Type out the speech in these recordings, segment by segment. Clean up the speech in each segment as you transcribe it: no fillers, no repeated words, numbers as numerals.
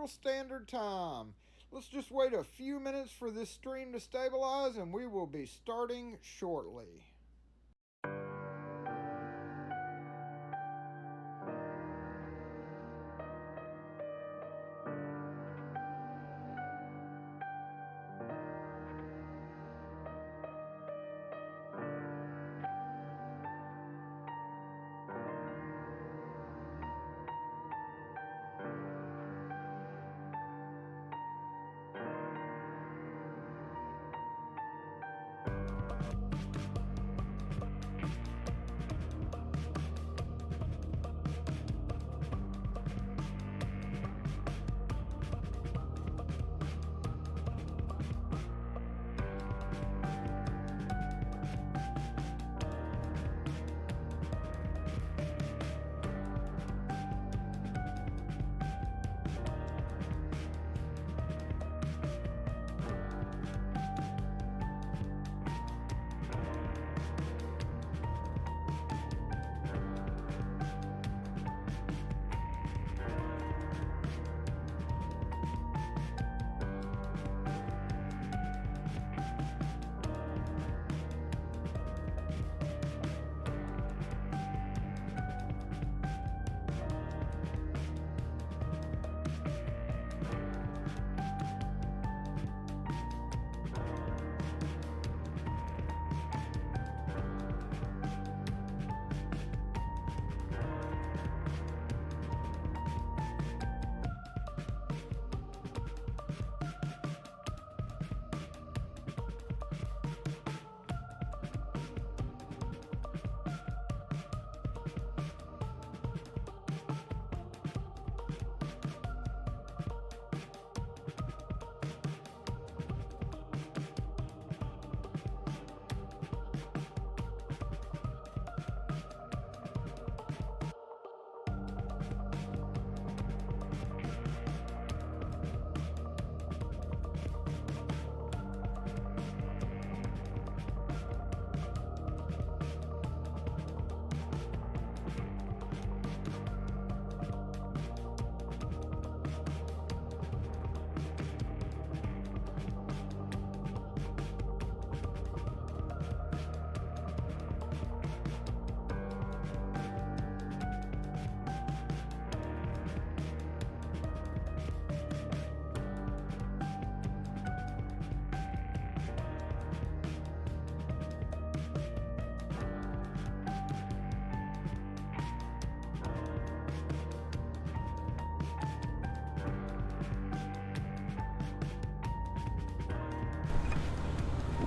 Central Standard Time. Let's just wait a few minutes for this stream to stabilize and we will be starting shortly.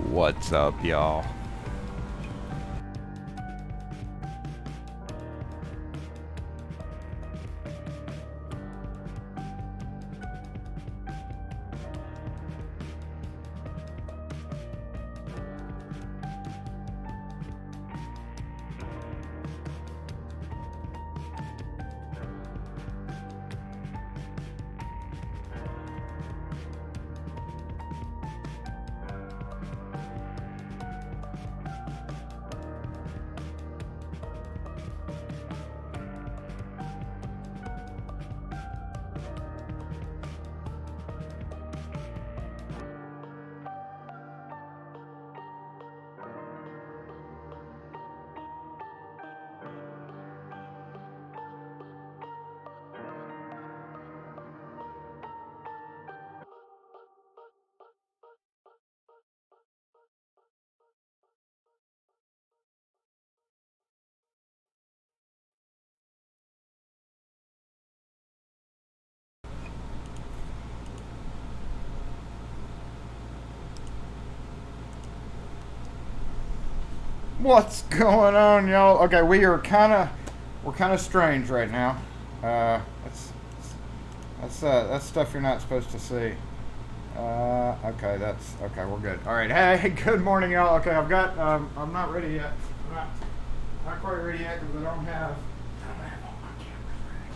What's up, y'all? What's going on, y'all? Okay, we're kind of strange right now. That's stuff you're not supposed to see. Okay, we're good. All right, hey, good morning, y'all. Okay, I'm not ready yet. I'm not quite ready yet because I don't have all my cameras ready.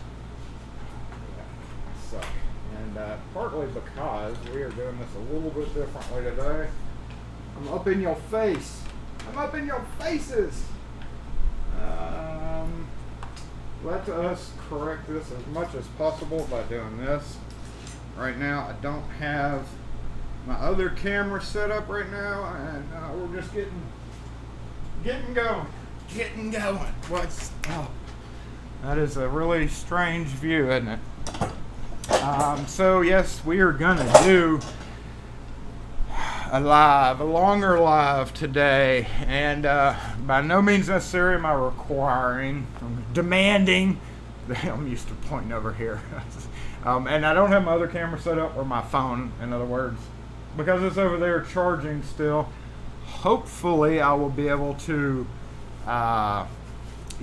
Yeah, I suck. And partly because we are doing this a little bit differently today. I'm up in your face. I'm up in your faces. Let us correct this as much as possible by doing this. right now. I don't have my other camera set up right now, and we're just getting going. That is a really strange view, isn't it? So yes, we are gonna do a longer live today, and by no means necessary am I requiring, I'm demanding. I'm used to pointing over here, and I don't have my other camera set up, or my phone, in other words, because it's over there charging still. Hopefully, I will be able to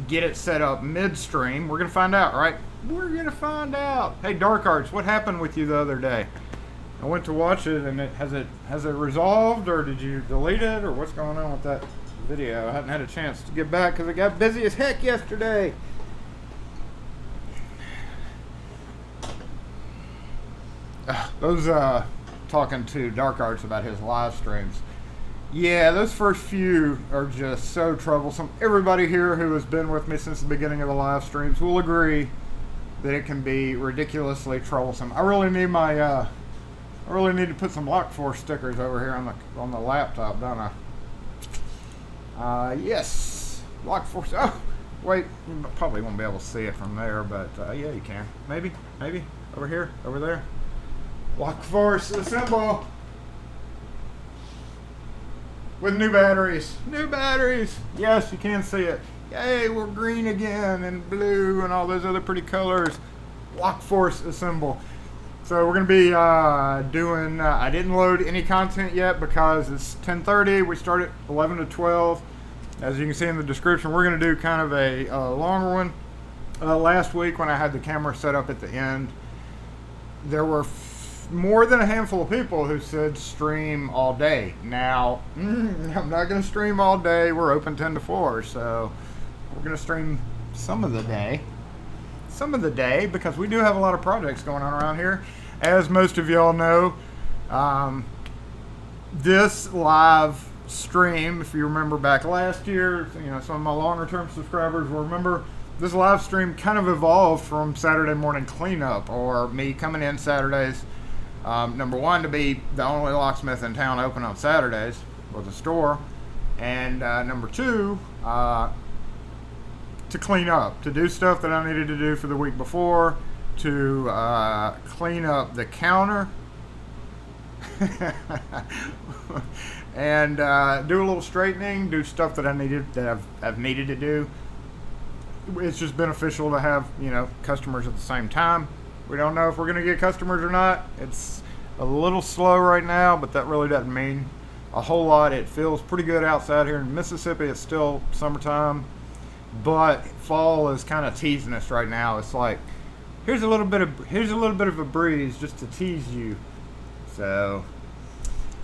get it set up midstream. We're gonna find out, right? We're gonna find out. Hey, Dark Arts, what happened with you the other day? I went to watch it, and has it resolved, or did you delete it, or what's going on with that video? I hadn't had a chance to get back because I got busy as heck yesterday. Those talking to Dark Arts about his live streams. Yeah, those first few are just so troublesome. Everybody here who has been with me since the beginning of the live streams will agree that it can be ridiculously troublesome. I really need to put some Lock4 stickers over here on the laptop, don't I? Yes, Lock4. Oh, wait, you probably won't be able to see it from there, but yeah, you can. Maybe over here, over there. Lock4 assemble with new batteries. New batteries. Yes, you can see it. Yay, we're green again and blue and all those other pretty colors. Lock4 assemble. So we're going to be doing, I didn't load any content yet because it's 10:30. We start at 11 to 12. As you can see in the description, we're going to do kind of a longer one. Last week when I had the camera set up at the end, there were more than a handful of people who said stream all day. Now, I'm not going to stream all day. We're open 10 to 4, so we're going to stream some of the day. Because we do have a lot of projects going on around here. As most of y'all know, this live stream, if you remember back last year, some of my longer term subscribers will remember this live stream kind of evolved from Saturday morning cleanup, or me coming in Saturdays, number one, to be the only locksmith in town open on Saturdays with a store, and number two, to clean up, to do stuff that I needed to do for the week before, to clean up the counter, and do a little straightening, do stuff that I've needed to do. It's just beneficial to have customers at the same time. We don't know if we're going to get customers or not. It's a little slow right now, but that really doesn't mean a whole lot. It feels pretty good outside here in Mississippi. It's still summertime, but fall is kind of teasing us right now. It's like, here's a little bit of a breeze just to tease you. So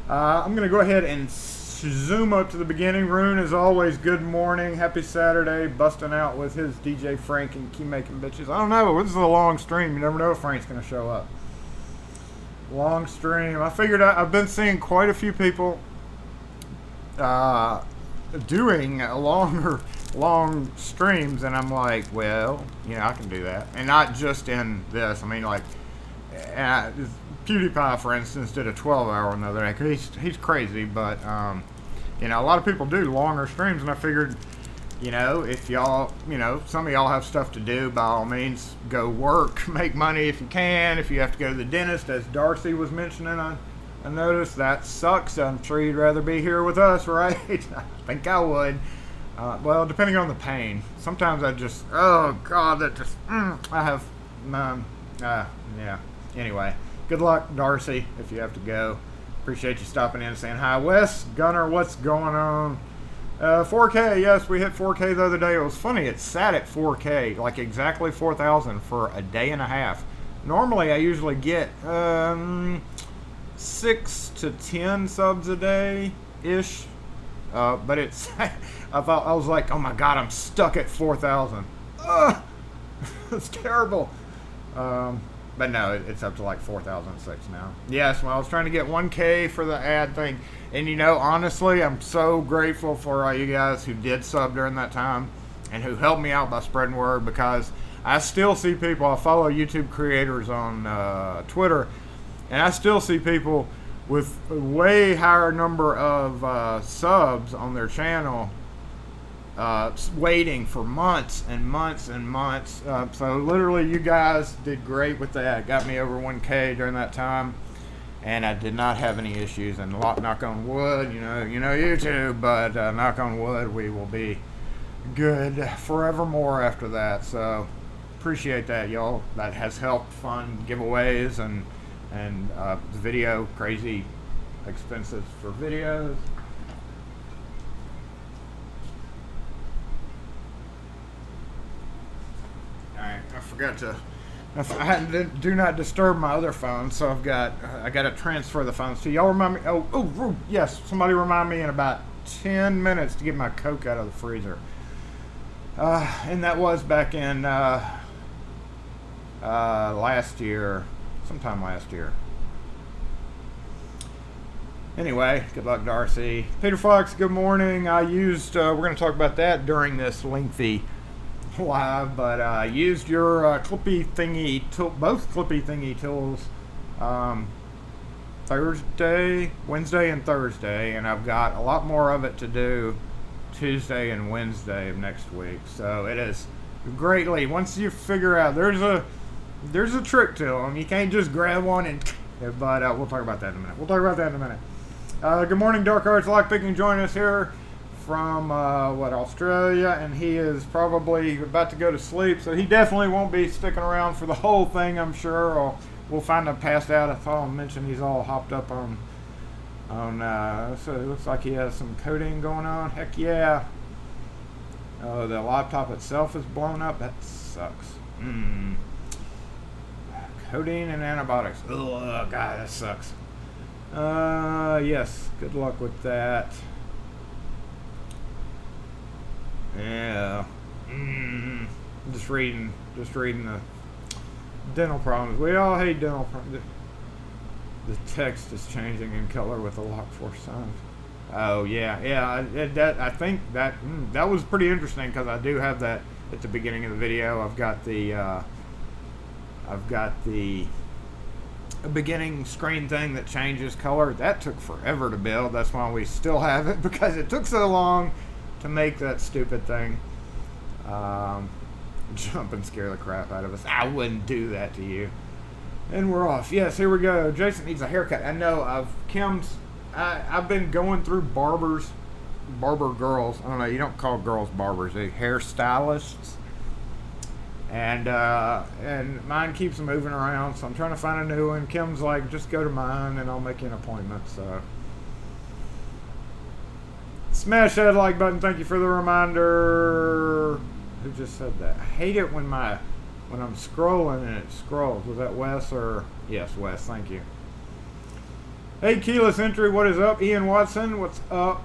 I'm going to go ahead and zoom up to the beginning. Rune, as always, good morning. Happy Saturday. Busting out with his DJ Frank and key making bitches. I don't know. This is a long stream. You never know if Frank's going to show up. Long stream. I figured I've been seeing quite a few people doing long streams, and I'm like, well, I can do that. And not just in this. I mean, like, PewDiePie, for instance, did a 12-hour one the other day. He's crazy, but a lot of people do longer streams, and I figured, if y'all, some of y'all have stuff to do, by all means, go work, make money if you can. If you have to go to the dentist, as Darcy was mentioning, I noticed that sucks. I'm sure you'd rather be here with us, right? I think I would. Well, depending on the pain. Sometimes I just, oh God, that just, I have, yeah. Anyway, good luck, Darcy, if you have to go. Appreciate you stopping in and saying hi. Wes, Gunner, what's going on? 4K, yes, we hit 4K the other day. It was funny, it sat at 4K, like exactly 4,000 for a day and a half. Normally, I usually get 6 to 10 subs a day-ish. But it's, I was like, oh my God, I'm stuck at 4,000. It's terrible. But no, it's up to like 4,006 now. Yes, well, I was trying to get 1K for the ad thing. And honestly, I'm so grateful for all you guys who did sub during that time and who helped me out by spreading word, because I still see people, I follow YouTube creators on Twitter, And I still see people with a way higher number of subs on their channel waiting for months and months and months. So literally you guys did great with that. Got me over 1K during that time. And I did not have any issues. And knock on wood, you know YouTube, but knock on wood, we will be good forevermore after that. So appreciate that, y'all. That has helped fund giveaways and video crazy expenses for videos. Alright, I forgot to do not disturb my other phone, so I got to transfer the phones to y'all. Remind me. Oh, yes, somebody remind me in about 10 minutes to get my Coke out of the freezer. And that was back in last year, sometime last year. Anyway, good luck, Darcy. Peter Fox, good morning. I used, we're going to talk about that during this lengthy live, but I used your clippy thingy, both clippy thingy tools Wednesday and Thursday, and I've got a lot more of it to do Tuesday and Wednesday of next week. So it is greatly, once you figure out there's a trick to them, you can't just grab one and, but we'll talk about that in a minute. Good morning, Dark Arts Lockpicking, joining us here from Australia, and he is probably about to go to sleep, so he definitely won't be sticking around for the whole thing, I'm sure, or we'll find him passed out. I saw him mention he's all hopped up on so it looks like he has some coding going on. Heck yeah. Oh, the laptop itself is blown up. That sucks. Codeine and antibiotics. Oh god, that sucks. Yes, good luck with that. Yeah. Just reading the dental problems. We all hate dental problems. The text is changing in color with the lock force signs. Oh yeah. I think that was pretty interesting, because I do have that at the beginning of the video. I've got the beginning screen thing that changes color. That took forever to build. That's why we still have it, because it took so long to make that stupid thing. Jump and scare the crap out of us. I wouldn't do that to you. And we're off. Yes, here we go. Jason needs a haircut. I know. I've been going through barber girls. I don't know. You don't call girls barbers. They're hairstylists. And mine keeps moving around, so I'm trying to find a new one. Kim's like, just go to mine and I'll make you an appointment. So smash that like button. Thank you for the reminder. Who just said that? I hate it when I'm scrolling and it scrolls. Was that Wes or? Yes, Wes. Thank you. Hey, keyless entry. What is up? Ian Watson. What's up?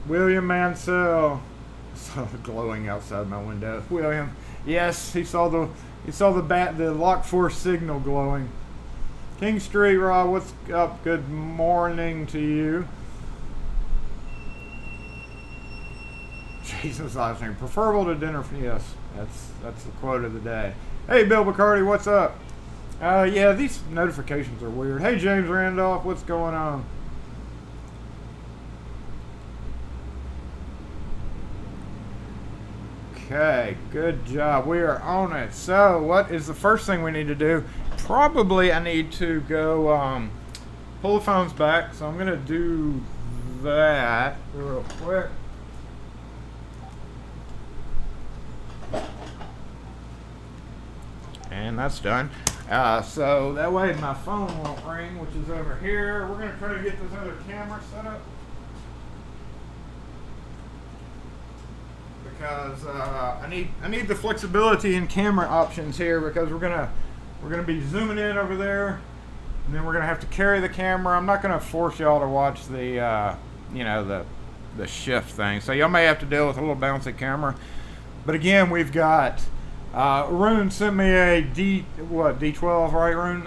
William Mansell. I saw the glowing outside my window. William. Yes, he saw the lock force signal glowing. King Street, Rob. What's up? Good morning to you. Jesus, live stream. Preferable to dinner. Yes, that's the quote of the day. Hey, Bill Bacardi, what's up? Yeah, these notifications are weird. Hey, James Randolph, what's going on? Okay, good job. We are on it. So, what is the first thing we need to do? Probably I need to go pull the phones back. So I'm going to do that real quick. And that's done. So that way my phone won't ring, which is over here. We're going to try to get this other camera set up, because I need the flexibility in camera options here, because we're gonna be zooming in over there, and then we're gonna have to carry the camera. I'm not gonna force y'all to watch the the shift thing, so y'all may have to deal with a little bouncy camera. But again, we've got Rune sent me a D12, right, Rune?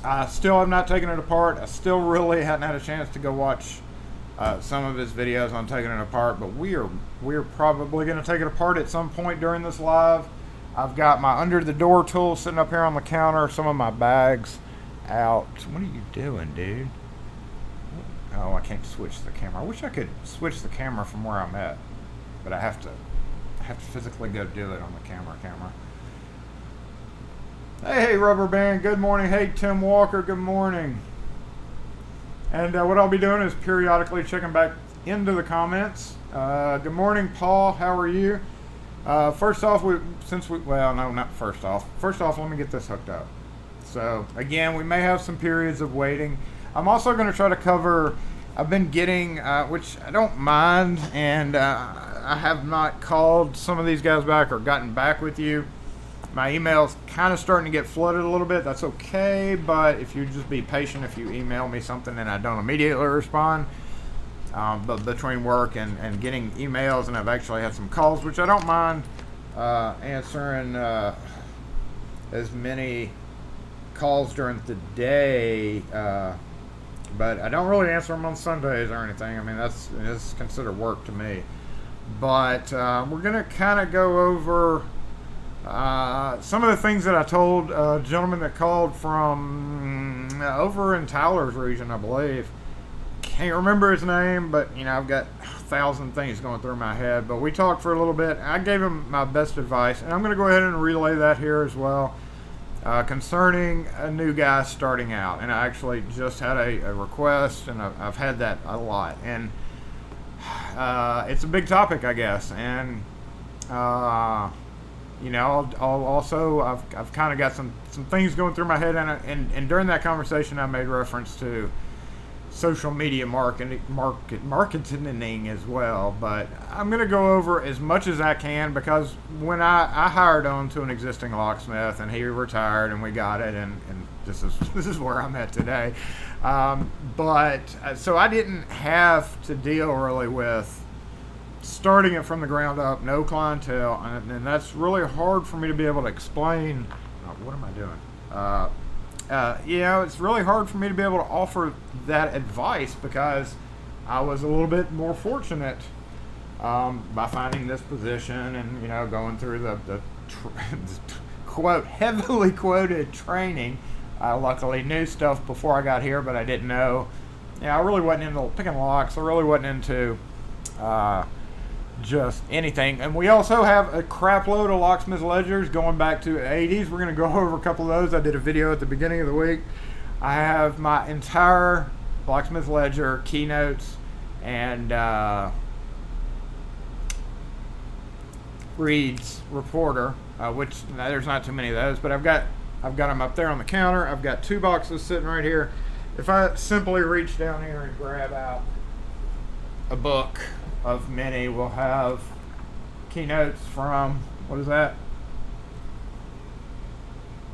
I still have not taken it apart. I still really hadn't had a chance to go watch some of his videos on taking it apart, but we're probably going to take it apart at some point during this live. I've got my under the door tool sitting up here on the counter, some of my bags out. What are you doing, dude? Oh, I can't switch the camera. I wish I could switch the camera from where I'm at, but I have to physically go do it on the camera. Hey, Rubber Band, good morning. Hey, Tim Walker, good morning. And what I'll be doing is periodically checking back into the comments. Good morning, Paul. How are you? First off, First off, let me get this hooked up. So, again, we may have some periods of waiting. I'm also going to try to cover, I've been getting, which I don't mind, and I have not called some of these guys back or gotten back with you. My email's kind of starting to get flooded a little bit. That's okay, but if you just be patient, if you email me something and I don't immediately respond, but between work and getting emails, and I've actually had some calls, which I don't mind answering as many calls during the day, but I don't really answer them on Sundays or anything. I mean, it's considered work to me. But we're going to kind of go over some of the things that I told a gentleman that called from over in Tyler's region, I believe. Can't remember his name, but I've got 1,000 things going through my head. But we talked for a little bit. I gave him my best advice, and I'm going to go ahead and relay that here as well, concerning a new guy starting out. And I actually just had a request, and I've had that a lot. And it's a big topic, I guess. And I'll also I've kind of got some things going through my head, and during that conversation I made reference to social media marketing as well. But I'm going to go over as much as I can, because when I hired on to an existing locksmith, and he retired, and we got it, and this is where I'm at today. But so I didn't have to deal really with starting it from the ground up, no clientele, and that's really hard for me to be able to explain. What am I doing? It's really hard for me to be able to offer that advice, because I was a little bit more fortunate by finding this position and going through the quote heavily quoted training. I luckily knew stuff before I got here, but I didn't know. I really wasn't into picking locks. I really wasn't into just anything. And we also have a crap load of locksmith ledgers going back to the 80s. We're going to go over a couple of those. I did a video at the beginning of the week. I have my entire locksmith ledger, keynotes, and reads reporter, which there's not too many of those, but I've got them up there on the counter. I've got 2 boxes sitting right here. If I simply reach down here and grab out a book of many, we'll have keynotes from, what is that?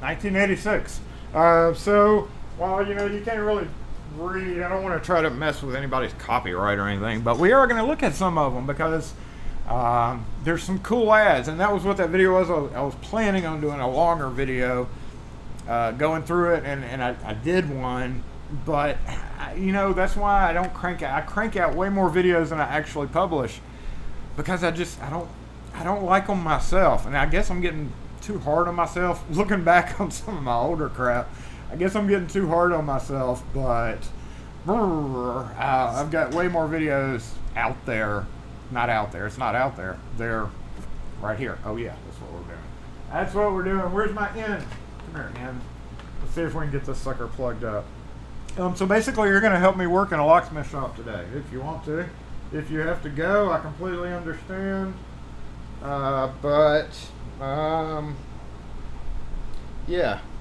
1986. So while you can't really read, I don't want to try to mess with anybody's copyright or anything, but we are going to look at some of them, because there's some cool ads, and that was what that video was. I was planning on doing a longer video, going through it, and I did one. But that's why I don't crank out. I crank out way more videos than I actually publish, because I don't like them myself. And I guess I'm getting too hard on myself. Looking back on some of my older crap, I guess I'm getting too hard on myself. But I've got way more videos out there. Not out there. It's not out there. They're right here. Oh yeah, that's what we're doing. That's what we're doing. Where's my end? Come here, end. Let's see if we can get this sucker plugged up. So basically, you're going to help me work in a locksmith shop today, if you want to. If you have to go, I completely understand. Yeah,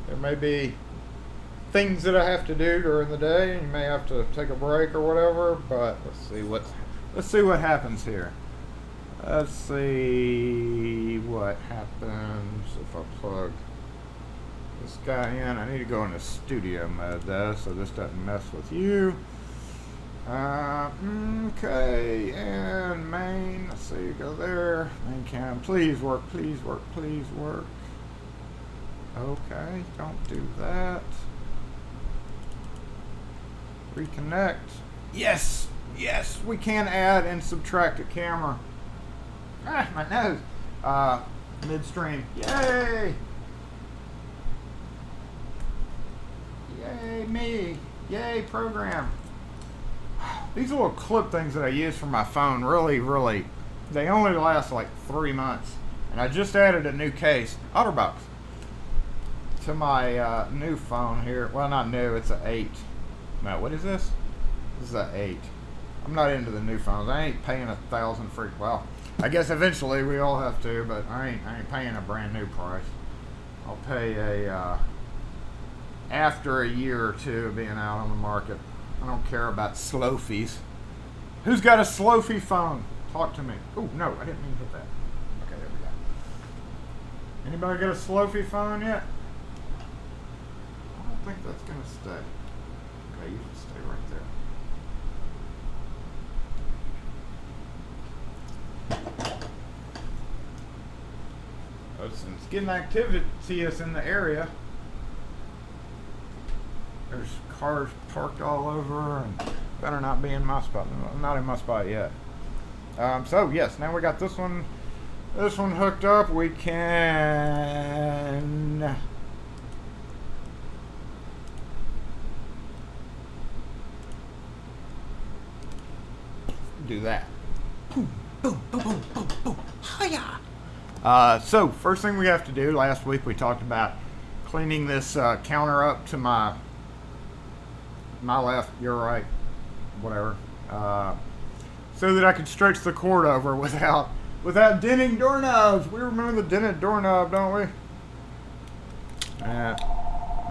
there may be things that I have to do during the day. You may have to take a break or whatever. But let's see what happens here. Let's see what happens if I plug this guy in. I need to go into studio mode though, so this doesn't mess with you. Okay, and main. Let's see, go there. Main cam. Please work. Please work. Please work. Okay, don't do that. Reconnect. Yes, yes, we can add and subtract a camera. My nose. midstream. Yay! Yay me! Yay program! These little clip things that I use for my phone really, they only last like 3 months. And I just added a new case, OtterBox, to my new phone here. Well, not new, it's an 8. No, what is this? This is an 8. I'm not into the new phones. I ain't paying $1,000 for, well, I guess eventually we all have to, but I ain't paying a brand new price. I'll pay a, after a year or two of being out on the market. I don't care about slow fees. Who's got a slow fee phone? Talk to me. Oh, no, I didn't mean to hit that. Okay, there we go. Anybody got a slow fee phone yet? I don't think that's going to stay. Okay, you can stay right there. Oh, it's getting activity us in the area. There's cars parked all over, and better not be in my spot. I'm not in my spot yet. So yes, now we got this one hooked up. We can do that. Boom, boom, boom, boom, boom, boom. Hiya! So first thing we have to do. Last week we talked about cleaning this counter up to my left, your right, whatever, so that I could stretch the cord over without denting doorknobs. We remember the dented doorknob, don't we? Well,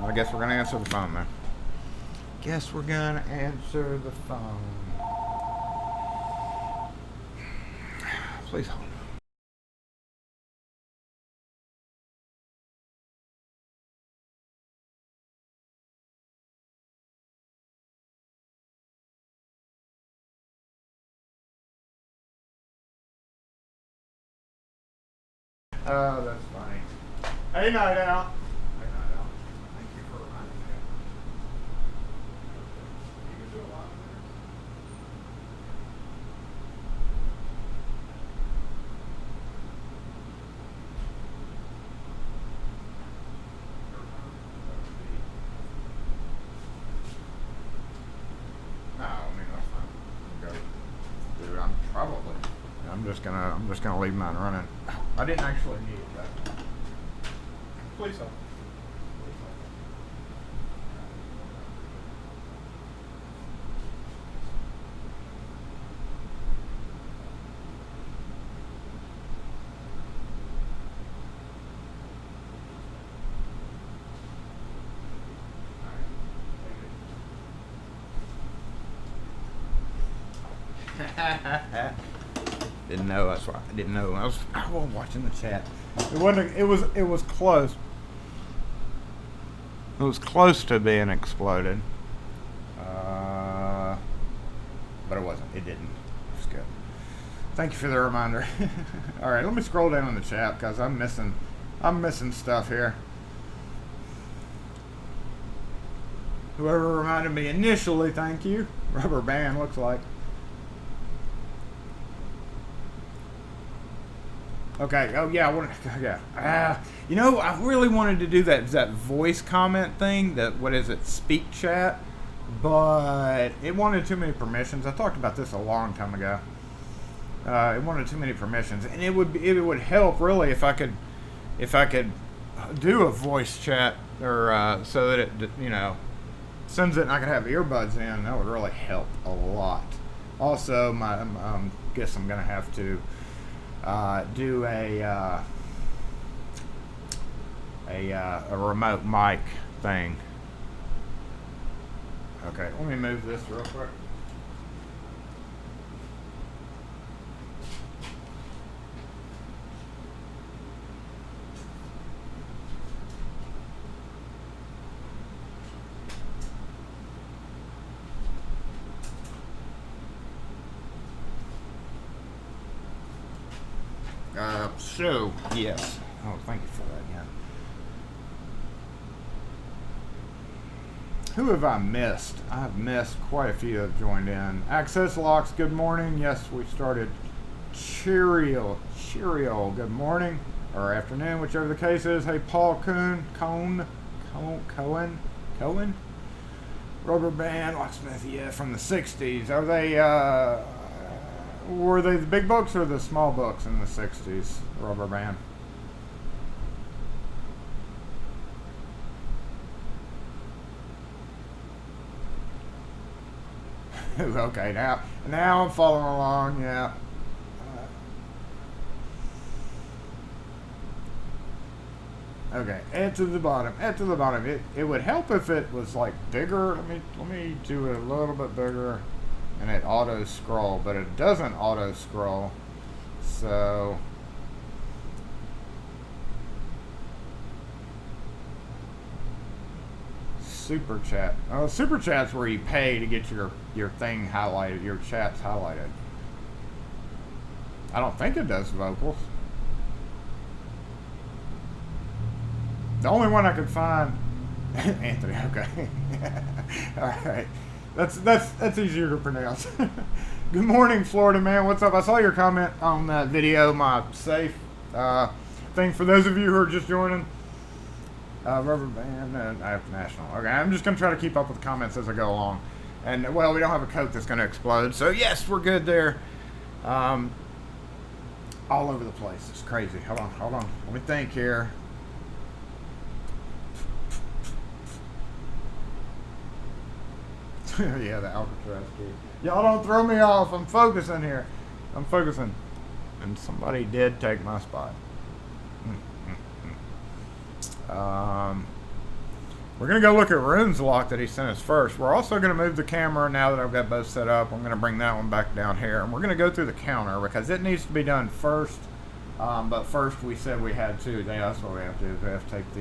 I guess we're gonna answer the phone then. Guess we're gonna answer the phone. Please hold. Oh, that's funny. Hey, Night Owl. Hey, Night Owl. Thank you for reminding me. You can do a lot there. No, I mean that's fine. Go. Dude, I'm just gonna leave mine running. I didn't actually need it, but please hold. Didn't know. That's why I didn't know. I was watching the chat. It wasn't. It was close. It was close to being exploded, but it wasn't. It didn't. It's good. Thank you for the reminder. All right, let me scroll down in the chat because I'm missing stuff here. Whoever reminded me initially, thank you. Rubber band looks like. Okay. Oh yeah. Yeah. You know, I really wanted to do that voice comment thing. That what is it? Speak chat, but it wanted too many permissions. I talked about this a long time ago. It wanted too many permissions, and it would help really if I could do a voice chat or so that it sends it and I could have earbuds in. That would really help a lot. Also, guess I'm gonna have to do a remote mic thing. Okay, let me move this real quick. So, yes. Oh, thank you for that, yeah. Who have I missed? I've missed quite a few that have joined in. Access Locks, good morning. Yes, we started. Cheerio, good morning. or afternoon, whichever the case is. Hey, Paul Cohen, rubber band, locksmith, yeah, from the 60s. Are they, were they the big books or the small books in the 60s, rubber band? Okay, now I'm following along, yeah. Okay, add to the bottom. It would help if it was like bigger. Let me do it a little bit bigger, and it auto scroll, but it doesn't auto scroll. So super chat. Oh, super chat's where you pay to get your thing highlighted, your chats highlighted. I don't think it does vocals. The only one I could find, Anthony. Okay, all right, that's easier to pronounce. Good morning, Florida man. What's up? I saw your comment on that video, my safe thing. For those of you who are just joining, rubber band national. Okay, I'm just gonna try to keep up with the comments as I go along. And well, we don't have a coat that's gonna explode, so yes, we're good there. All over the place. It's crazy. Hold on. Let me think here. Yeah, the Alcatraz key. Y'all don't throw me off. I'm focusing here. I'm focusing. And somebody did take my spot. We're going to go look at Rune's lock that he sent us first. We're also going to move the camera now that I've got both set up. I'm going to bring that one back down here. And we're going to go through the counter because it needs to be done first. But first we said we had to. That's what we have to do. We have to take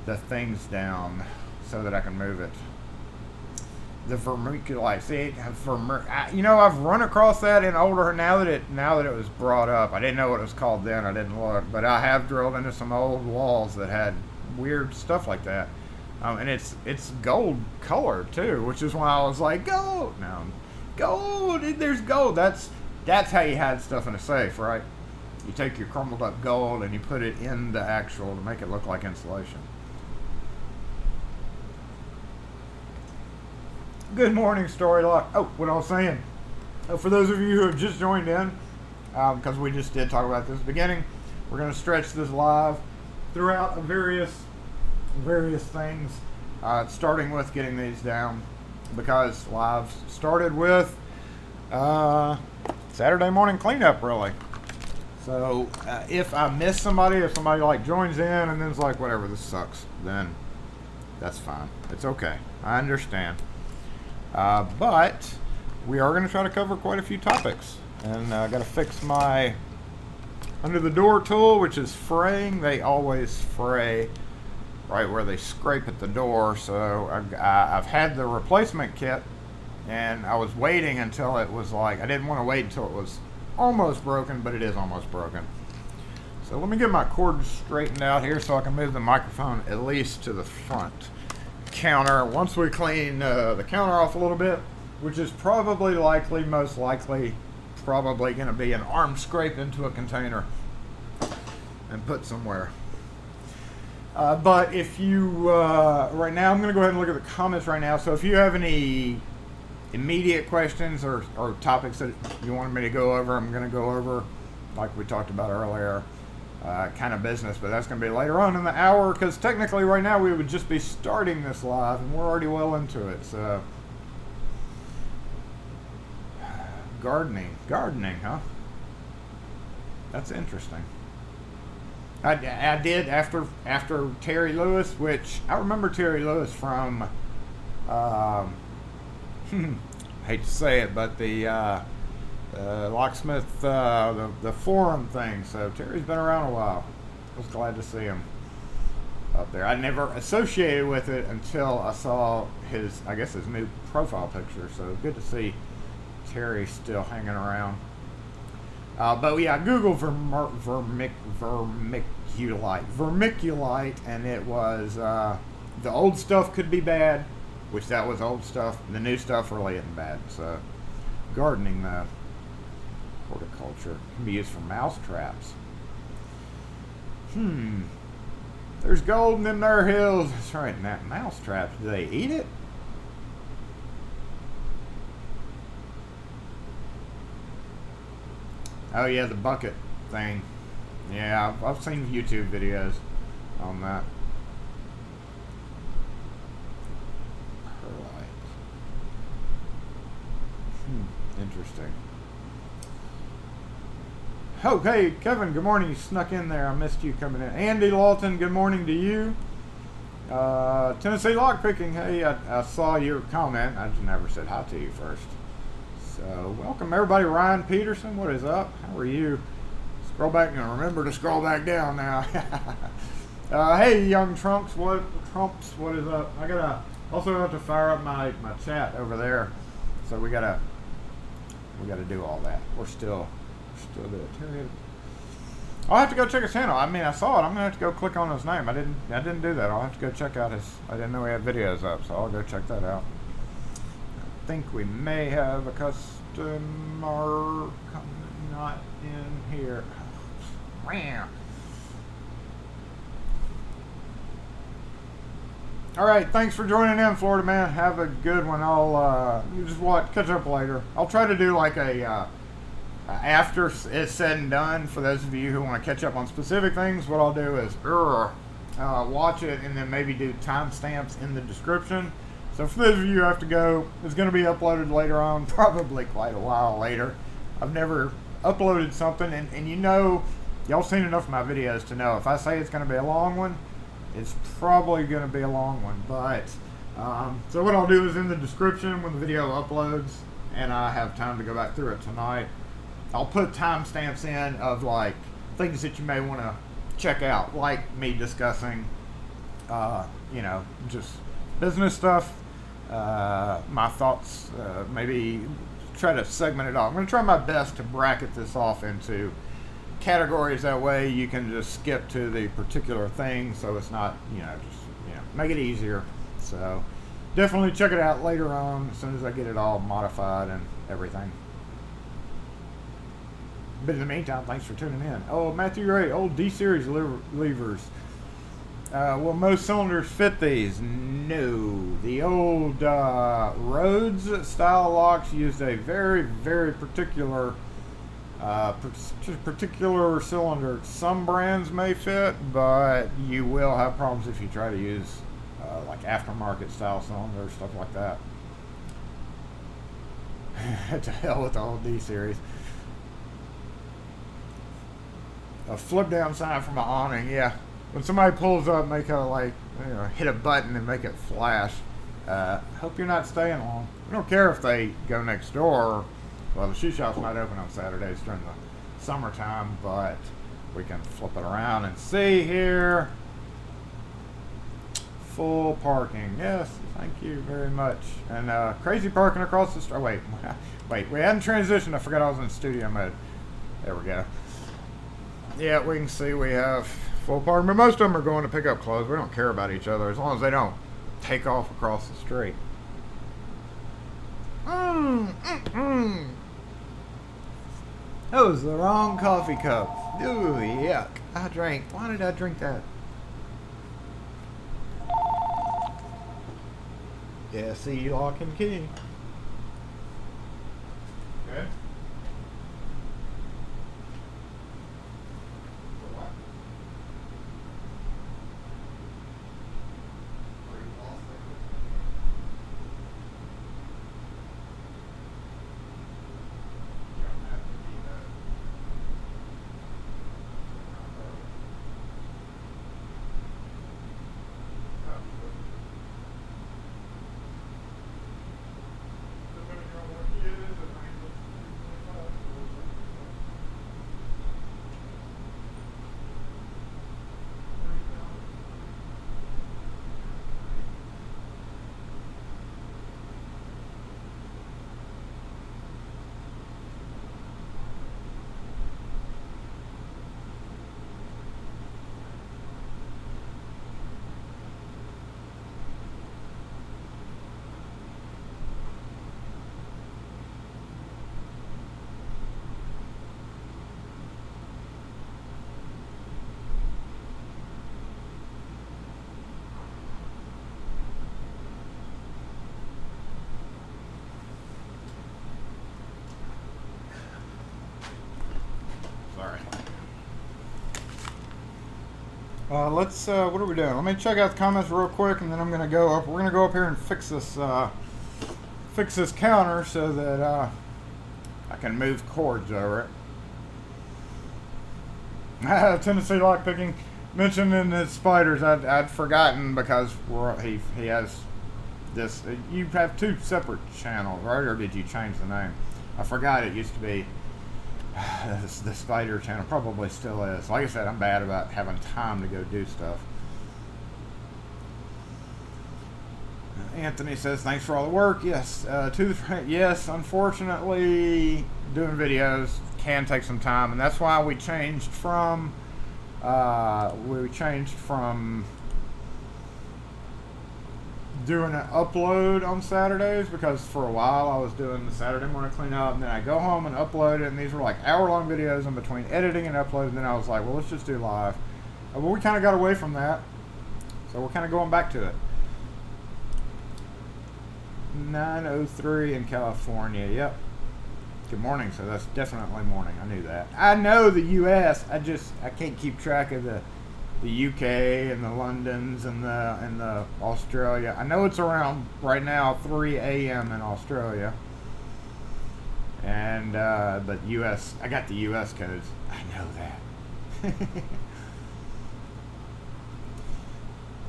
the things down so that I can move it. The vermiculite. See, you know, I've run across that in older. Now that it was brought up, I didn't know what it was called then. I didn't look, but I have drilled into some old walls that had weird stuff like that, and it's gold color too, which is why I was like, gold. No, gold. There's gold. That's how you hide stuff in a safe, right? You take your crumbled up gold and you put it in the actual to make it look like insulation. Good morning, Story Lock. Oh, what I was saying. For those of you who have just joined in, because we just did talk about this at the beginning, we're going to stretch this live throughout various things, starting with getting these down, because live started with Saturday morning cleanup, really. So if I miss somebody, if somebody like joins in and then's like, whatever, this sucks, then that's fine. It's okay. I understand. But we are going to try to cover quite a few topics. And I got to fix my under the door tool, which is fraying. They always fray right where they scrape at the door. So I've had the replacement kit, and I was waiting until it was like, I didn't want to wait until it was almost broken, but it is almost broken. So let me get my cord straightened out here so I can move the microphone at least to the front counter. Once we clean the counter off a little bit, which is most likely going to be an arm scrape into a container and put somewhere. But if you right now, I'm going to go ahead and look at the comments right now. So if you have any immediate questions or topics that you wanted me to go over, I'm going to go over, like we talked about earlier, kind of business, but that's going to be later on in the hour, because technically right now we would just be starting this live and we're already well into it. So gardening, huh? That's interesting. I did after Terry Lewis, which I remember Terry Lewis from hate to say it, but the Locksmith, the forum thing. So Terry's been around a while. I was glad to see him up there. I never associated with it until I saw his new profile picture. So good to see Terry still hanging around. But yeah, Google vermiculite, and it was the old stuff could be bad, which that was old stuff. The new stuff really isn't bad. So gardening, horticulture can be used for mouse traps. There's gold in them there hills. That's right. And that mouse trap, do they eat it? Oh yeah, the bucket thing. Yeah, I've seen YouTube videos on that. Perlite. Interesting. Oh, hey, Kevin, good morning. You snuck in there. I missed you coming in. Andy Lawton, good morning to you. Tennessee Lockpicking, hey, I saw your comment. I just never said hi to you first. So, welcome everybody. Ryan Peterson, what is up? How are you? Scroll back and remember to scroll back down now. Hey, young Trunks, what is up? I gotta also have to fire up my chat over there. So we gotta do all that. We're still there. I'll have to go check his channel. I mean, I saw it. I'm gonna have to go click on his name. I didn't do that. I'll have to go check out his. I didn't know he had videos up, so I'll go check that out. I think we may have a customer coming, not in here. All right, thanks for joining in, Florida man. Have a good one. I'll you just catch up later. I'll try to do like a after it's said and done. For those of you who want to catch up on specific things, what I'll do is watch it and then maybe do timestamps in the description. So for those of you who have to go, it's going to be uploaded later on, probably quite a while later. I've never uploaded something, and you know, y'all seen enough of my videos to know if I say it's going to be a long one, it's probably going to be a long one. But so what I'll do is in the description when the video uploads and I have time to go back through it tonight, I'll put timestamps in of like things that you may want to check out, like me discussing you know, just business stuff, my thoughts, maybe try to segment it off. I'm going to try my best to bracket this off into categories. That way you can just skip to the particular thing, so it's not, you know, just, you know, make it easier. So definitely check it out later on as soon as I get it all modified and everything. But in the meantime, thanks for tuning in. Oh, Matthew Ray, old D-Series levers. Will most cylinders fit these? No. The old Rhodes style locks used a very, very particular cylinder. Some brands may fit, but you will have problems if you try to use like aftermarket style cylinders, stuff like that. To hell with the old D-Series. A flip down sign for my awning, yeah. When somebody pulls up, make a, like, you know, hit a button and make it flash. Hope you're not staying long. We don't care if they go next door. Well, the shoe shop's not open on Saturdays during the summertime, but we can flip it around and see here. Full parking. Yes, thank you very much. And crazy parking across the street. Wait, we hadn't transitioned. I forgot I was in studio mode. There we go. Yeah, we can see we have full parking, but most of them are going to pick up clothes. We don't care about each other as long as they don't take off across the street. That was the wrong coffee cup. Ooh, yuck. Why did I drink that? Yeah, see, lock and key. Okay. Let's, what are we doing? Let me check out the comments real quick, and then I'm going to go up. We're going to go up here and fix this counter so that I can move cords over it. Tennessee lockpicking mentioned in his spiders. I'd forgotten because he has this. You have two separate channels, right? Or did you change the name? I forgot it used to be the spider channel. Probably still is. Like I said, I'm bad about having time to go do stuff. Anthony says, thanks for all the work. Yes, yes, unfortunately, doing videos can take some time, and that's why we changed from doing an upload on Saturdays, because for a while I was doing the Saturday morning cleanup, and then I go home and upload it, and these were like hour-long videos in between editing and uploading, and then I was like, well, let's just do live. But we kind of got away from that, so we're kind of going back to it. 9:03 in California. Yep. Good morning. So that's definitely morning. I knew that. I know the U.S. I can't keep track of the U.K. and the Londons and the Australia. I know it's around right now 3 a.m. in Australia. And but U.S. I got the U.S. codes. I know that.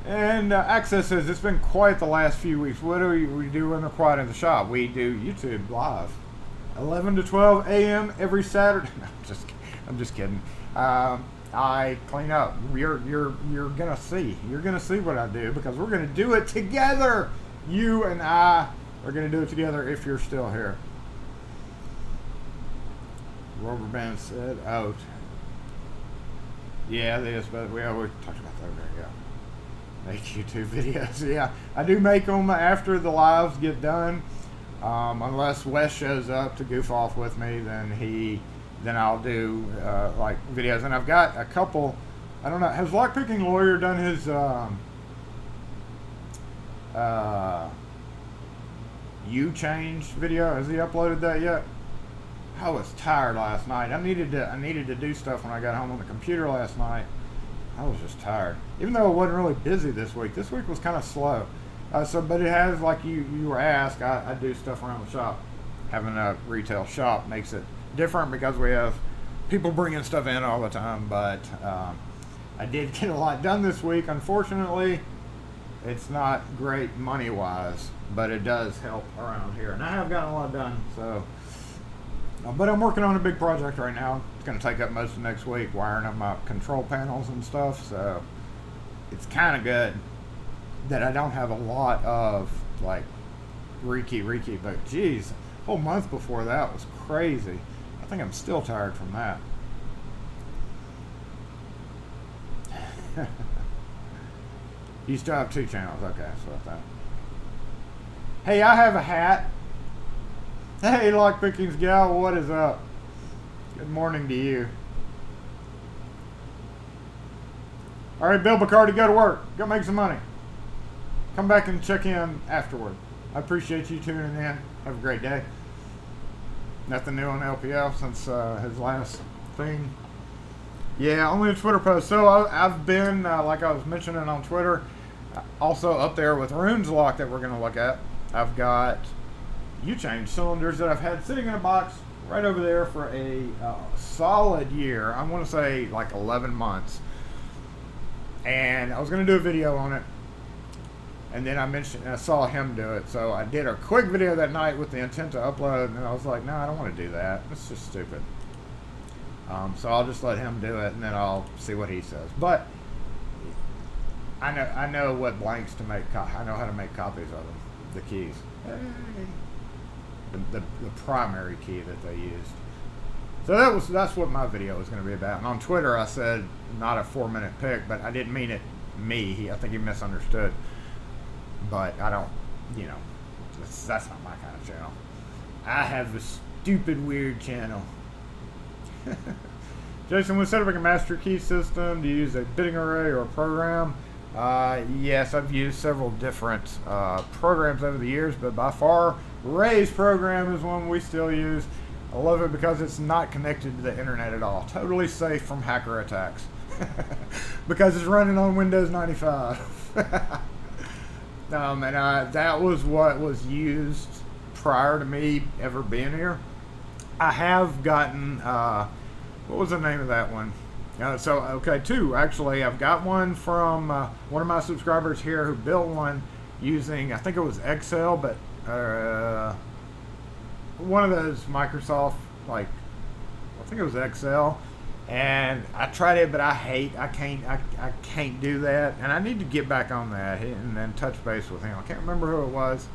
And Access says, it's been quite the last few weeks. What do we do when they're quiet in the shop? We do YouTube live. 11 to 12 a.m. every Saturday. No, I'm just kidding. I clean up. You're gonna see. You're gonna see what I do, because we're gonna do it together. You and I are gonna do it together if you're still here. Rubber Band said, oh. Yeah, this, but we always talked about that. There you go. Make YouTube videos. Yeah, I do make them after the lives get done, unless Wes shows up to goof off with me. Then I'll do like videos, and I've got a couple. I don't know. Has Lockpicking Lawyer done his U change video? Has he uploaded that yet? I was tired last night. I needed to do stuff when I got home on the computer last night. I was just tired, even though I wasn't really busy this week. This week was kind of slow. But it has, like you were asked, I do stuff around the shop. Having a retail shop makes it different because we have people bringing stuff in all the time. But I did get a lot done this week. Unfortunately, it's not great money-wise, but it does help around here. And I have gotten a lot done, so. But I'm working on a big project right now. It's going to take up most of next week, wiring up my control panels and stuff. So it's kind of good that I don't have a lot of like rekey. But geez, a whole month before that was crazy. I think I'm still tired from that. You still have 2 channels. Okay, that's what I thought. Hey, I have a hat. Hey, Lockpicking's gal, what is up? Good morning to you. All right, Bill Bacardi, go to work. Go make some money. Come back and check in afterward. I appreciate you tuning in. Have a great day. Nothing new on LPL since his last thing. Yeah, only a Twitter post. So I've been, like I was mentioning on Twitter, also up there with Runes Lock that we're going to look at. I've got U-change cylinders that I've had sitting in a box right over there for a solid year. I want to say like 11 months. And I was going to do a video on it. And then I saw him do it. So I did a quick video that night with the intent to upload. And I was like, no, I don't want to do that. It's just stupid. So I'll just let him do it, and then I'll see what he says. But I know what blanks to make. I know how to make copies of them. The keys. The primary key that they used. So that's what my video was going to be about. And on Twitter I said not a 4-minute pick, but I didn't mean it me. I think he misunderstood. But I don't, that's not my kind of channel. I have a stupid weird channel. Jason, when setting up a master key system, do you use a bitting array or a program? Yes, I've used several different programs over the years, but by far Ray's program is one we still use. I love it because it's not connected to the internet at all. Totally safe from hacker attacks. because it's running on Windows 95. And that was what was used prior to me ever being here. I have gotten, what was the name of that one? Two, actually. I've got one from one of my subscribers here who built one using, I think it was Excel, but one of those Microsoft, I think it was Excel. And I tried it, but I can't do that. And I need to get back on that and then touch base with him. I can't remember who it was.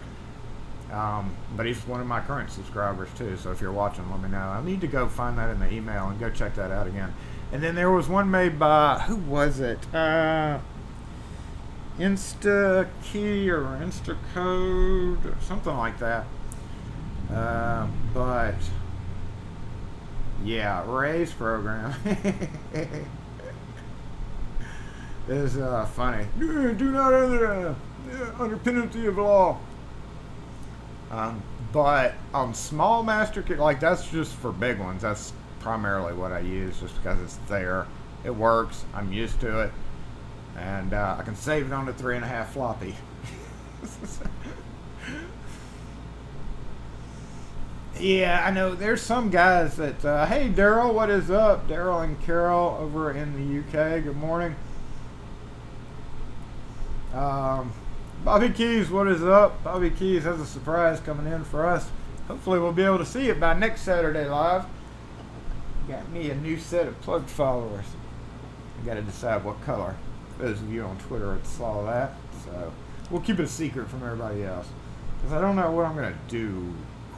But he's one of my current subscribers too, so if you're watching, let me know. I need to go find that in the email and go check that out again. And then there was one made by, who was it? InstaKey or InstaCode or something like that. But yeah, Ray's program is funny. Do not under penalty of law. But on small master key, that's just for big ones. That's primarily what I use, just because it's there. It works. I'm used to it, and I can save it on the 3.5 floppy. Yeah, I know. There's some guys that, hey, Daryl, what is up? Daryl and Carol over in the UK. Good morning. Bobby Keys, what is up? Bobby Keys has a surprise coming in for us. Hopefully we'll be able to see it by next Saturday live. Got me a new set of plugged followers. I got to decide what color. Those of you on Twitter that saw that. So we'll keep it a secret from everybody else, because I don't know what I'm going to do,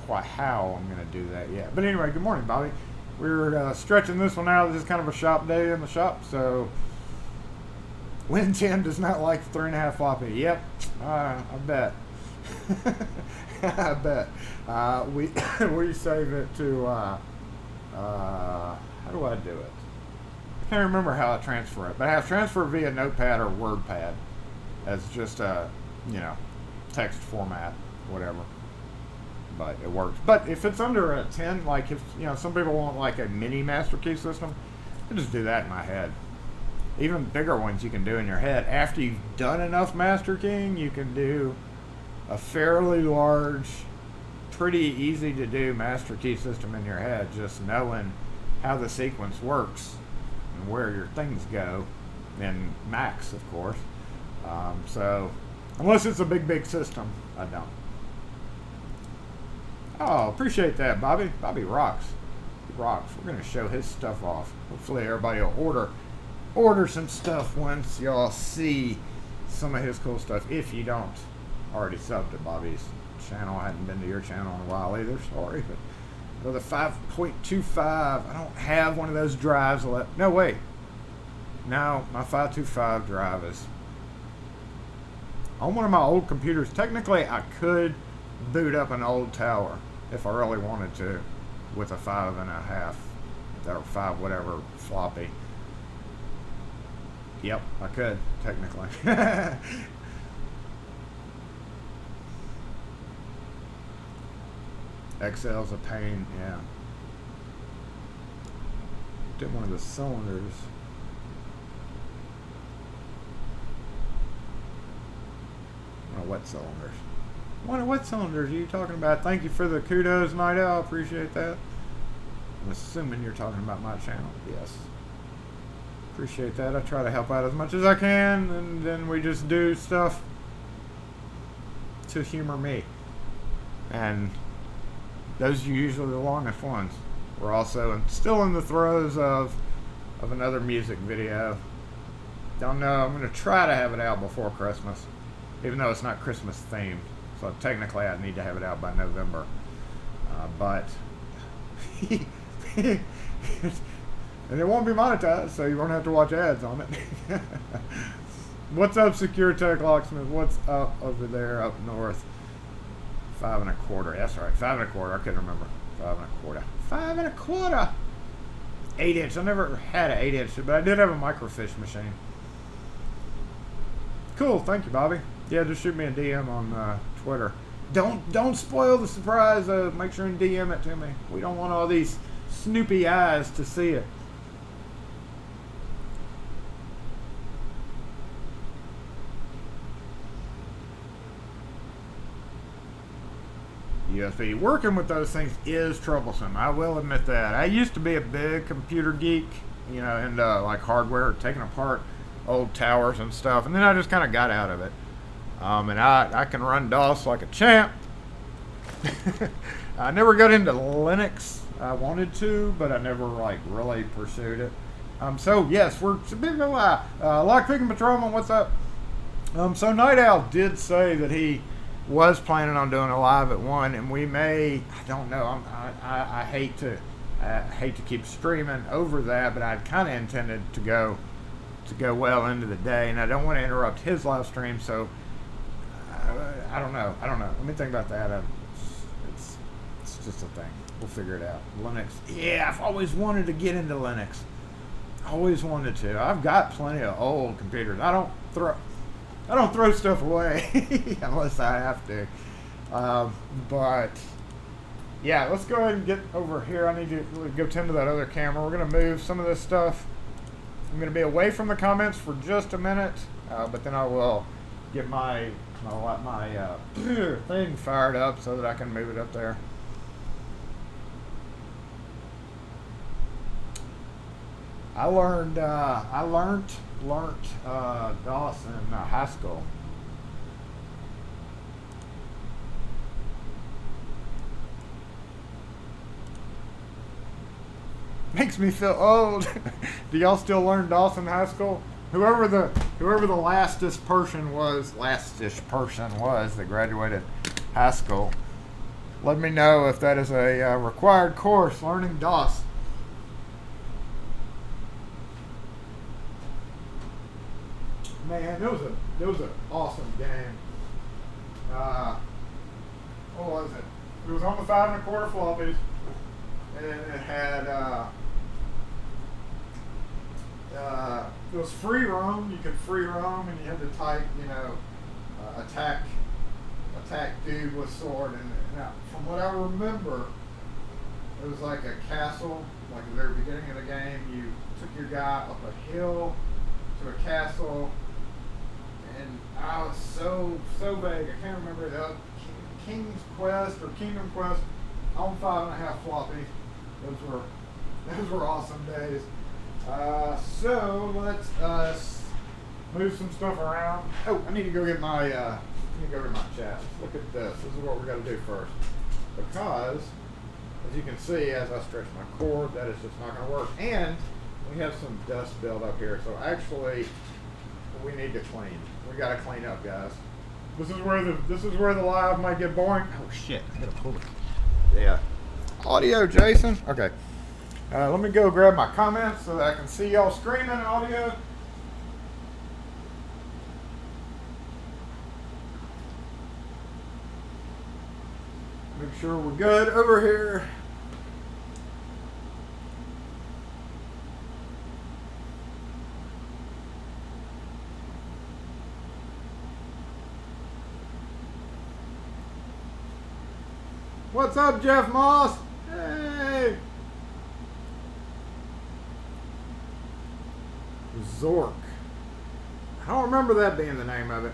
quite how I'm going to do that yet. But anyway, good morning, Bobby. We're stretching this one out. This is kind of a shop day in the shop, so Win 10 does not like 3.5 floppy. Yep, I bet. I bet. We save it to, how do I do it? I can't remember how I transfer it, but I have transfer via Notepad or WordPad as just a, text format, whatever. But it works. But if it's under a 10, if, some people want a mini master key system, I just do that in my head. Even bigger ones you can do in your head. After you've done enough master keying, you can do a fairly large, pretty easy to do master key system in your head, just knowing how the sequence works and where your things go, in Macs, of course. So, unless it's a big system, I don't. Oh, appreciate that, Bobby. Bobby rocks. He rocks. We're going to show his stuff off. Hopefully everybody will order some stuff once y'all see some of his cool stuff. If you don't already sub to Bobby's channel. I hadn't been to your channel in a while either. Sorry. But go to 5.25. I don't have one of those drives left. No, wait. No, my 525 drive is on one of my old computers. Technically, I could boot up an old tower if I really wanted to with a 5.5 or 5 whatever floppy. Yep, I could, technically. Excel's a pain, yeah. Did one of the cylinders. What cylinders? What cylinders are you talking about? Thank you for the kudos, Night Owl. Appreciate that. I'm assuming you're talking about my channel. Yes. Appreciate that. I try to help out as much as I can, and then we just do stuff to humor me. And those are usually the longest ones. We're also still in the throes of another music video. Don't know. I'm going to try to have it out before Christmas, even though it's not Christmas themed. So technically I need to have it out by November. But and it won't be monetized, so you won't have to watch ads on it. What's up, Secure Tech Locksmith? What's up over there up north? 5 1/4. That's right, 5 1/4. I couldn't remember. 5 1/4. 5 1/4. 8-inch. I never had an 8-inch, but I did have a microfiche machine. Cool. Thank you, Bobby. Yeah, just shoot me a DM on Twitter. Don't spoil the surprise. Make sure and DM it to me. We don't want all these snoopy eyes to see it. USB. Working with those things is troublesome. I will admit that. I used to be a big computer geek, you know, into like hardware, taking apart old towers and stuff, and then I just kind of got out of it. And I can run DOS like a champ. I never got into Linux. I wanted to, but I never like really pursued it. So yes, we're a bit of a lie. Lockpicking Patrolman, what's up? So Night Owl did say that he was planning on doing a live at 1, and we may, I don't know, I hate to keep streaming over that, but I'd kind of intended to go well into the day, and I don't want to interrupt his live stream, so I don't know. Let me think about that. It's just a thing. We'll figure it out. Linux. Yeah, I've always wanted to get into Linux. Always wanted to. I've got plenty of old computers. I don't throw stuff away unless I have to. But yeah, let's go ahead and get over here. I need to go tend to that other camera. We're gonna move some of this stuff. I'm gonna be away from the comments for just a minute, but then I will get my thing fired up so that I can move it up there. I learned DOS in high school. Makes me feel old. Do y'all still learn DOS in high school? Whoever the lastest person was that graduated high school, let me know if that is a required course, learning DOS. Man, it was an awesome game. What was it? It was on the 5 1/4 floppies, and it had it was free roam. You could free roam, and you had to type, you know, attack dude with sword. And from what I remember, it was like a castle. Like at the very beginning of the game, you took your guy up a hill to a castle. And I was so vague. I can't remember the King's Quest or Kingdom Quest on 5 1/2 floppies. Those were awesome days. So let's move some stuff around. Oh, I need to go get my chat. Look at this. This is what we're gonna do first, because as you can see, as I stretch my cord, that is just not gonna work. And we have some dust built up here, so actually we need to clean. We gotta clean up, guys. This is where the live might get boring. Oh shit! I gotta pull it. Yeah. Audio, Jason. Okay. Let me go grab my comments so that I can see y'all screaming audio. Make sure we're good over here. What's up, Jeff Moss? Hey! Zork. I don't remember that being the name of it.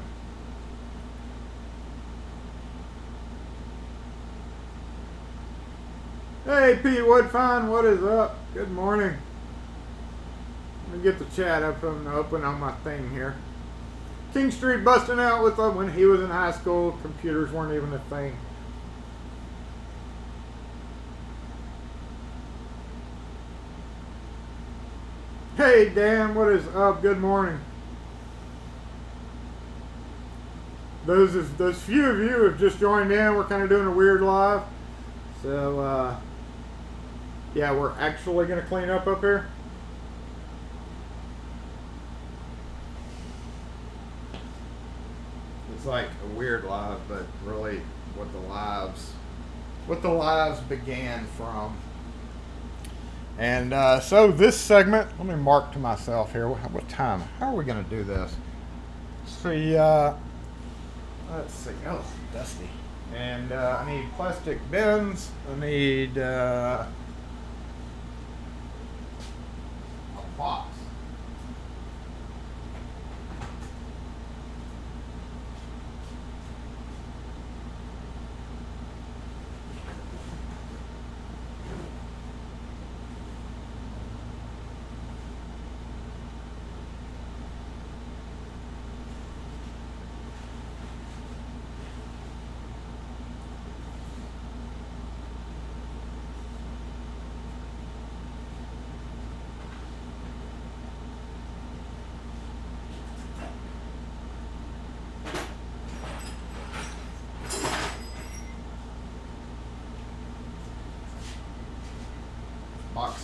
Hey, Pete Woodfine, what is up? Good morning. Let me get the chat up and open on my thing here. King Street busting out with when he was in high school, computers weren't even a thing. Hey Dan, what is up? Good morning. Those few of you have just joined in. We're kind of doing a weird live. So yeah, we're actually gonna clean up here. It's like a weird live, but really what the lives began from. And so this segment, let me mark to myself here. What time? How are we going to do this? See, let's see. Oh, dusty. And I need plastic bins. I need a box.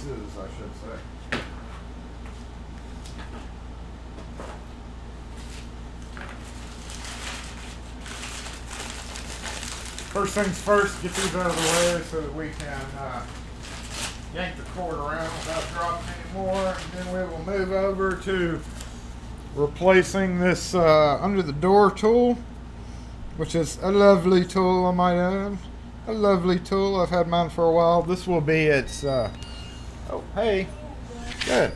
devices, I should say. First things first, get these out of the way so that we can yank the cord around without dropping any more. And then we will move over to replacing this under the door tool, which is a lovely tool, I might add. A lovely tool. I've had mine for a while. This will be its, oh, hey, good.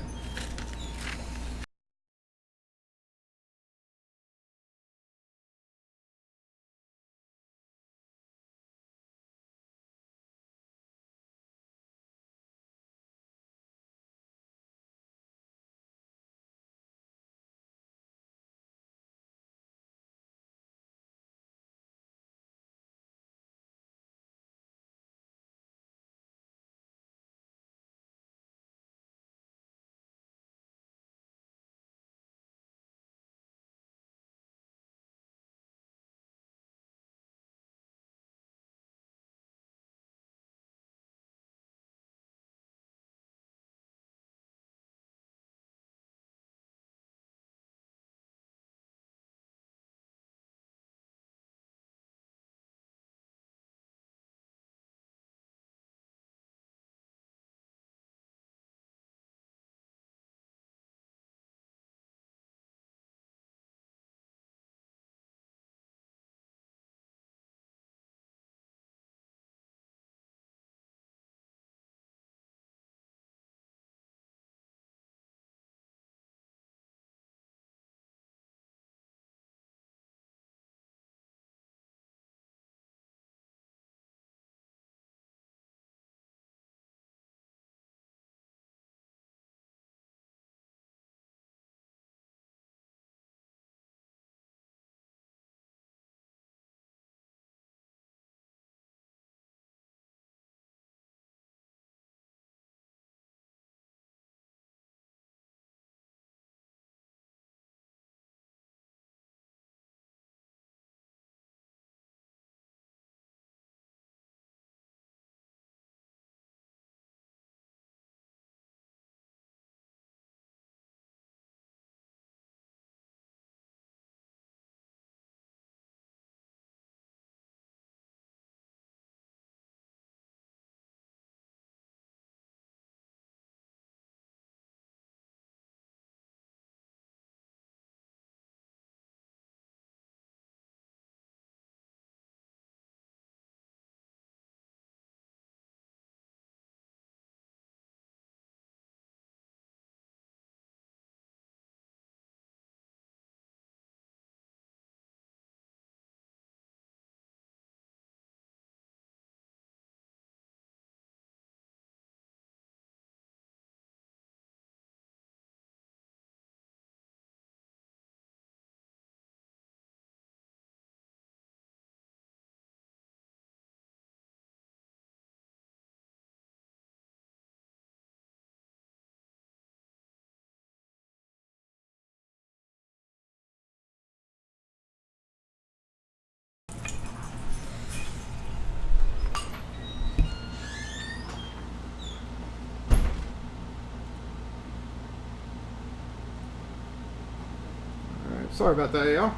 Sorry about that, y'all.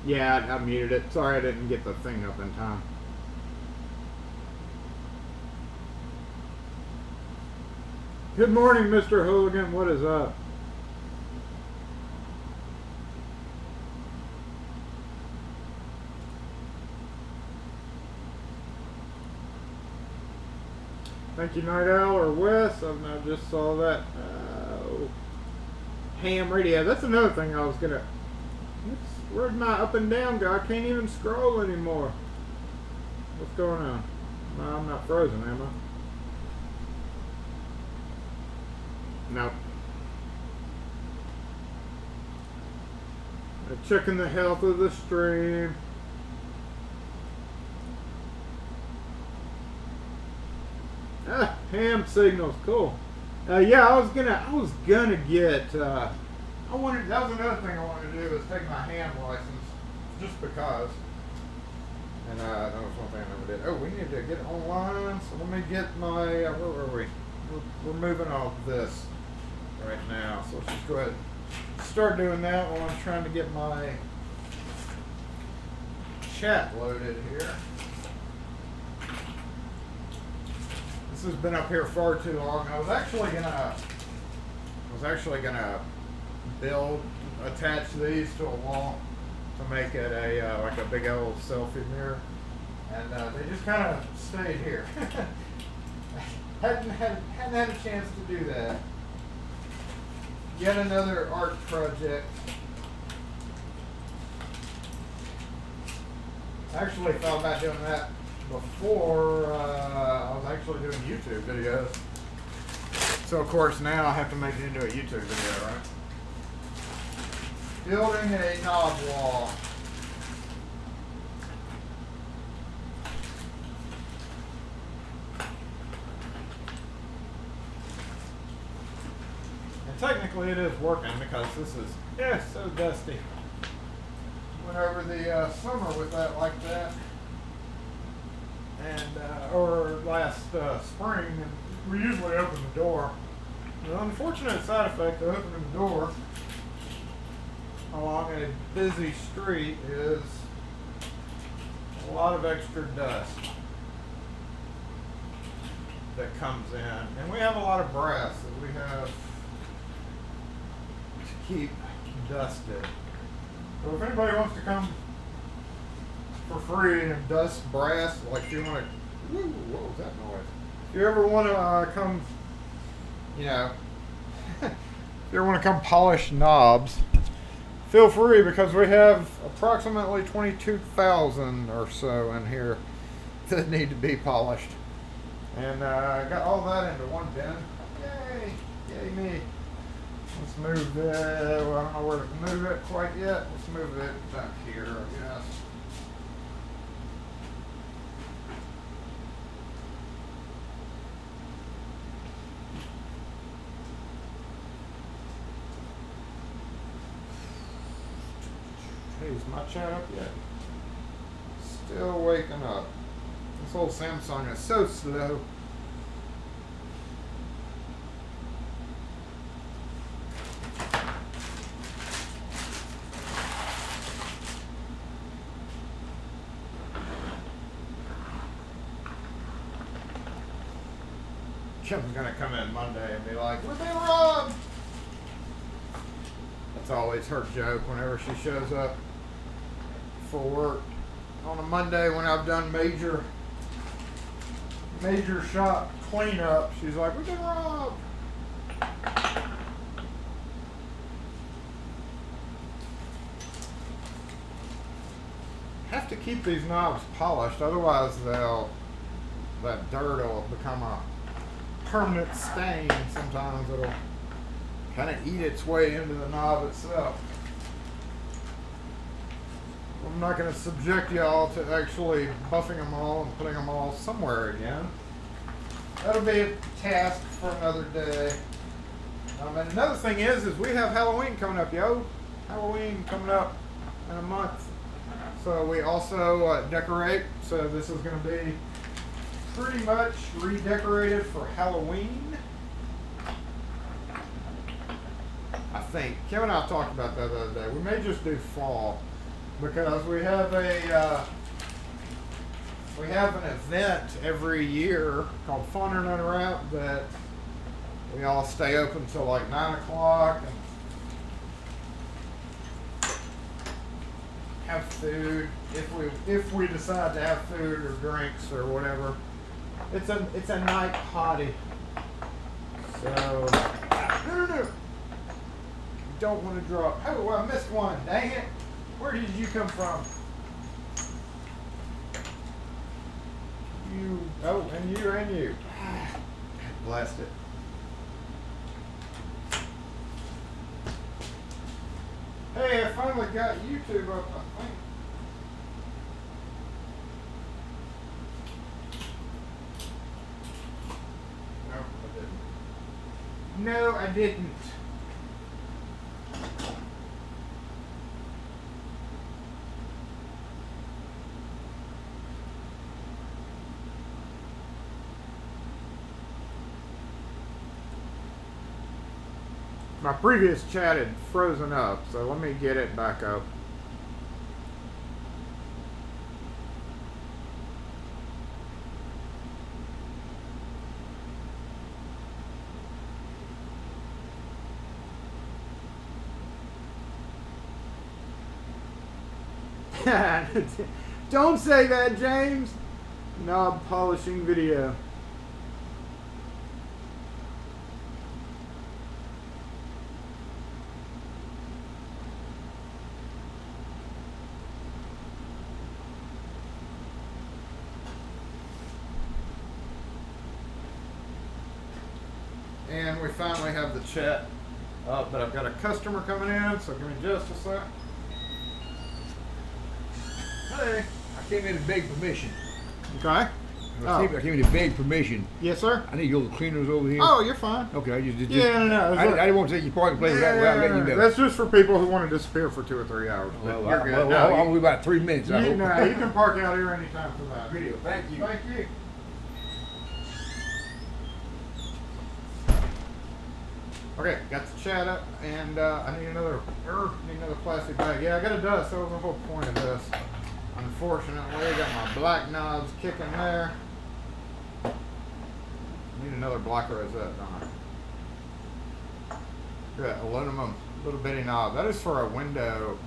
Yeah, I muted it. Sorry I didn't get the thing up in time. Good morning, Mr. Hooligan. What is up? Thank you, Night Owl or Wes. I just saw that. Ham radio. That's another thing I was gonna. Where'd my up and down go? I can't even scroll anymore. What's going on? No, I'm not frozen, am I? Nope. Checking the health of the stream. Ham signals, cool. Yeah, I was gonna get that was another thing I wanted to do, is take my hand license, just because. And that was one thing I never did. Oh, we need to get online, so let me get my, where were we? We're moving off this right now, so let's just go ahead and start doing that while I'm trying to get my chat loaded here. This has been up here far too long. I was actually gonna attach these to a wall to make it a like a big old selfie mirror, and they just kind of stayed here. hadn't had a chance to do that. Yet another art project. I actually thought about doing that before I was actually doing YouTube videos. So of course now I have to make it into a YouTube video, right? Building a knob wall. And technically it is working, because this is so dusty. Went over the summer with that like that, and or last spring, and we usually open the door. The unfortunate side effect of opening the door along a busy street is a lot of extra dust that comes in, and we have a lot of brass that we have to keep dusted. So if anybody wants to come for free and dust brass, like if you want to, what was that noise? If you ever want to come, you know, if you ever want to come polish knobs, feel free, because we have approximately 22,000 or so in here that need to be polished. And I got all that into one bin. Yay! Yay me! Let's move it. Well, I don't know where to move it quite yet. Let's move it back here, I guess. Hey, is my chat up yet? Still waking up. This old Samsung is so slow. Kim's gonna come in Monday and be like, "We're being robbed." That's always her joke whenever she shows up for work on a Monday when I've done major shop cleanup. She's like, "We've been robbed." Have to keep these knobs polished, otherwise that dirt will become a permanent stain. Sometimes it'll kind of eat its way into the knob itself. I'm not going to subject y'all to actually buffing them all and putting them all somewhere again. That'll be a task for another day. And another thing is we have Halloween coming up, yo. Halloween coming up in a month. So we also decorate. So this is going to be pretty much redecorated for Halloween. I think. Kim and I talked about that the other day. We may just do fall, because we have an event every year called Fun and Unwrapped that we all stay open till like 9 o'clock and have food if we decide to have food or drinks or whatever. It's a night party. So no. Don't want to drop. Oh, well, I missed one. Dang it. Where did you come from? You. Oh, and you. Blast it. Hey, I finally got YouTube up, I think. No, I didn't. My previous chat had frozen up, so let me get it back up. Don't say that, James. Knob polishing video. And we finally have the chat up, but I've got a customer coming in, so give me just a sec. Hey. I came in to beg permission. Okay. I came in to beg permission. Yes, sir. I need your cleaners over here. Oh, you're fine. Okay, I just no. I didn't want to take your parking place without letting you know. That's just for people who want to disappear for 2 or 3 hours. Well, you're good. Well, I'll be about 3 minutes. I hope. No, you can park out here anytime for that. Video. Thank you. Thank you. Okay, got the chat up, and I need another plastic bag. Yeah, I got a dust. That was the whole point of this. Unfortunately, I got my black knobs kicking there. Need another black rosette, don't I? Yeah, aluminum, little bitty knob. That is for a window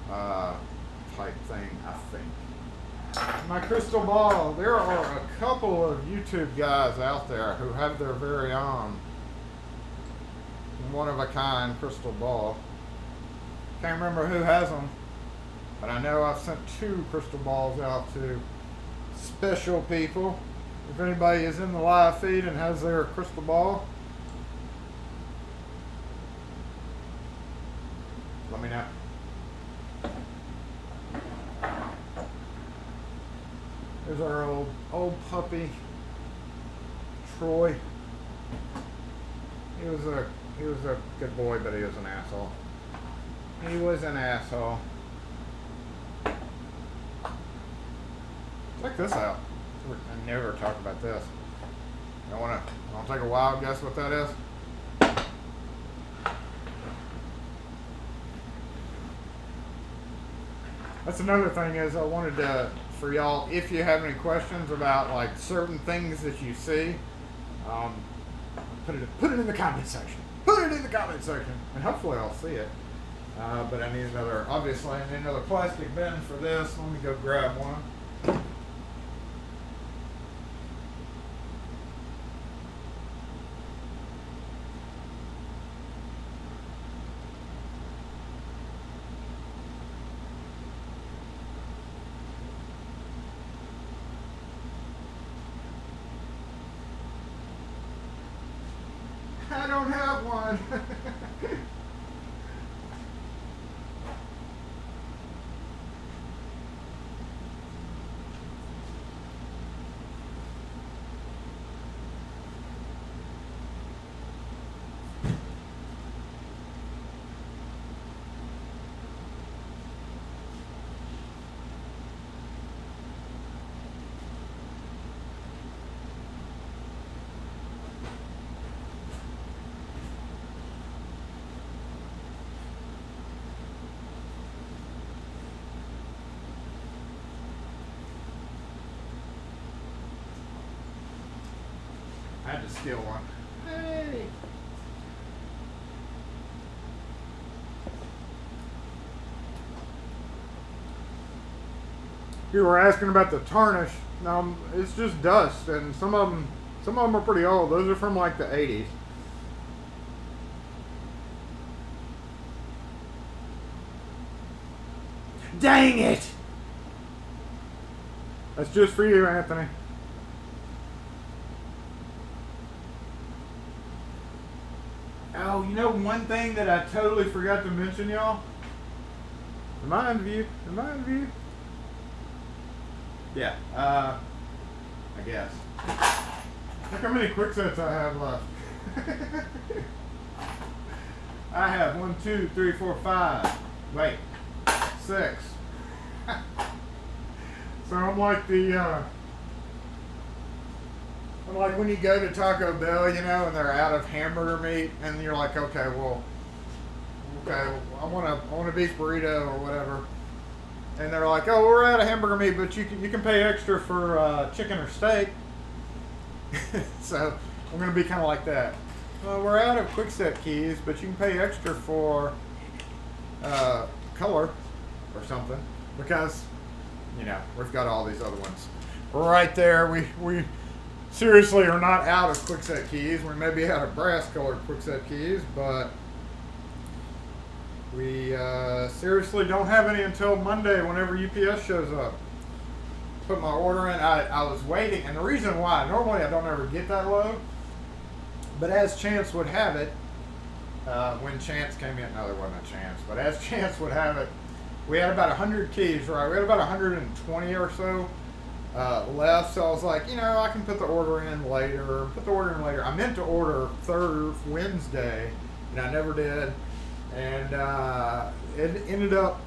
type thing, I think. My crystal ball. There are a couple of YouTube guys out there who have their very own one-of-a-kind crystal ball. Can't remember who has them, but I know I've sent 2 crystal balls out to special people. If anybody is in the live feed and has their crystal ball, let me know. There's our old puppy, Troy. He was a good boy, but he was an asshole. He was an asshole. Check this out. I never talk about this. I want to take a wild guess what that is? That's another thing is I wanted to, for y'all, if you have any questions about like certain things that you see, put it in the comment section. Put it in the comment section, and hopefully I'll see it. But I need obviously I need another plastic bin for this. Let me go grab one. I don't have one. I had to steal one. Hey! You were asking about the tarnish. It's just dust, and some of them are pretty old. Those are from like the 80s. Dang it! That's just for you, Anthony. Oh, you know one thing that I totally forgot to mention, y'all? Am I in view? Yeah, I guess. Look how many quick sets I have left. I have 1, 2, 3, 4, 5. Wait, 6. So I'm like I'm like when you go to Taco Bell, you know, and they're out of hamburger meat, and you're like, okay, well, okay, I want a beef burrito or whatever. And they're like, oh, we're out of hamburger meat, but you can pay extra for chicken or steak. So I'm going to be kind of like that. Well, we're out of quick set keys, but you can pay extra for color or something, because we've got all these other ones right there. We seriously are not out of quick set keys. We may be out of brass colored quick set keys, but we seriously don't have any until Monday, whenever UPS shows up. Put my order in. I was waiting, and the reason why, normally I don't ever get that low, but as chance would have it, when Chance came in, no, there wasn't a chance, but as Chance would have it, we had about 100 keys, right? We had about 120 or so left, so I was like, I can put the order in later. I meant to order Wednesday, and I never did. And it ended up,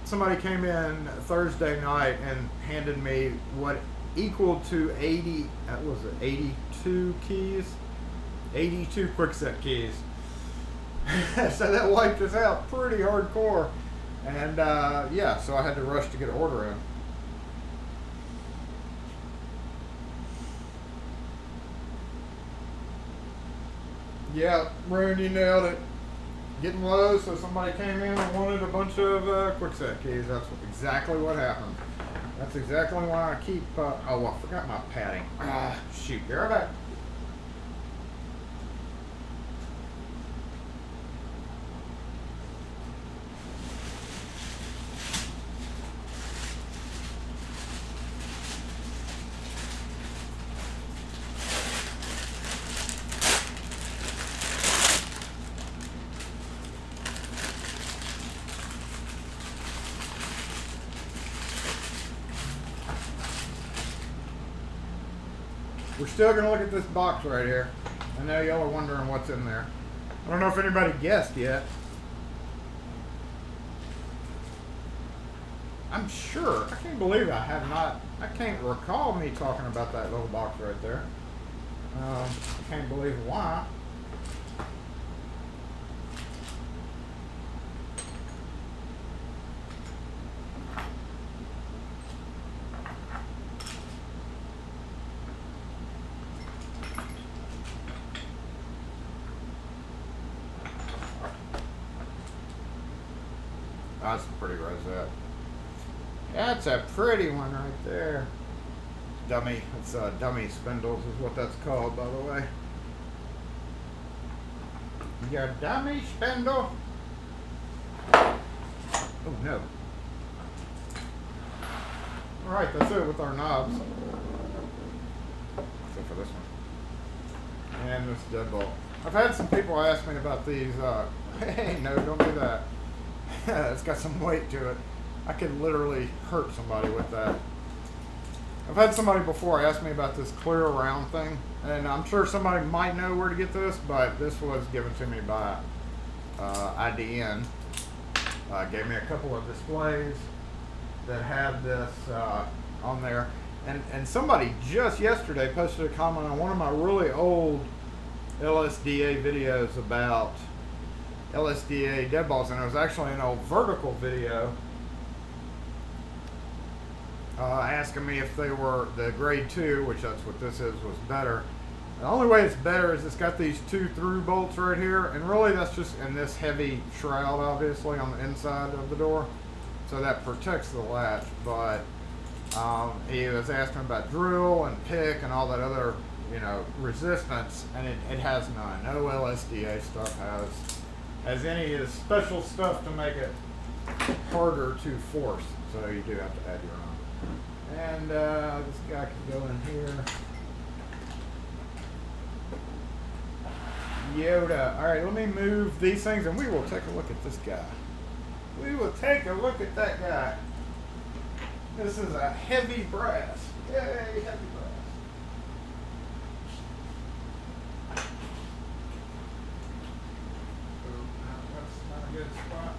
somebody came in Thursday night and handed me what equaled to 82 keys? 82 quickset keys. So that wiped us out pretty hardcore. And so I had to rush to get an order in. Yeah, Rune, you nailed it. Getting low, so somebody came in and wanted a bunch of quickset keys. That's exactly what happened. That's exactly why I keep... I forgot my padding. Shoot, be right back. We're still going to look at this box right here. I know y'all are wondering what's in there. I don't know if anybody guessed yet. I'm sure. I can't believe I can't recall me talking about that little box right there. I can't believe why. That's a pretty rosette. That's a pretty one right there. Dummy. It's dummy spindles is what that's called, by the way. Your dummy spindle. Oh no. Alright, that's it with our knobs. Except for this one. And this deadbolt. I've had some people ask me about these. Hey, no, don't do that. It's got some weight to it. I could literally hurt somebody with that. I've had somebody before ask me about this clear round thing, and I'm sure somebody might know where to get this, but this was given to me by IDN. Gave me a couple of displays that had this on there, and somebody just yesterday posted a comment on one of my really old LSDA videos about LSDA deadbolts, and it was actually an old vertical video asking me if they were the grade 2, which that's what this is, was better. The only way it's better is it's got these 2 through bolts right here, and really that's just in this heavy shroud obviously on the inside of the door, so that protects the latch. But he was asking about drill and pick and all that other resistance, and it has none. No LSDA stuff has any of the special stuff to make it harder to force, so you do have to add your own. And this guy can go in here. Yoda. Alright, let me move these things and we will take a look at this guy. We will take a look at that guy. This is a heavy brass. Yay, heavy brass. Good spot.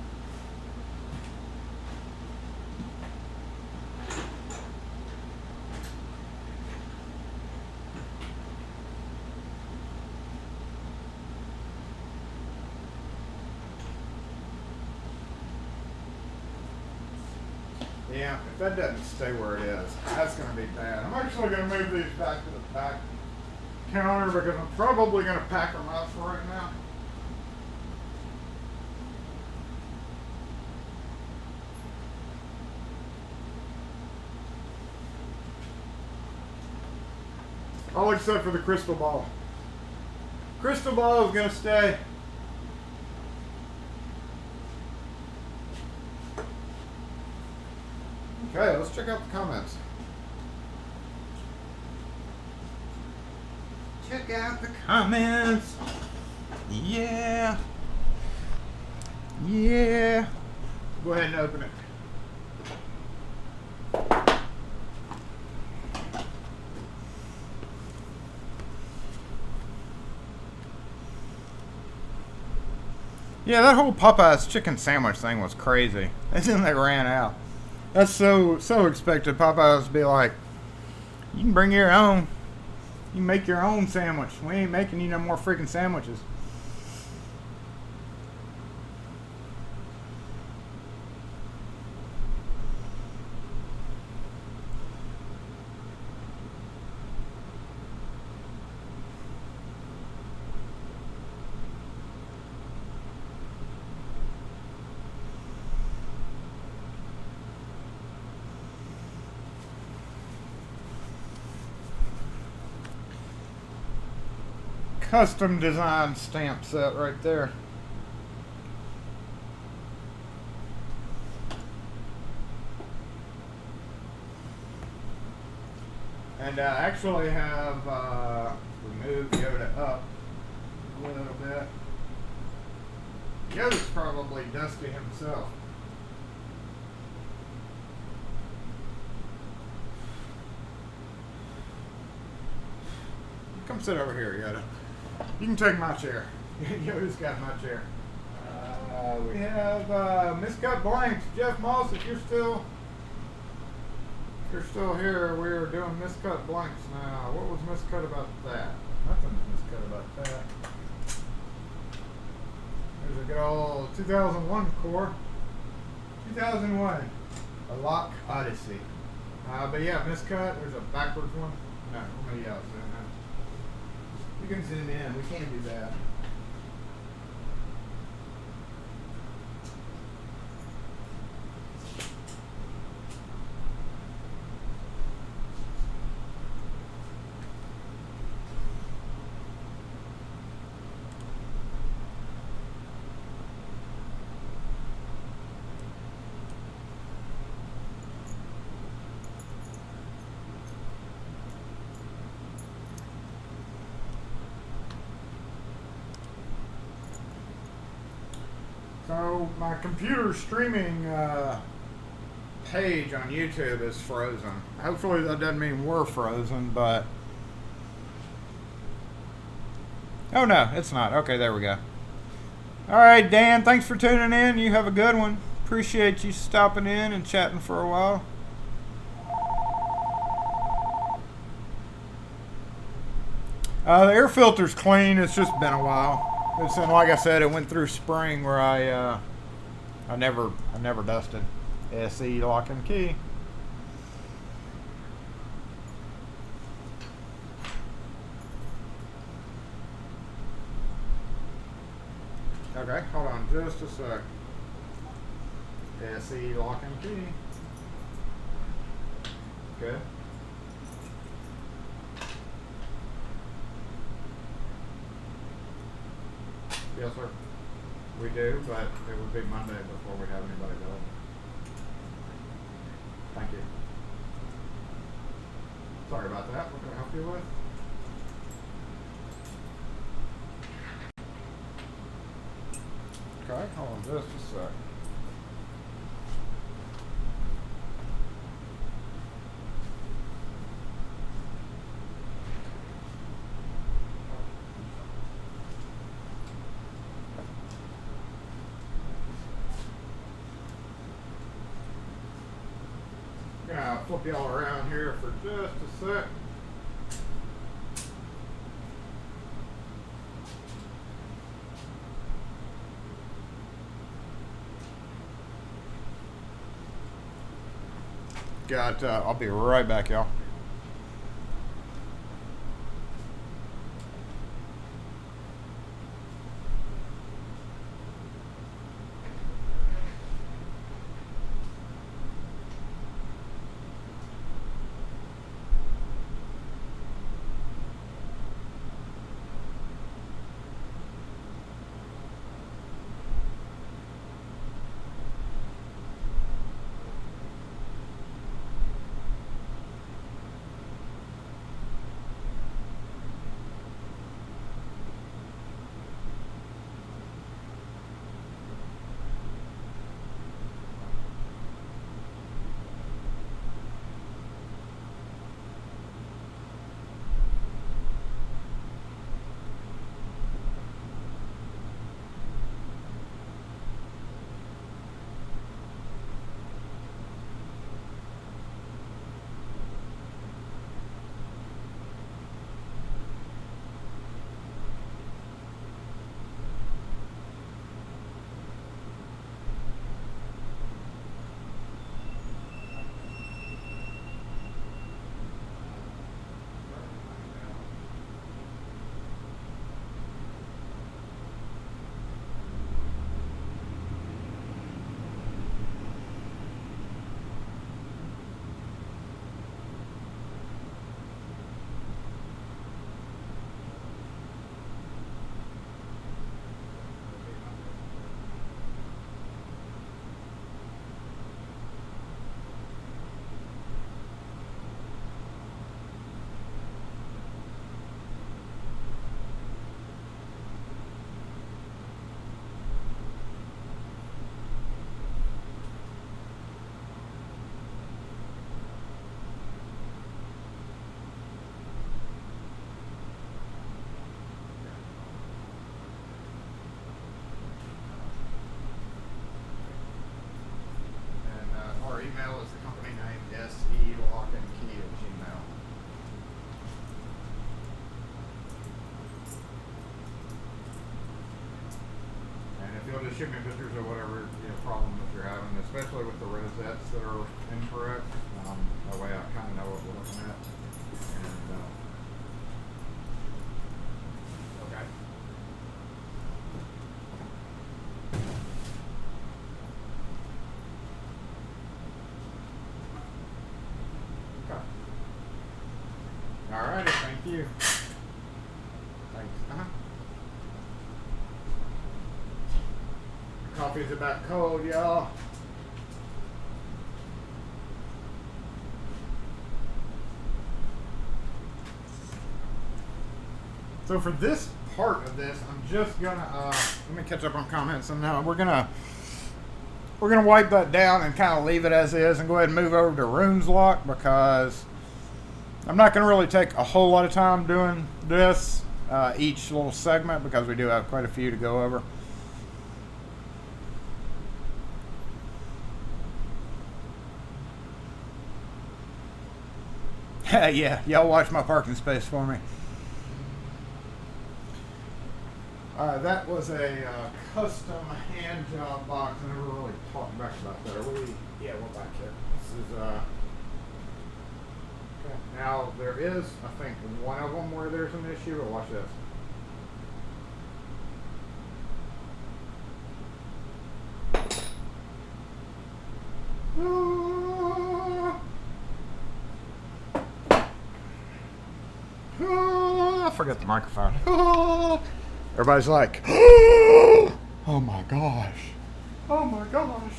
Yeah, if that doesn't stay where it is, that's going to be bad. I'm actually going to move these back to the back counter because I'm probably going to pack them up for right now. All except for the crystal ball. Crystal ball is going to stay. Okay, let's check out the comments. Check out the comments. Yeah. Yeah. Go ahead and open it. Yeah, that whole Popeye's chicken sandwich thing was crazy. And then they ran out. That's so expected. Popeye's to be like, you can bring your own. You can make your own sandwich. We ain't making you no more freaking sandwiches. Custom design stamp set right there. And I actually have removed Yoda up a little bit. Yoda's probably dusty himself. Come sit over here, Yoda. You can take my chair. Yoda's got my chair. We have miscut blanks. Jeff Moss, if you're still here, we're doing miscut blanks now. What was miscut about that? Nothing's miscut about that. There's a good old 2001 core. 2001. A Lock Odyssey. But yeah, miscut. There's a backwards one. No, somebody else. You can zoom in. We can't do that. So my computer streaming page on YouTube is frozen. Hopefully that doesn't mean we're frozen, but... Oh no, it's not. Okay, there we go. Alright, Dan, thanks for tuning in. You have a good one. Appreciate you stopping in and chatting for a while. The air filter's clean. It's just been a while. It's, and like I said, it went through spring where I never dusted. SE lock and key. Okay, hold on just a sec. SE lock and key. Good. Yes, sir. We do, but it would be Monday before we have anybody available. Thank you. Sorry about that. What can I help you with? Okay, hold on just a sec. Gonna flip y'all around here for just a sec. got, I'll be right back, y'all. Our email is the company name, selockandkey@gmail. And if you'll just shoot me pictures of whatever problem that you're having, especially with the rosettes that are incorrect, that way I kind of know what we're looking at. And, okay. Alrighty, thank you. Thanks. Coffee's about cold, y'all. So for this part of this, I'm just gonna let me catch up on comments, and now we're gonna wipe that down and kind of leave it as is, and go ahead and move over to Runes Lock, because I'm not going to really take a whole lot of time doing this, each little segment, because we do have quite a few to go over. Yeah, y'all watch my parking space for me. That was a custom hand job box. I never really talked back about that. Yeah, we're back here. This is now, there is, I think, one of them where there's an issue, but watch this. I forgot the microphone. Everybody's like, oh my gosh. Oh my gosh.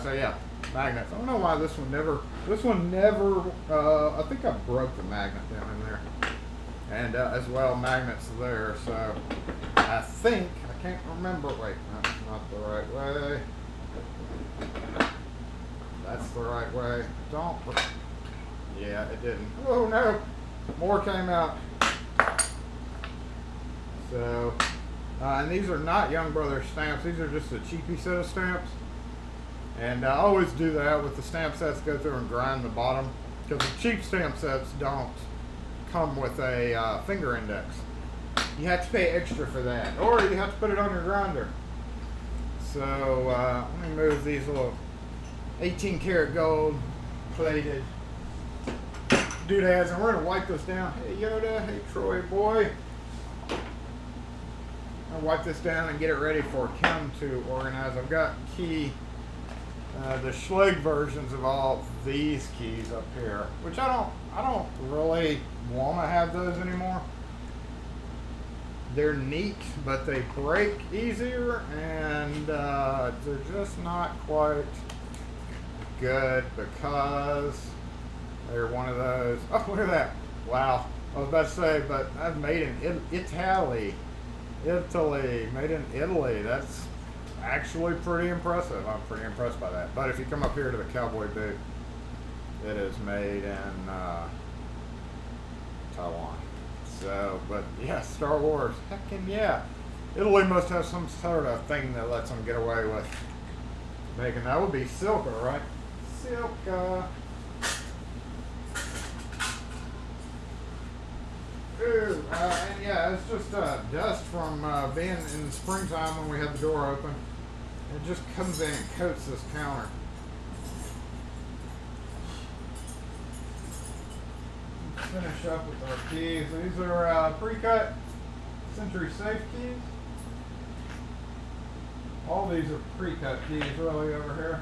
So yeah, magnets. I don't know why this one never, I think I broke the magnet down in there. And as well, magnets there. So I think, I can't remember, wait, that's not the right way. That's the right way. Don't, yeah, it didn't. Oh no, more came out. So, and these are not Young Brothers stamps. These are just a cheapy set of stamps. And I always do that with the stamp sets, go through and grind the bottom, because the cheap stamp sets don't come with a finger index. You have to pay extra for that, or you have to put it on your grinder. So let me move these little 18 karat gold plated doodads, and we're gonna wipe this down. Hey Yoda, hey Troy boy. I'll wipe this down and get it ready for Kim to organize. I've got the Schlage versions of all these keys up here, which I don't really want to have those anymore. They're neat, but they break easier, and they're just not quite good because they're one of those. Oh, look at that! Wow, I was about to say, but I've made in Italy, made in Italy. That's actually pretty impressive. I'm pretty impressed by that. But if you come up here to the cowboy boot, it is made in Taiwan. So, but yeah, Star Wars. Heckin' yeah. Italy must have some sort of thing that lets them get away with making. That would be Silka, right? Silka. Ooh, and yeah, it's just dust from being in the springtime when we had the door open. It just comes in and coats this counter. Finish up with our keys. These are pre-cut Century Safe keys. All these are pre-cut keys really over here.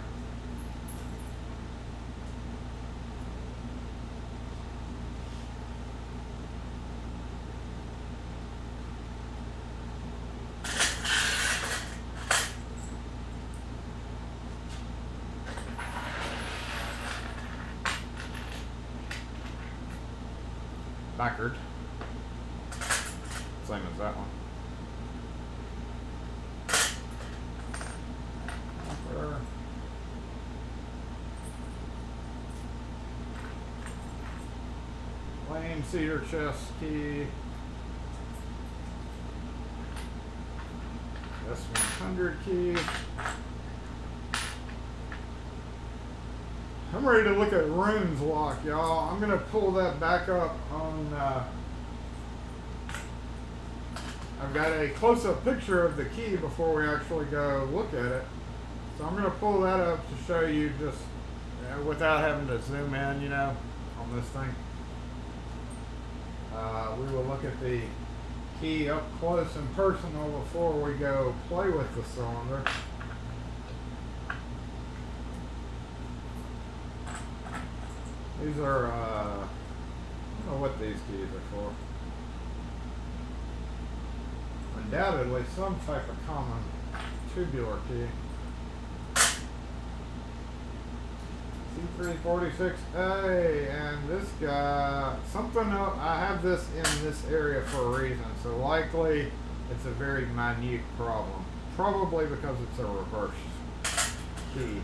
Backward. Same as that one. Plain cedar chest key. S100 key. I'm ready to look at Runes Lock, y'all. I'm gonna pull that back up on. I've got a close-up picture of the key before we actually go look at it. So I'm gonna pull that up to show you just without having to zoom in, on this thing. We will look at the key up close and personal before we go play with the cylinder. These are, I don't know what these keys are for. Undoubtedly some type of common tubular key. C346A, and this guy, I have this in this area for a reason, so likely it's a very minute problem. Probably because it's a reverse key.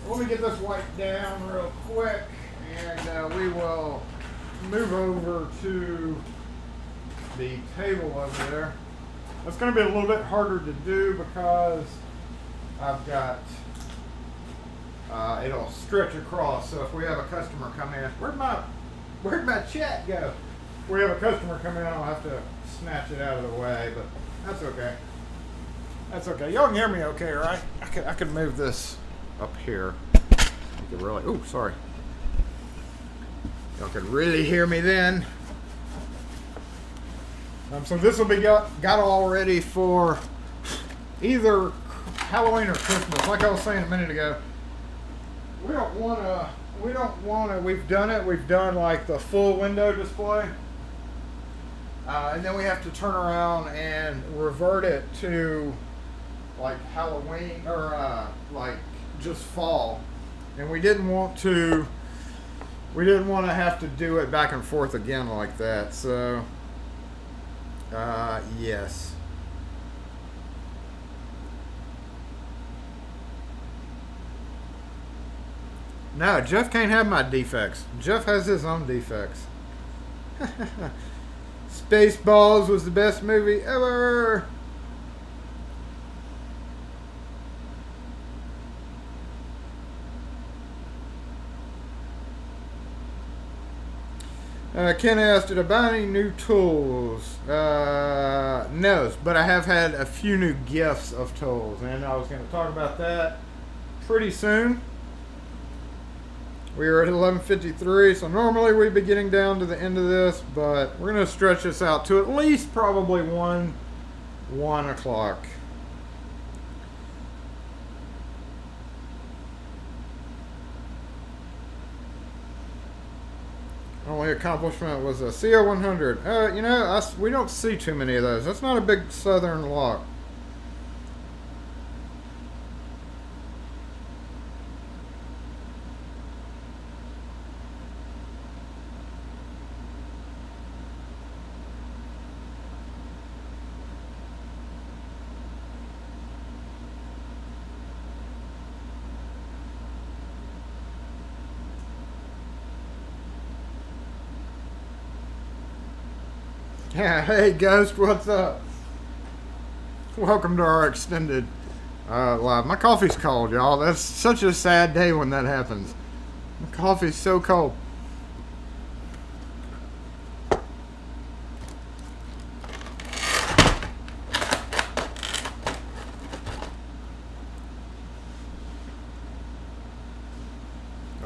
Let me get this wiped down real quick, and we will move over to the table over there. It's going to be a little bit harder to do because I've got, it'll stretch across. So if we have a customer come in, where'd my chat go? If we have a customer come in, I'll have to snatch it out of the way, but that's okay. That's okay. Y'all can hear me okay, right? I could move this up here. You could really, oh, sorry. Y'all could really hear me then. So this will be got all ready for either Halloween or Christmas. Like I was saying a minute ago, we don't want to, we've done like the full window display. And then we have to turn around and revert it to like Halloween or like just fall. And we didn't want to have to do it back and forth again like that. So yes. No, Jeff can't have my defects. Jeff has his own defects. Spaceballs was the best movie ever. Ken asked, did I buy any new tools? No, but I have had a few new gifts of tools, and I was going to talk about that pretty soon. We are at 11:53, so normally we'd be getting down to the end of this, but we're going to stretch this out to at least probably 1 o'clock. Only accomplishment was a CO100. You know, we don't see too many of those. That's not a big southern lock. Yeah, hey Ghost, what's up? Welcome to our extended live. My coffee's cold, y'all. That's such a sad day when that happens. My coffee's so cold. Are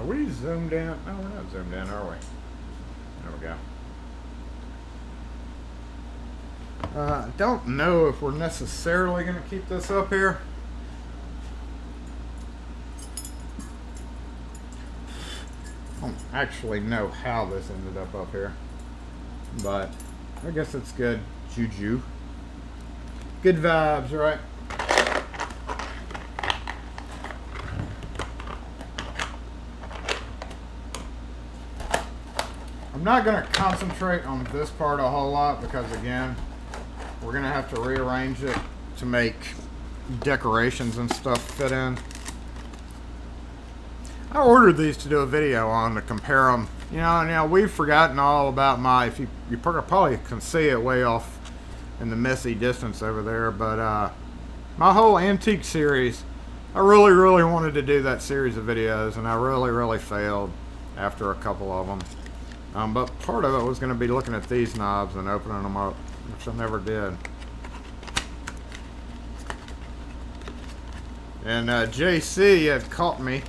we zoomed in? No, we're not zoomed in, are we? There we go. Don't know if we're necessarily going to keep this up here. I don't actually know how this ended up here, but I guess it's good juju. Good vibes, right? I'm not going to concentrate on this part a whole lot because, again, we're going to have to rearrange it to make decorations and stuff fit in. I ordered these to do a video on to compare them. You know, now we've forgotten all about my, if you probably can see it way off in the messy distance over there, but my whole antique series, I really wanted to do that series of videos, and I really failed after a couple of them. But part of it was going to be looking at these knobs and opening them up, which I never did. And JC had caught me.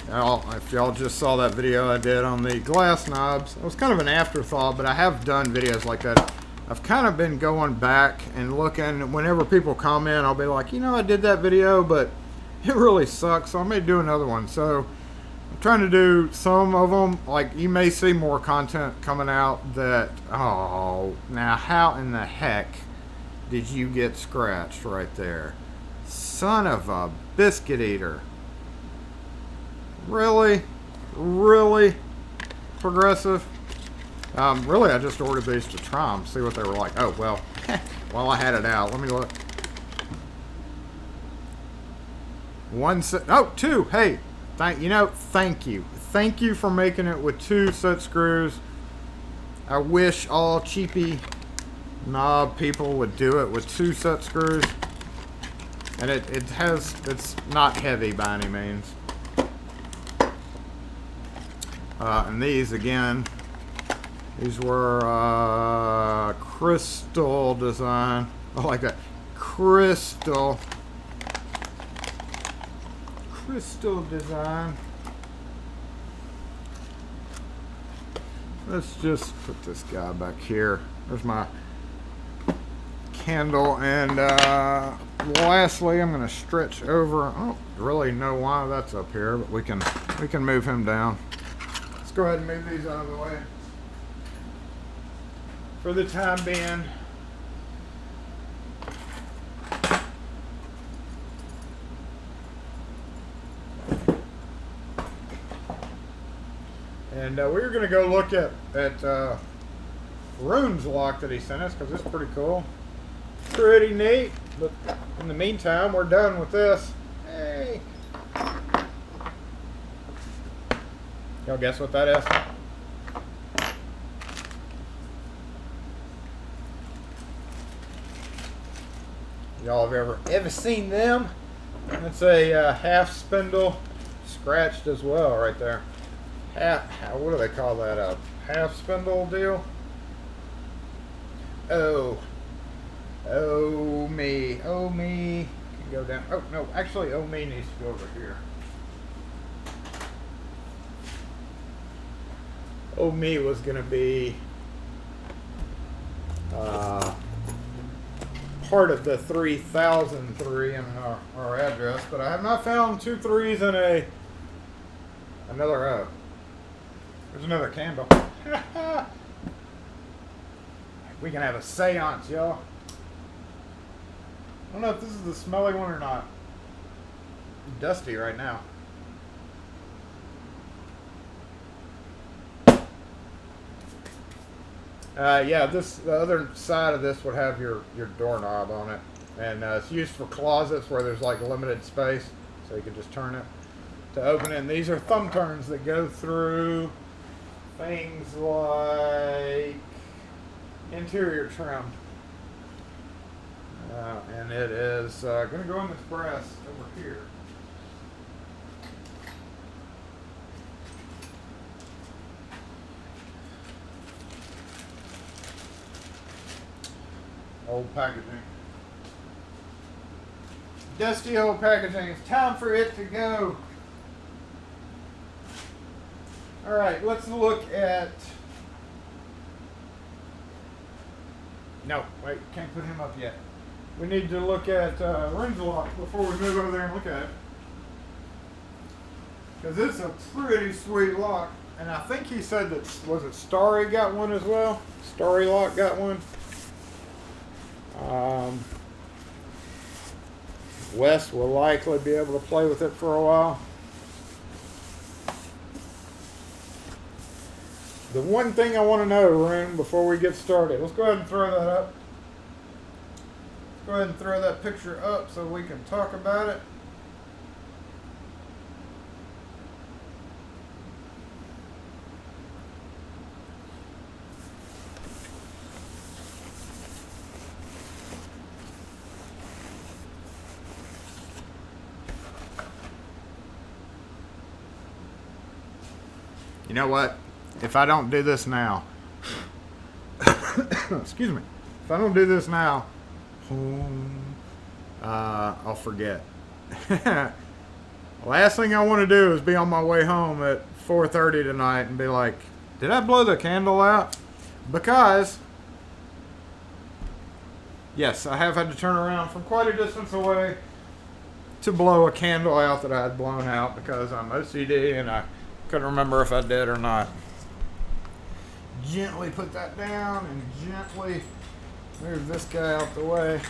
If y'all just saw that video I did on the glass knobs, it was kind of an afterthought, but I have done videos like that. I've kind of been going back and looking. Whenever people comment, I'll be like, you know, I did that video, but it really sucks, so I may do another one. So I'm trying to do some of them. Like, you may see more content coming out that, oh, now how in the heck did you get scratched right there? Son of a biscuit eater. Really progressive. Really, I just ordered these to try them, see what they were like. Oh, well, while I had it out, let me look. Two. Hey, thank you. Thank you for making it with 2 set screws. I wish all cheapy knob people would do it with 2 set screws. And it's not heavy by any means. And these, again, these were crystal design. I like that. Crystal design. Let's just put this guy back here. There's my candle. And lastly, I'm going to stretch over. I don't really know why that's up here, but we can move him down. Let's go ahead and move these out of the way for the time being. And we're going to go look at Rune's lock that he sent us, because it's pretty cool. Pretty neat. But in the meantime, we're done with this. Hey. Y'all guess what that is? Y'all have ever seen them? That's a half spindle, scratched as well right there. what do they call that? A half spindle deal? Oh me. Can go down. Oh no, actually me needs to go over here. Me was gonna be part of the 3003 in our address, but I have not found 2 3s and another O. There's another candle. We can have a seance, y'all. I don't know if this is the smelly one or not. It's dusty right now. Yeah, the other side of this would have your doorknob on it, and it's used for closets where there's like limited space, so you can just turn it to open it. And these are thumb turns that go through things like interior trim, and it is going to go in this brass over here. Old packaging. Dusty old packaging. It's time for it to go. Alright, let's look at... No, wait, can't put him up yet. We need to look at Rin's lock before we move over there and look at it. Because it's a pretty sweet lock. And I think he said that, was it Starry got one as well? Starry Lock got one. Wes will likely be able to play with it for a while. The one thing I want to know, Rune, before we get started, let's go ahead and throw that up. Let's go ahead and throw that picture up so we can talk about it. You know what? If I don't do this now, excuse me, if I don't do this now, I'll forget. Last thing I want to do is be on my way home at 4:30 tonight and be like, did I blow the candle out? Because, yes, I have had to turn around from quite a distance away to blow a candle out that I had blown out because I'm OCD and I couldn't remember if I did or not. Gently put that down and gently move this guy out the way.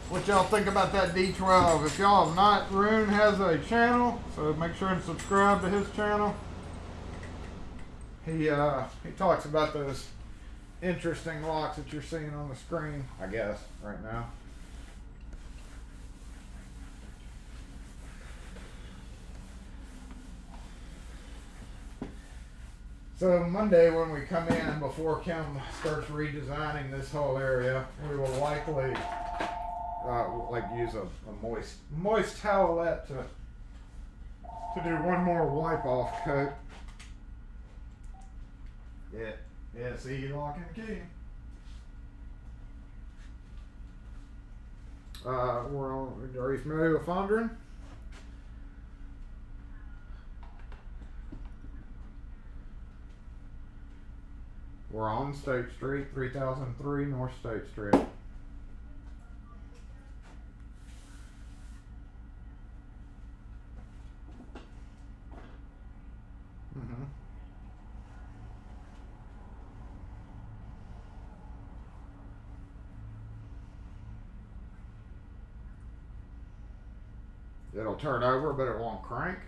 What y'all think about that D12? If y'all have not, Rune has a channel, so make sure and subscribe to his channel. He talks about those interesting locks that you're seeing on the screen, I guess, right now. So Monday when we come in, before Kim starts redesigning this whole area, we will likely use a moist towelette to do one more wipe off coat. Yeah, see, lock and key. Are you familiar with Fondren? We're on State Street, 3003 North State Street. Mm-hmm. It'll turn over, but it won't crank.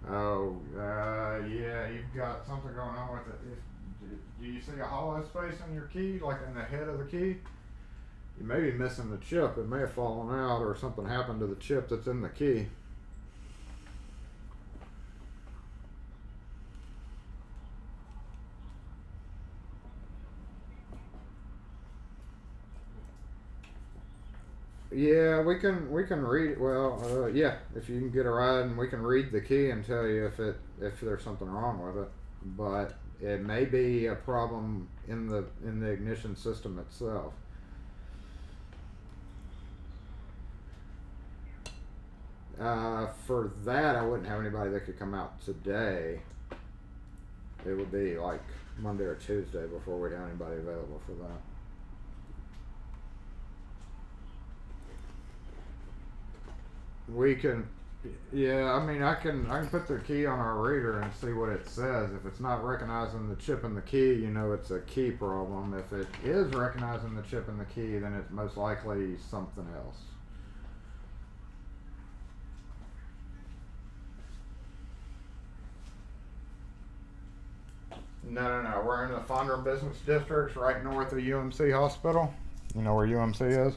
Oh, yeah, you've got something going on with it. Do you see a hollow space in your key, like in the head of the key? You may be missing the chip. It may have fallen out or something happened to the chip that's in the key. Yeah, we can read. Well, yeah, if you can get a ride, and we can read the key and tell you if there's something wrong with it. But it may be a problem in the ignition system itself. For that, I wouldn't have anybody that could come out today. It would be like Monday or Tuesday before we'd have anybody available for that. We can, yeah. I mean, I can put the key on our reader and see what it says. If it's not recognizing the chip in the key, you know it's a key problem. If it is recognizing the chip in the key, then it's most likely something else. No. We're in the Fondren Business District, right north of UMC Hospital. You know where UMC is?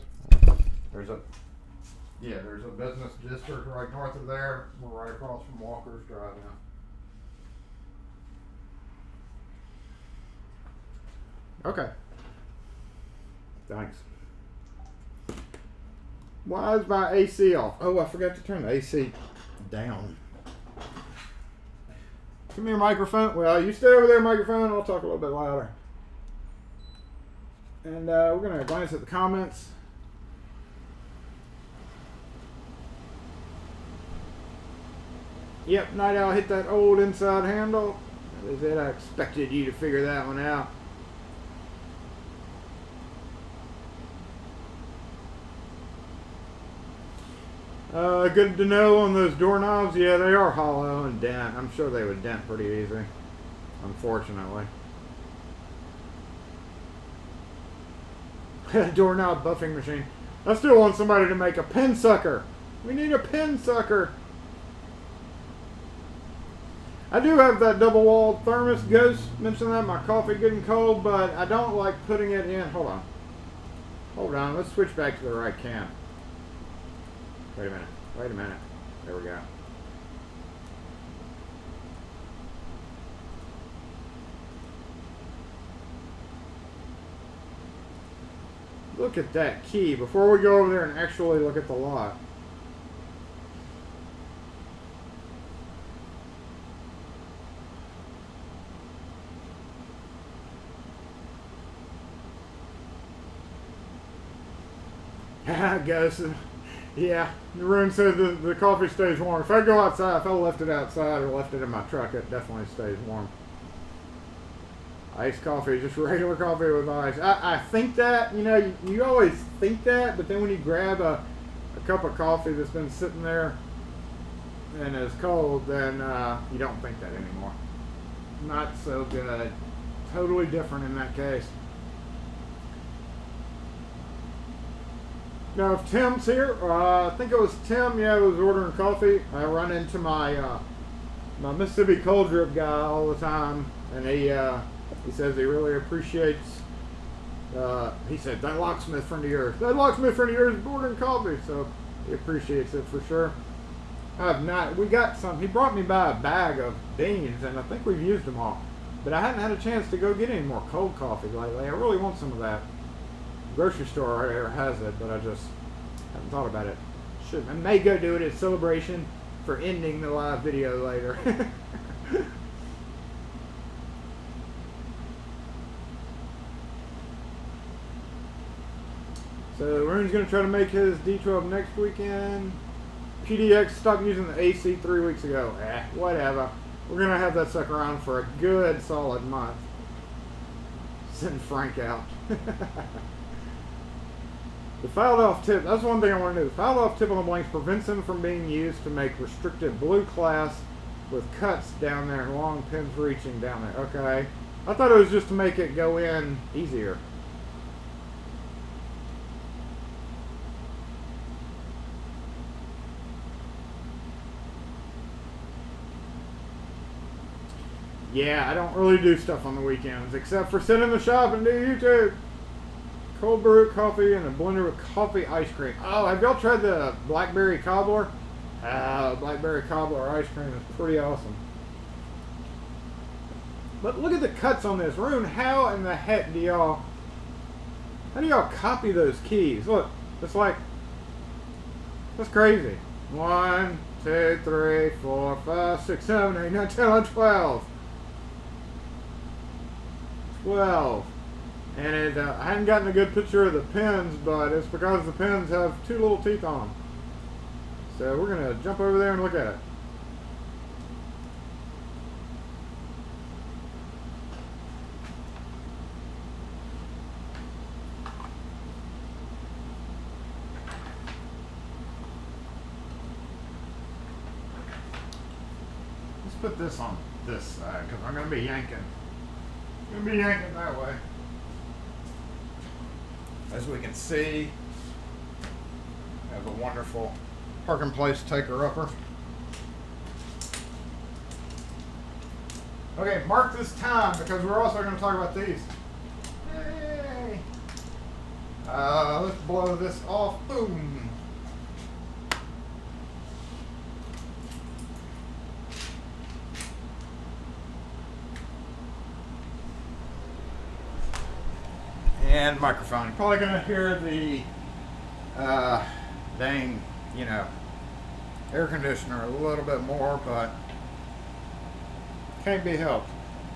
There's a business district right north of there. We're right across from Walker's Drive now. Okay. Thanks. Why is my AC off? Oh, I forgot to turn the AC down. Give me your microphone. Well, you stay over there, microphone. I'll talk a little bit louder. And we're going to glance at the comments. Yep, Night Owl hit that old inside handle. That is it. I expected you to figure that one out. Good to know on those doorknobs. Yeah, they are hollow and dent. I'm sure they would dent pretty easy, unfortunately. Doorknob buffing machine. I still want somebody to make a pin sucker. We need a pin sucker. I do have that double-walled thermos. Ghost mentioned that, my coffee getting cold, but I don't like putting it in. Hold on. Let's switch back to the right can. Wait a minute. There we go. Look at that key before we go over there and actually look at the lock. Ghost. Yeah, the room says the coffee stays warm. If I go outside, if I left it outside or left it in my truck, it definitely stays warm. Iced coffee, just regular coffee with ice. I think that, you always think that, but then when you grab a cup of coffee that's been sitting there and is cold, then you don't think that anymore. Not so good. Totally different in that case. Now, if Tim's here, I think it was Tim, yeah, who was ordering coffee. I run into my my Mississippi cold drip guy all the time, and he says he really appreciates, he said, that locksmith friend of yours is ordering coffee, so he appreciates it for sure. I have not, we got some, he brought me by a bag of beans, and I think we've used them all, but I hadn't had a chance to go get any more cold coffee lately. I really want some of that. Grocery store right here has it, but I just haven't thought about it. I may go do it as celebration for ending the live video later. So Rune's going to try to make his D12 next weekend. PDX stopped using the AC 3 weeks ago. Whatever. We're going to have that sucker on for a good solid month. Send Frank out. The filed off tip, that's one thing I want to do. The filed off tip on the blanks prevents them from being used to make restricted blue class with cuts down there, long pins reaching down there. Okay. I thought it was just to make it go in easier. Yeah, I don't really do stuff on the weekends except for sit in the shop and do YouTube. Cold brew coffee and a blender with coffee ice cream. Oh, have y'all tried the blackberry cobbler? Blackberry cobbler ice cream is pretty awesome. But look at the cuts on this. Rune, how in the heck do y'all copy those keys? Look, it's like That's crazy. 1, 2, 3, 4, 5, 6, 7, 8, 9, 10, 11, 12. 12. And I hadn't gotten a good picture of the pins, but it's because the pins have 2 little teeth on them. So we're going to jump over there and look at it. Let's put this on this side because I'm going to be yanking. I'm going to be yanking that way. As we can see, we have a wonderful parking place taker-upper. Okay, mark this time because we're also going to talk about these. Yay! Let's blow this off. Boom! And microphone. You're probably gonna hear the dang, air conditioner a little bit more, but can't be helped.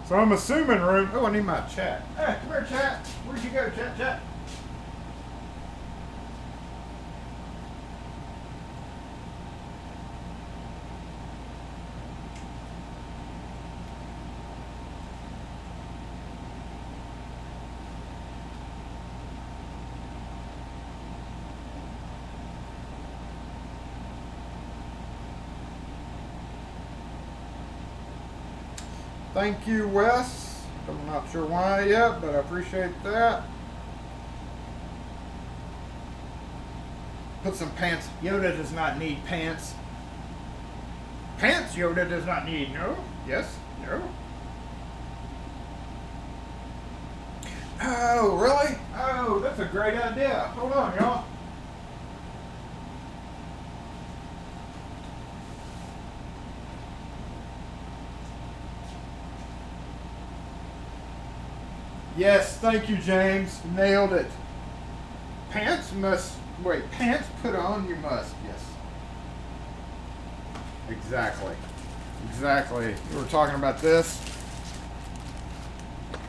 So I'm assuming room. Oh, I need my chat. Hey, come here, chat. Where'd you go, chat? Thank you, Wes. I'm not sure why yet, but I appreciate that. Put some pants. Yoda does not need pants. Pants Yoda does not need. No. Yes. No. Oh, really? Oh, that's a great idea. Hold on, y'all. Yes, thank you, James. Nailed it. Pants put on, you must. Yes. Exactly. We were talking about this.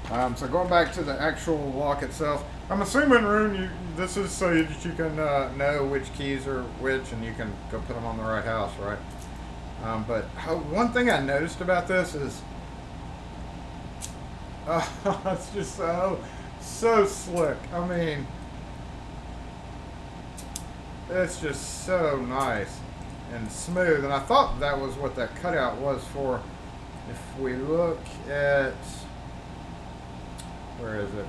So going back to the actual lock itself, I'm assuming, Rune, this is so that you can know which keys are which and you can go put them on the right house, right? But one thing I noticed about this is it's just so slick. I mean, it's just so nice and smooth. And I thought that was what that cutout was for. If we look at, where is it?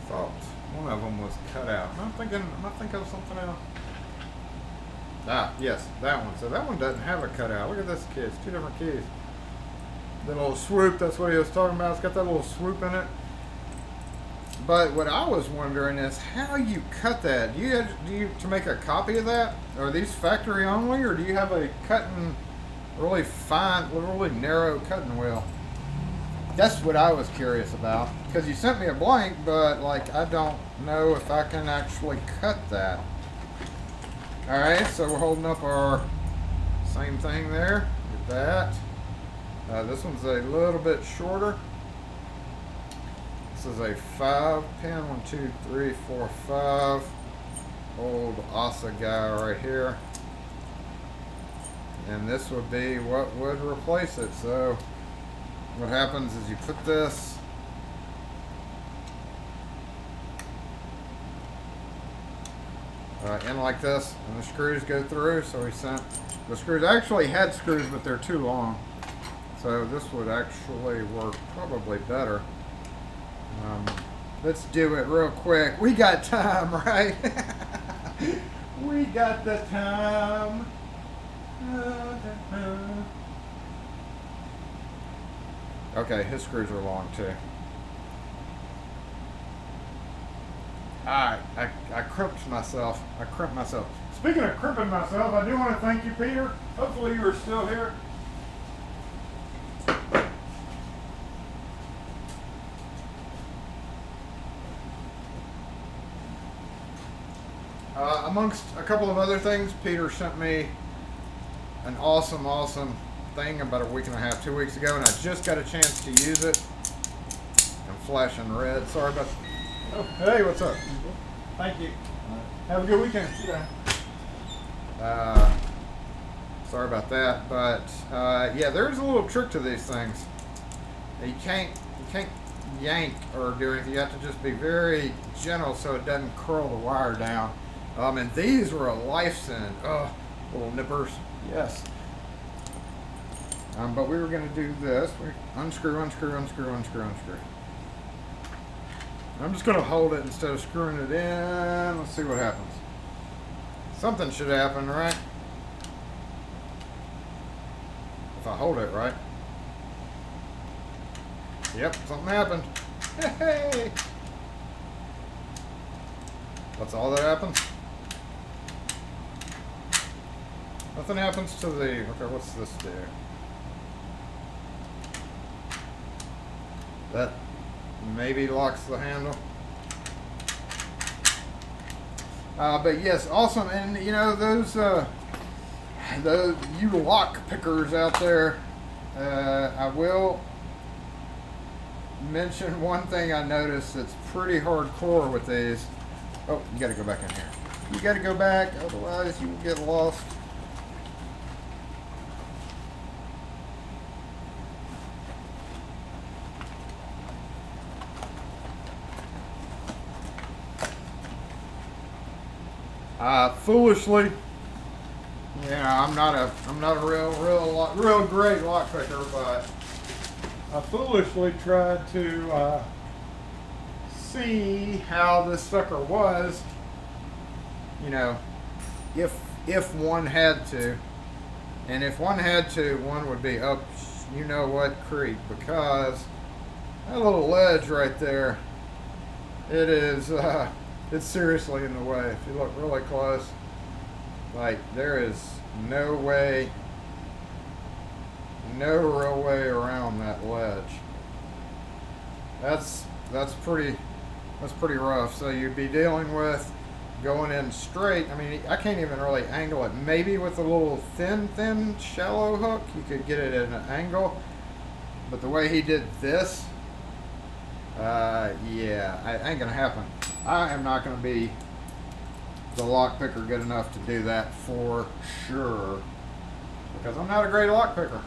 Thought one of them was cut out. Am I thinking of something else? Ah, yes, that one. So that one doesn't have a cutout. Look at this key. It's 2 different keys. The little swoop, that's what he was talking about. It's got that little swoop in it. But what I was wondering is how you cut that. Do you to make a copy of that? Are these factory only, or do you have a cutting, really fine, really narrow cutting wheel? That's what I was curious about. Because you sent me a blank, but I don't know if I can actually cut that. All right, so we're holding up our same thing there. Get that. This one's a little bit shorter. This is a 5-pin, 1, 2, 3, 4, 5. Old ASA guy right here. And this would be what would replace it. So what happens is you put this in like this, and the screws go through. So the screws actually had screws, but they're too long. So this would actually work probably better. Let's do it real quick. We got time, right? We got the time. Okay, his screws are long too. Alright, I crimped myself. Speaking of crimping myself, I do want to thank you, Peter. Hopefully you are still here. Amongst a couple of other things, Peter sent me an awesome thing about a week and a half, 2 weeks ago, and I just got a chance to use it. I'm flashing red. Sorry about. Oh, hey, what's up? Thank you. Have a good weekend. Sorry about that, but yeah, there's a little trick to these things. You can't yank or do anything. You have to just be very gentle so it doesn't curl the wire down. And these were a life send. Oh, little nippers. Yes. But we were going to do this. Unscrew. I'm just going to hold it instead of screwing it in. Let's see what happens. Something should happen, right? If I hold it right. Yep, something happened. Hey! That's all that happens? Nothing happens to the... Okay, what's this do? That maybe locks the handle. But yes, awesome. And you know, those you lock pickers out there, I will mention one thing I noticed that's pretty hardcore with these. Oh, you got to go back in here. You got to go back, otherwise you will get lost. Foolishly, yeah, I'm not a real great lock picker, but I foolishly tried to see how this sucker was, you know, if one had to, and if one had to, one would be up, you know what creek, because that little ledge right there, it is, it's seriously in the way. If you look really close, like there is no real way around that ledge. That's pretty rough. So you'd be dealing with going in straight. I mean, I can't even really angle it. Maybe with a little thin shallow hook, you could get it at an angle. But the way he did this, yeah, it ain't gonna happen. I am not going to be the lock picker good enough to do that for sure, because I'm not a great lock picker.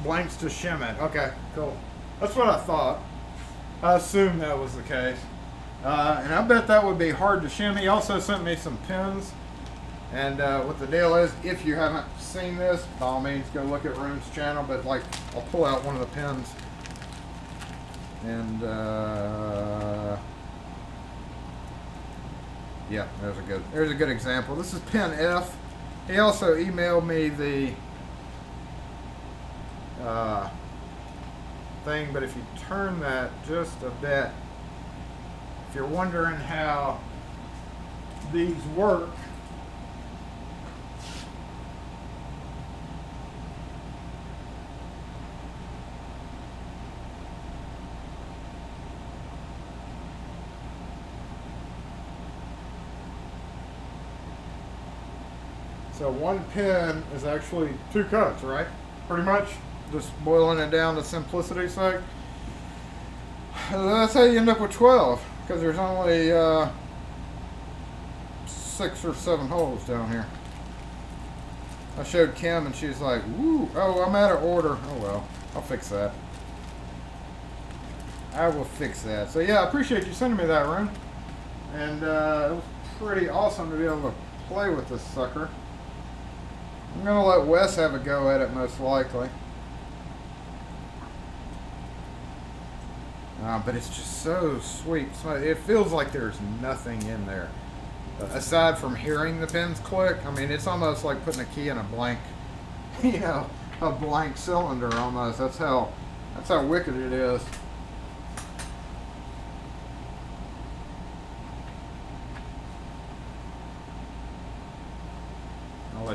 Blanks to shim it. Okay, cool. That's what I thought. I assumed that was the case. And I bet that would be hard to shim. He also sent me some pins. And what the deal is, if you haven't seen this, by all means go look at Room's channel. But like, I'll pull out one of the pins. And yeah, there's a good example. This is pin F. He also emailed me the thing, but if you turn that just a bit, if you're wondering how these work, so one pin is actually 2 cuts, right? Pretty much. Just boiling it down to simplicity's sake. That's how you end up with 12, because there's only 6 or 7 holes down here. I showed Kim and she's like, "Woo, oh, I'm out of order." Oh well, I'll fix that. I will fix that. So yeah, I appreciate you sending me that, Room. And it was pretty awesome to be able to play with this sucker. I'm gonna let Wes have a go at it most likely. But it's just so sweet. It feels like there's nothing in there. Aside from hearing the pins click, I mean, it's almost like putting a key in a blank, you know, a blank cylinder almost. That's how wicked it is.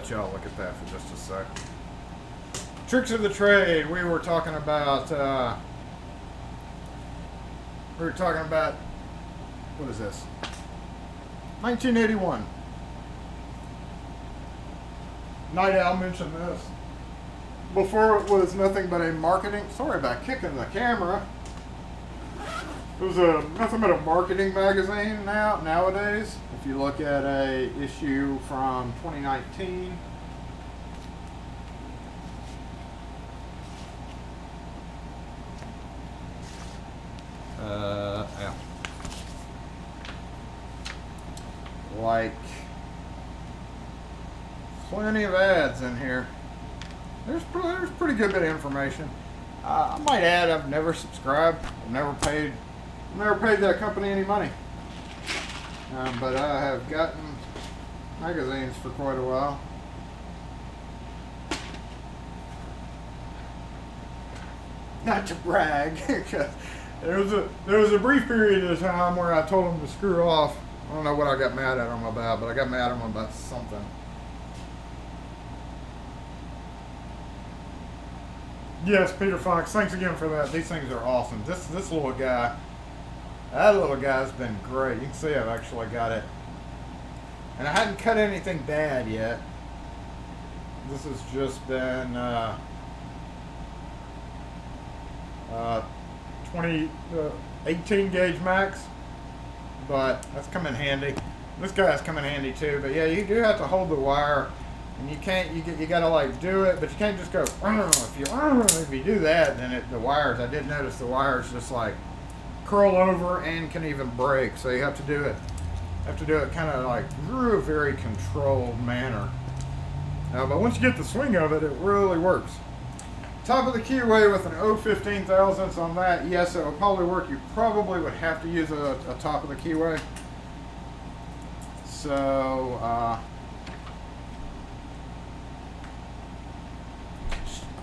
let y'all look at that for just a sec. Tricks of the trade. We were talking about. What is this? 1981. Night Owl mentioned this. Before it was nothing but a marketing. Sorry about kicking the camera. It was nothing but a marketing magazine nowadays. If you look at a issue from 2019. Yeah. Like plenty of ads in here. There's pretty good bit of information. I might add, I've never subscribed. I've never paid that company any money. But I have gotten magazines for quite a while. Not to brag, because there was a brief period of time where I told them to screw off. I don't know what I got mad at them about, but I got mad at them about something. Yes, Peter Fox, thanks again for that. These things are awesome. This little guy, that little guy's been great. You can see I've actually got it. And I hadn't cut anything bad yet. This has just been 18 gauge max, but that's come in handy. This guy's come in handy too, but yeah, you do have to hold the wire, and you can't, you gotta like do it, but you can't just go, if you do that, then the wires, I did notice the wires just like curl over and can even break, so you have to do it kind of like through a very controlled manner. But once you get the swing of it, it really works. Top of the keyway with an 0.15 thousandths on that, yes, it would probably work. You probably would have to use a top of the keyway. So,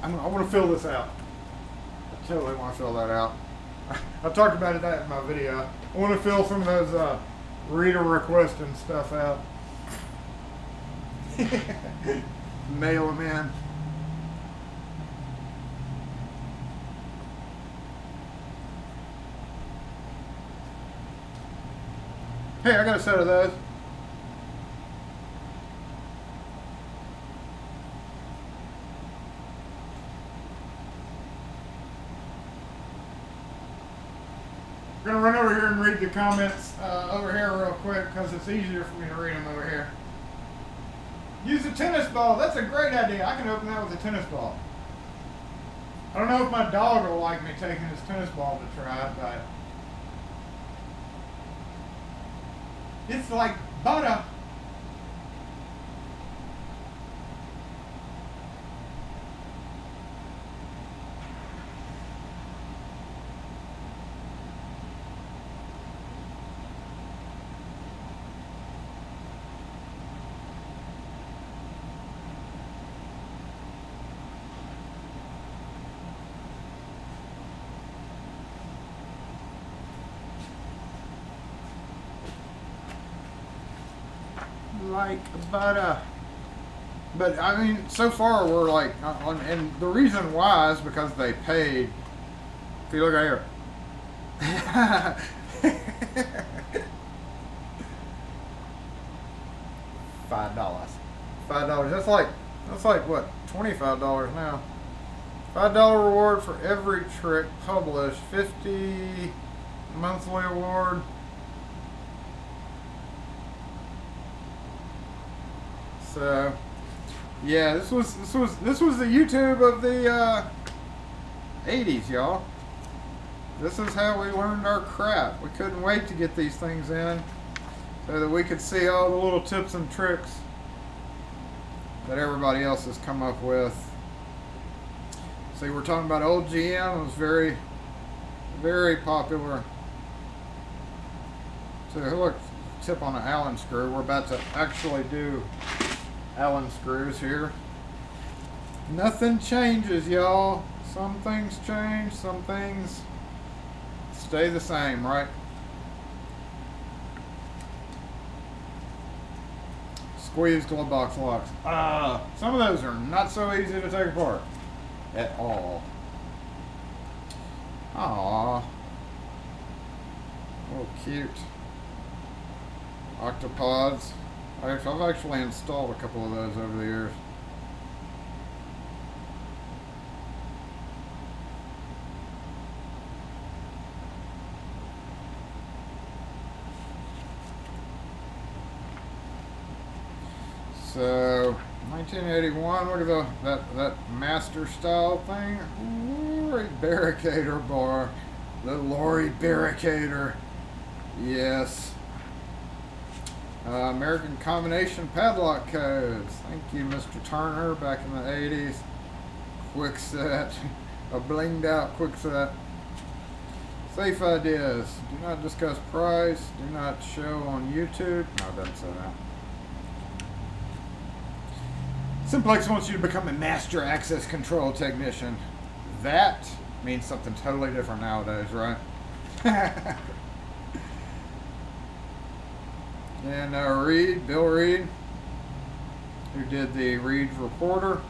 I want to fill this out. I totally want to fill that out. I talked about that in my video. I want to fill some of those reader requests and stuff out. Mail them in. Hey, I got a set of those. I'm going to run over here and read the comments over here real quick because it's easier for me to read them over here. Use a tennis ball. That's a great idea. I can open that with a tennis ball. I don't know if my dog will like me taking his tennis ball to try, but it's like butter. Like butter. But I mean, so far we're like and the reason why is because they paid. If you look right here, $5. That's like what, $25 now. $5 reward for every trick published. 50 monthly award. So, yeah, this was the YouTube of the 80s, y'all. This is how we learned our crap. We couldn't wait to get these things in so that we could see all the little tips and tricks that everybody else has come up with. See, we're talking about old GM. It was very, very popular. So look, tip on an Allen screw. We're about to actually do Allen screws here. Nothing changes, y'all. Some things change, some things stay the same, right? Squeeze glove box locks. Some of those are not so easy to take apart at all. Aww. Oh, cute. Octopods. I've actually installed a couple of those over the years. So, 1981, look at that master style thing. Lorry barricader bar. The Lorry barricader. Yes. American combination padlock codes. Thank you, Mr. Turner, back in the 80s. Quick set. A blinged out quick set. Safe ideas. Do not discuss price. Do not show on YouTube. No, it doesn't say that. Simplex wants you to become a master access control technician. That means something totally different nowadays, right? And Bill Reed, who did the Reed Reporter.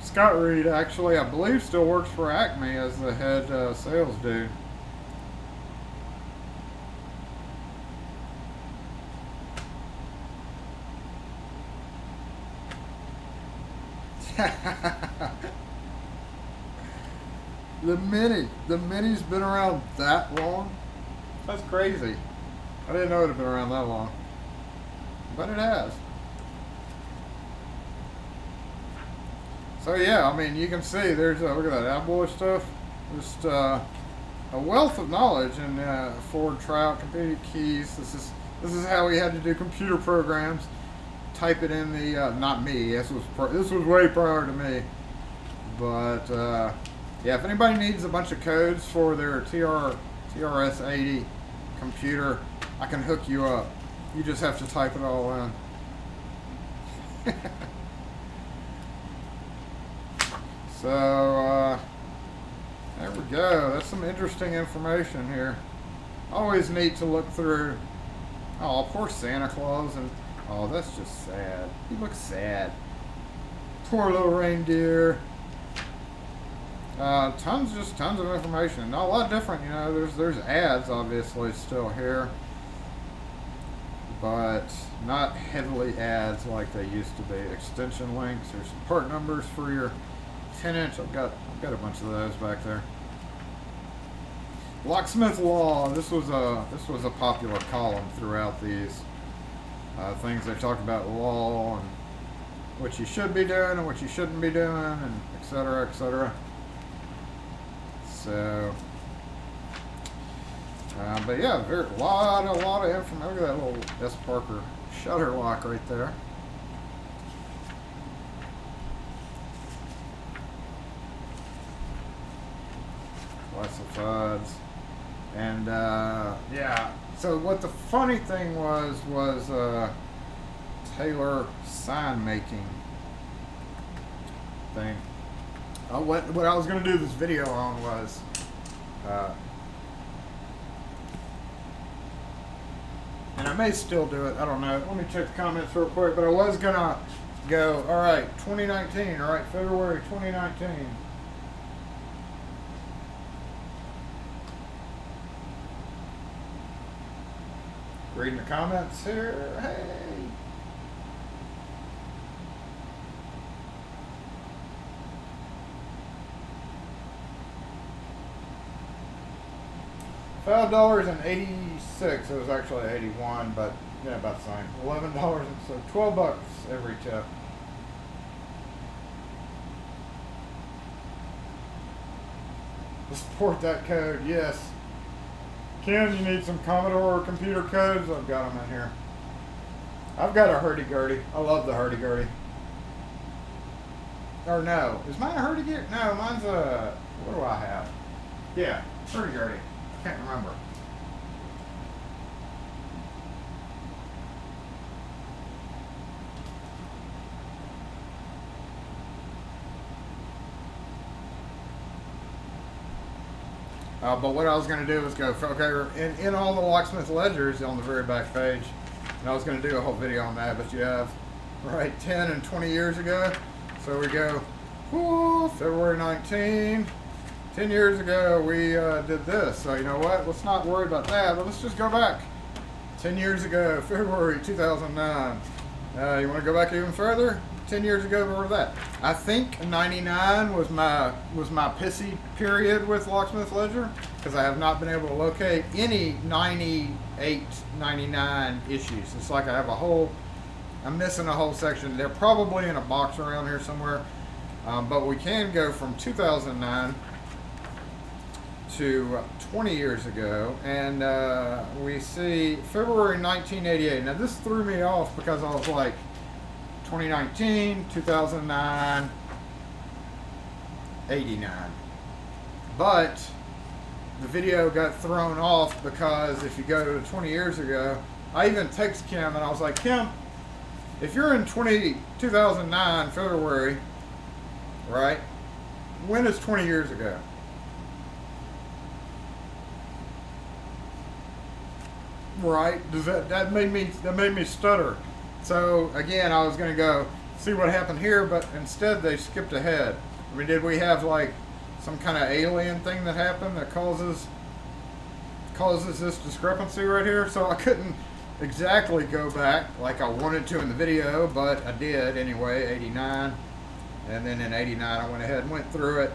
Scott Reed, actually, I believe, still works for Acme as the head sales dude. The Mini's been around that long? That's crazy. I didn't know it had been around that long. But it has. So yeah, I mean, you can see there's, look at that Alboy stuff. Just a wealth of knowledge in Ford Trout, computer keys. This is how we had to do computer programs. Type it in the, not me, this was way prior to me. But yeah, if anybody needs a bunch of codes for their TRS-80 computer, I can hook you up. You just have to type it all in. So, there we go. That's some interesting information here. Always neat to look through. Oh, poor Santa Claus. And oh, that's just sad. He looks sad. Poor little reindeer. Tons of information. Not a lot different, you know. There's ads obviously still here, but not heavily ads like they used to be. Extension links. There's some part numbers for your 10-inch. I've got a bunch of those back there. Locksmith Law. This was a popular column throughout these things. They talk about law and what you should be doing and what you shouldn't be doing, and etc. etc. So, but yeah, a lot of information. Look at that little S. Parker shutter lock right there. Classifieds. And yeah, so what the funny thing was Taylor sign making thing. What I was going to do this video on was and I may still do it, I don't know. Let me check the comments real quick, but I was going to go, alright, 2019, alright, February 2019. Reading the comments here. Hey. $5.86. It was actually 81, but yeah, about the same. $11, so $12 every tip. Support that code, yes. Ken, you need some Commodore computer codes? I've got them in here. I've got a hurdy-gurdy. I love the hurdy-gurdy. Or no, is mine a hurdy-gurdy? No, mine's a, what do I have? Yeah, hurdy-gurdy. I can't remember. But what I was going to do was go, okay, in all the Locksmith ledgers on the very back page, and I was going to do a whole video on that, but you have right, 10 and 20 years ago. So we go, whoo, February 19, 10 years ago we did this. So you know what, let's not worry about that, but let's just go back. 10 years ago, February 2009. You want to go back even further? 10 years ago, before that. I think 99 was my pissy period with Locksmith Ledger, because I have not been able to locate any 98, 99 issues. It's like I have I'm missing a whole section. They're probably in a box around here somewhere. But we can go from 2009 to 20 years ago, and we see February 1988. Now this threw me off because I was like, 2019, 2009, 89. But the video got thrown off because if you go to 20 years ago, I even text Kim and I was like, Kim, if you're in 2009 February, right? When is 20 years ago? Right? Does that made me stutter. So again, I was going to go see what happened here, but instead they skipped ahead. I mean, did we have like some kind of alien thing that happened that causes this discrepancy right here? So I couldn't exactly go back like I wanted to in the video, but I did anyway, 89. And then in 89 I went ahead and went through it,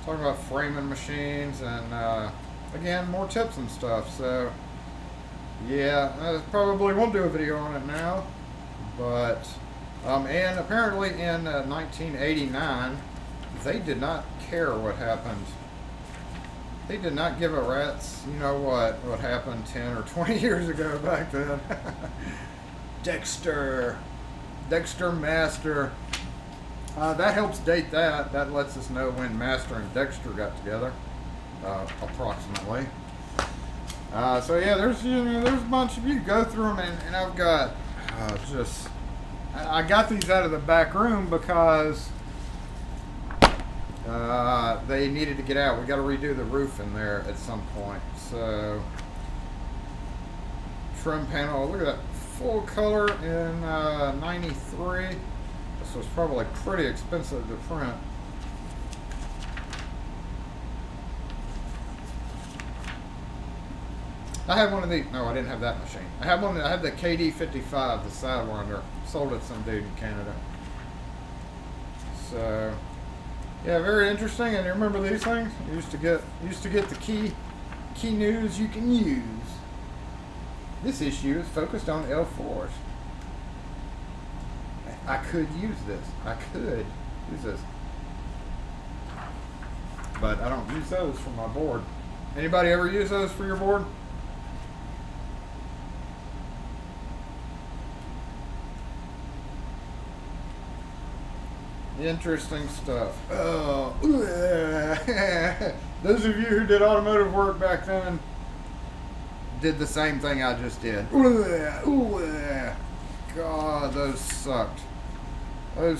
talking about framing machines and again, more tips and stuff. So yeah, I probably won't do a video on it now. But, and apparently in 1989, they did not care what happened. They did not give a rat's, you know what happened 10 or 20 years ago back then. Dexter Master. That helps date that. That lets us know when Master and Dexter got together, approximately. So yeah, there's a bunch of you go through them, and I've got I got these out of the back room because they needed to get out. We got to redo the roof in there at some point. So trim panel, look at that, full color in 93. This was probably pretty expensive to print. I had one of these. No, I didn't have that machine. I had the KD55, the Sidewinder. Sold it to some dude in Canada. So, yeah, very interesting. And you remember these things? You used to get the key news you can use. This issue is focused on L4s. I could use this. But I don't use those for my board. Anybody ever use those for your board? Interesting stuff. Oh, those of you who did automotive work back then did the same thing I just did. God, those sucked. There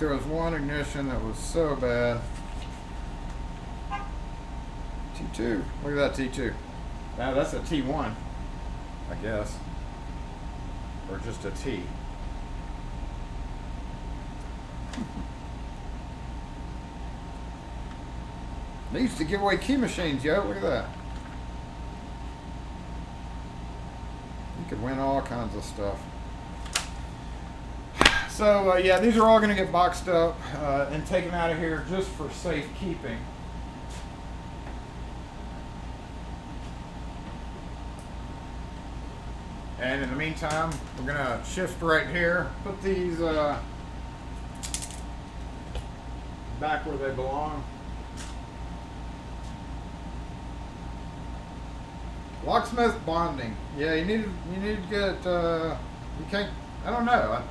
was one ignition that was so bad. T2. Look at that T2. Now that's a T1, I guess. Or just a T. They used to give away key machines, yo. Look at that. You could win all kinds of stuff. So, yeah, these are all going to get boxed up and taken out of here just for safekeeping. And in the meantime, we're going to shift right here, put these back where they belong. Locksmith bonding. Yeah, you need to get, you can't, I don't know.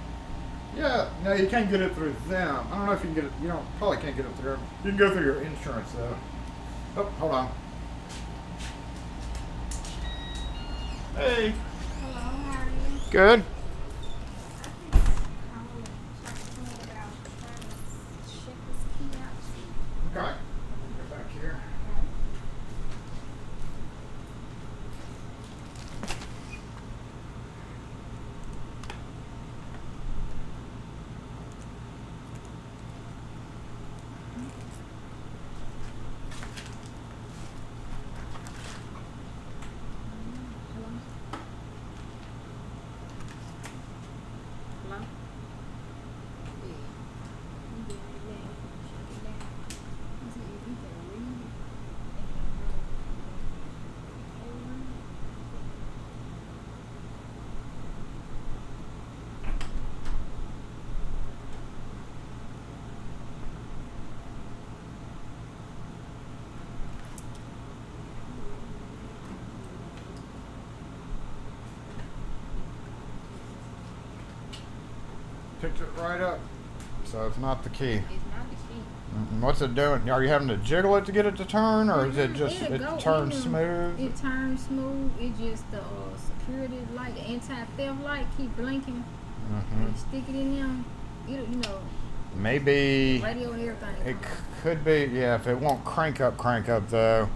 Yeah, no, you can't get it through them. I don't know if you can get it, probably can't get it through them. You can go through your insurance though. Oh, hold on. Hey. Hello, how are you? Good. Okay. Go back here. picked it right up. So it's not the key. It's not the key. What's it doing? Are you having to jiggle it to get it to turn, or is it just it turns smooth? It turns smooth. It just the security light, the anti-theft light, keep blinking. You stick it in there. You know. Maybe Radio and everything. it could be. Yeah, if it won't crank up though.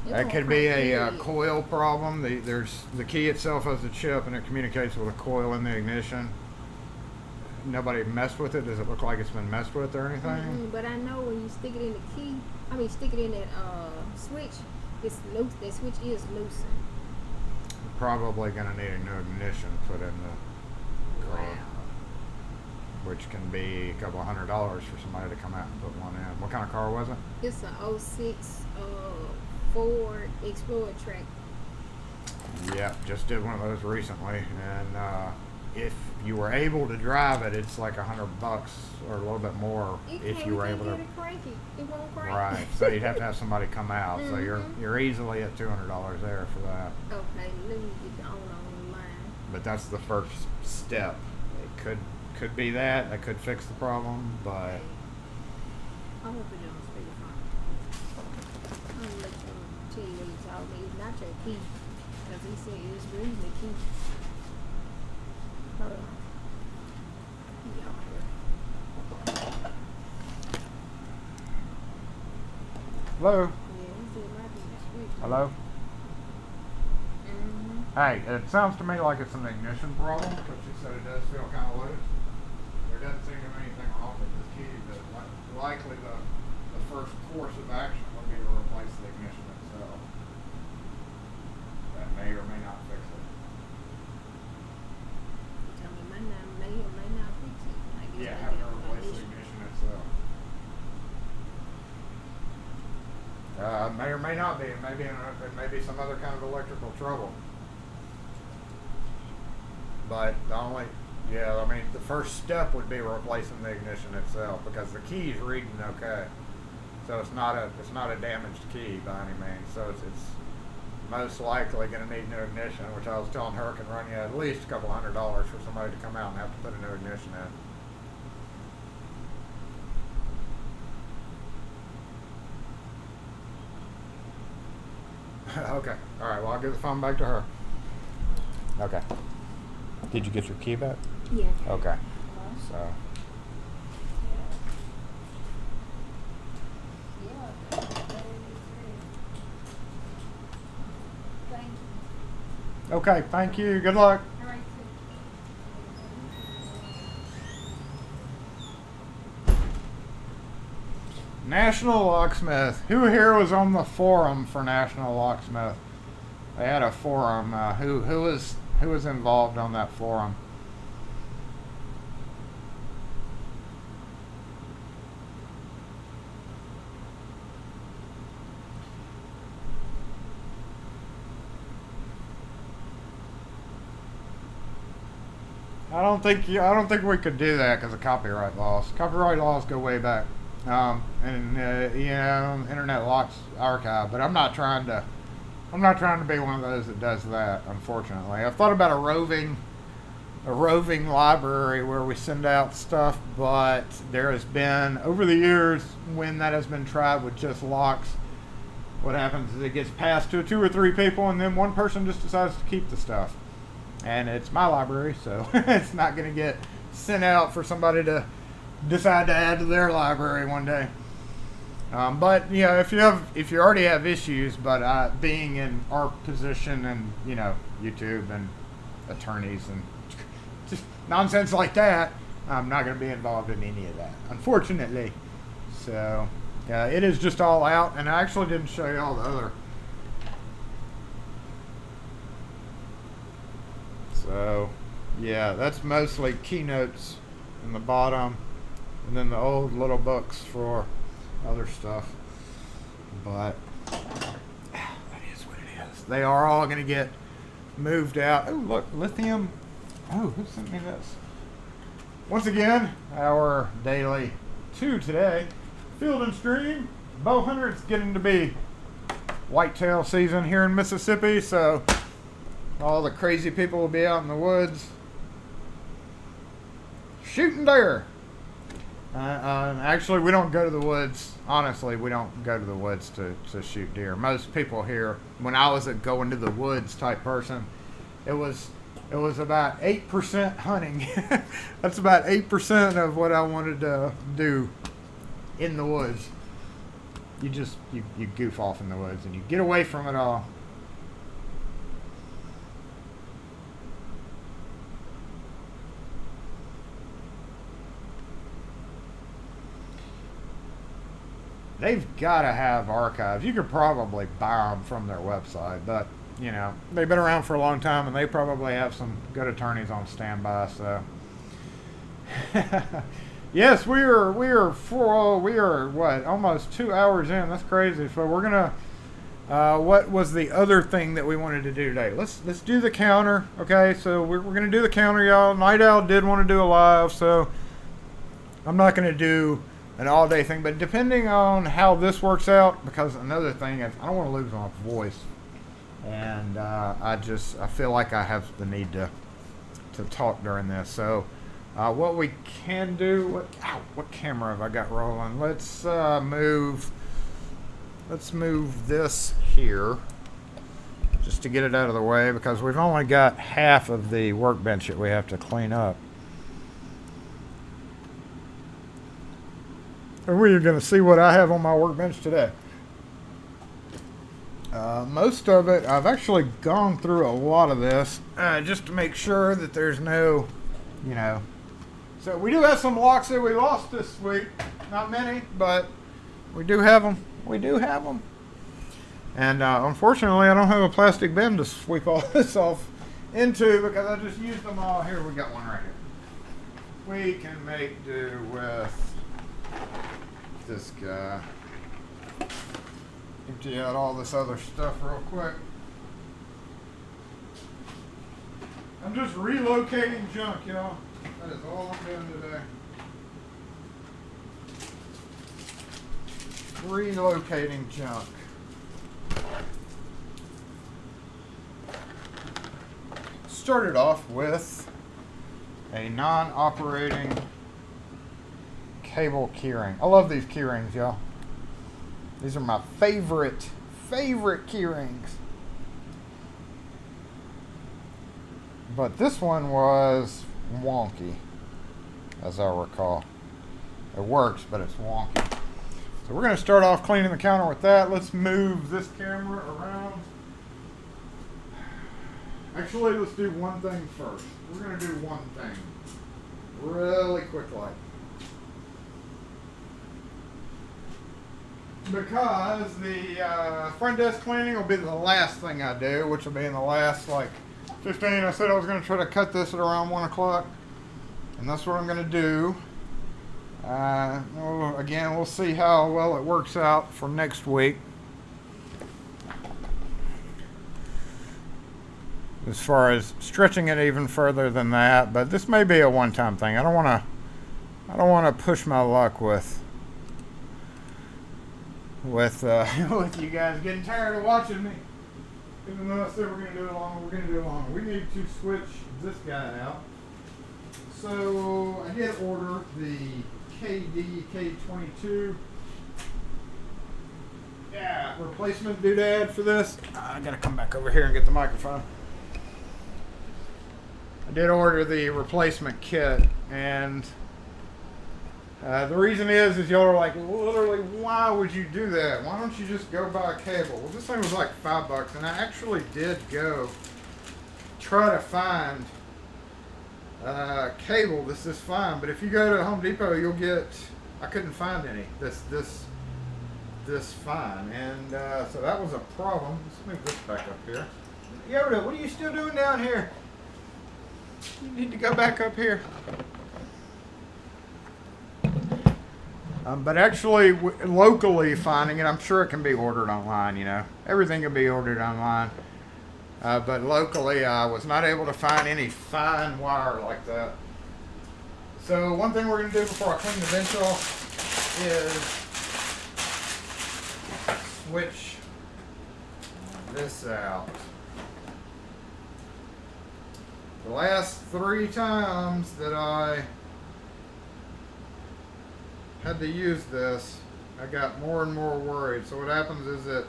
That could be a coil problem. There's the key itself has a chip, and it communicates with a coil in the ignition. Nobody messed with it. Does it look like it's been messed with or anything? But I know when you stick it in the key, stick it in that switch, it's loose. That switch is loosened. Probably gonna need a new ignition put in the car, which can be a couple $100 for somebody to come out and put one in. What kind of car was it? It's a 06 Ford Explorer track. Yeah, just did one of those recently, and if you were able to drive it, it's like $100 or a little bit more if you were able to. It crank it. It won't crank. Right, so you'd have to have somebody come out. So you're easily at $200 there for that. Okay, let me get the online. But that's the first step. It could be that. That could fix the problem, but. I hope it don't speakerphone. I'm gonna let you tell you what he told me. It's not your key, because he said it's really the key. Hold on. Hello. Yeah, he said it might be the switch. Hello. Hey, it sounds to me like it's an ignition problem, but she said it does feel kind of loose. There doesn't seem to be anything wrong with this key, but likely the first course of action would be to replace the ignition itself. That may or may not fix it. Tell me, may or may not fix it. Yeah, have to replace the ignition itself. May or may not be. It may be some other kind of electrical trouble. But the first step would be replacing the ignition itself, because the key is reading okay. So it's not a damaged key by any means. So it's most likely going to need new ignition, which I was telling her can run you at least a couple $100 for somebody to come out and have to put a new ignition in. Okay. All right. Well, I'll give the phone back to her. Okay. Did you get your key back? Yeah. Okay. So. Thank you. Okay. Thank you. Good luck. All right. National Locksmith. Who here was on the forum for National Locksmith? They had a forum. Who was involved on that forum? I don't think we could do that because of copyright laws. Copyright laws go way back. Internet Locks Archive, but I'm not trying to be one of those that does that, unfortunately. I've thought about a roving library where we send out stuff, but there has been, over the years, when that has been tried with just locks, what happens is it gets passed to 2 or 3 people, and then one person just decides to keep the stuff. And it's my library, so it's not going to get sent out for somebody to decide to add to their library one day. But if you already have issues, but being in our position and YouTube and attorneys and just nonsense like that, I'm not going to be involved in any of that, unfortunately. So it is just all out, and I actually didn't show you all the other. So yeah, that's mostly keynotes in the bottom, and then the old little books for other stuff. But that is what it is. They are all going to get moved out. Oh, look, lithium. Oh, who sent me this? Once again, our daily 2 today. Field and Stream. Bow hunter. It's getting to be whitetail season here in Mississippi, so all the crazy people will be out in the woods shooting deer. Actually, we don't go to the woods. Honestly, we don't go to the woods to shoot deer. Most people here, when I was a going to the woods type person, it was about 8% hunting. That's about 8% of what I wanted to do in the woods. You goof off in the woods and you get away from it all. They've got to have archives. You could probably buy them from their website, but you know they've been around for a long time, and they probably have some good attorneys on standby. So, yes, we are what, almost 2 hours in. That's crazy. So we're gonna. What was the other thing that we wanted to do today? Let's do the counter. Okay, so we're gonna do the counter, y'all. Night Owl did want to do a live, so I'm not gonna do an all-day thing, but depending on how this works out, because another thing is I don't want to lose my voice, and I feel like I have the need to talk during this. So what we can do, what camera have I got rolling? Let's move this here just to get it out of the way, because we've only got half of the workbench that we have to clean up. And we're going to see what I have on my workbench today. Most of it, I've actually gone through a lot of this just to make sure that there's no, you know. So we do have some locks that we lost this week. Not many, but we do have them. We do have them. And unfortunately, I don't have a plastic bin to sweep all this off into, because I just used them all. Here, we got one right here. We can make do with this guy. Empty out all this other stuff real quick. I'm just relocating junk, y'all. That is all I'm doing today. Relocating junk. Started off with a non-operating cable keyring. I love these keyrings, y'all. These are my favorite keyrings. But this one was wonky, as I recall. It works, but it's wonky. So we're going to start off cleaning the counter with that. Let's move this camera around. Actually, let's do one thing first. We're going to do one thing really quick like. Because the front desk cleaning will be the last thing I do, which will be in the last like 15. I said I was going to try to cut this at around 1 o'clock, and that's what I'm going to do. Again, we'll see how well it works out for next week. As far as stretching it even further than that, but this may be a one-time thing. I don't want to push my luck with you guys getting tired of watching me. Even though I said we're going to do it longer, we're going to do it longer. We need to switch this guy out. So I did order the K22 replacement doodad for this. I got to come back over here and get the microphone. I did order the replacement kit, and the reason is y'all are like, literally, why would you do that? Why don't you just go buy a cable? Well, this thing was like $5, and I actually did go try to find cable. This is fine, but if you go to Home Depot, you'll get, I couldn't find any this fine, and so that was a problem. Let's move this back up here. Yoda, what are you still doing down here? You need to go back up here. But actually, locally finding it, I'm sure it can be ordered online, you know. Everything can be ordered online. But locally, I was not able to find any fine wire like that. So one thing we're going to do before I clean the bench off is switch this out. The last 3 times that I had to use this, I got more and more worried. So what happens is that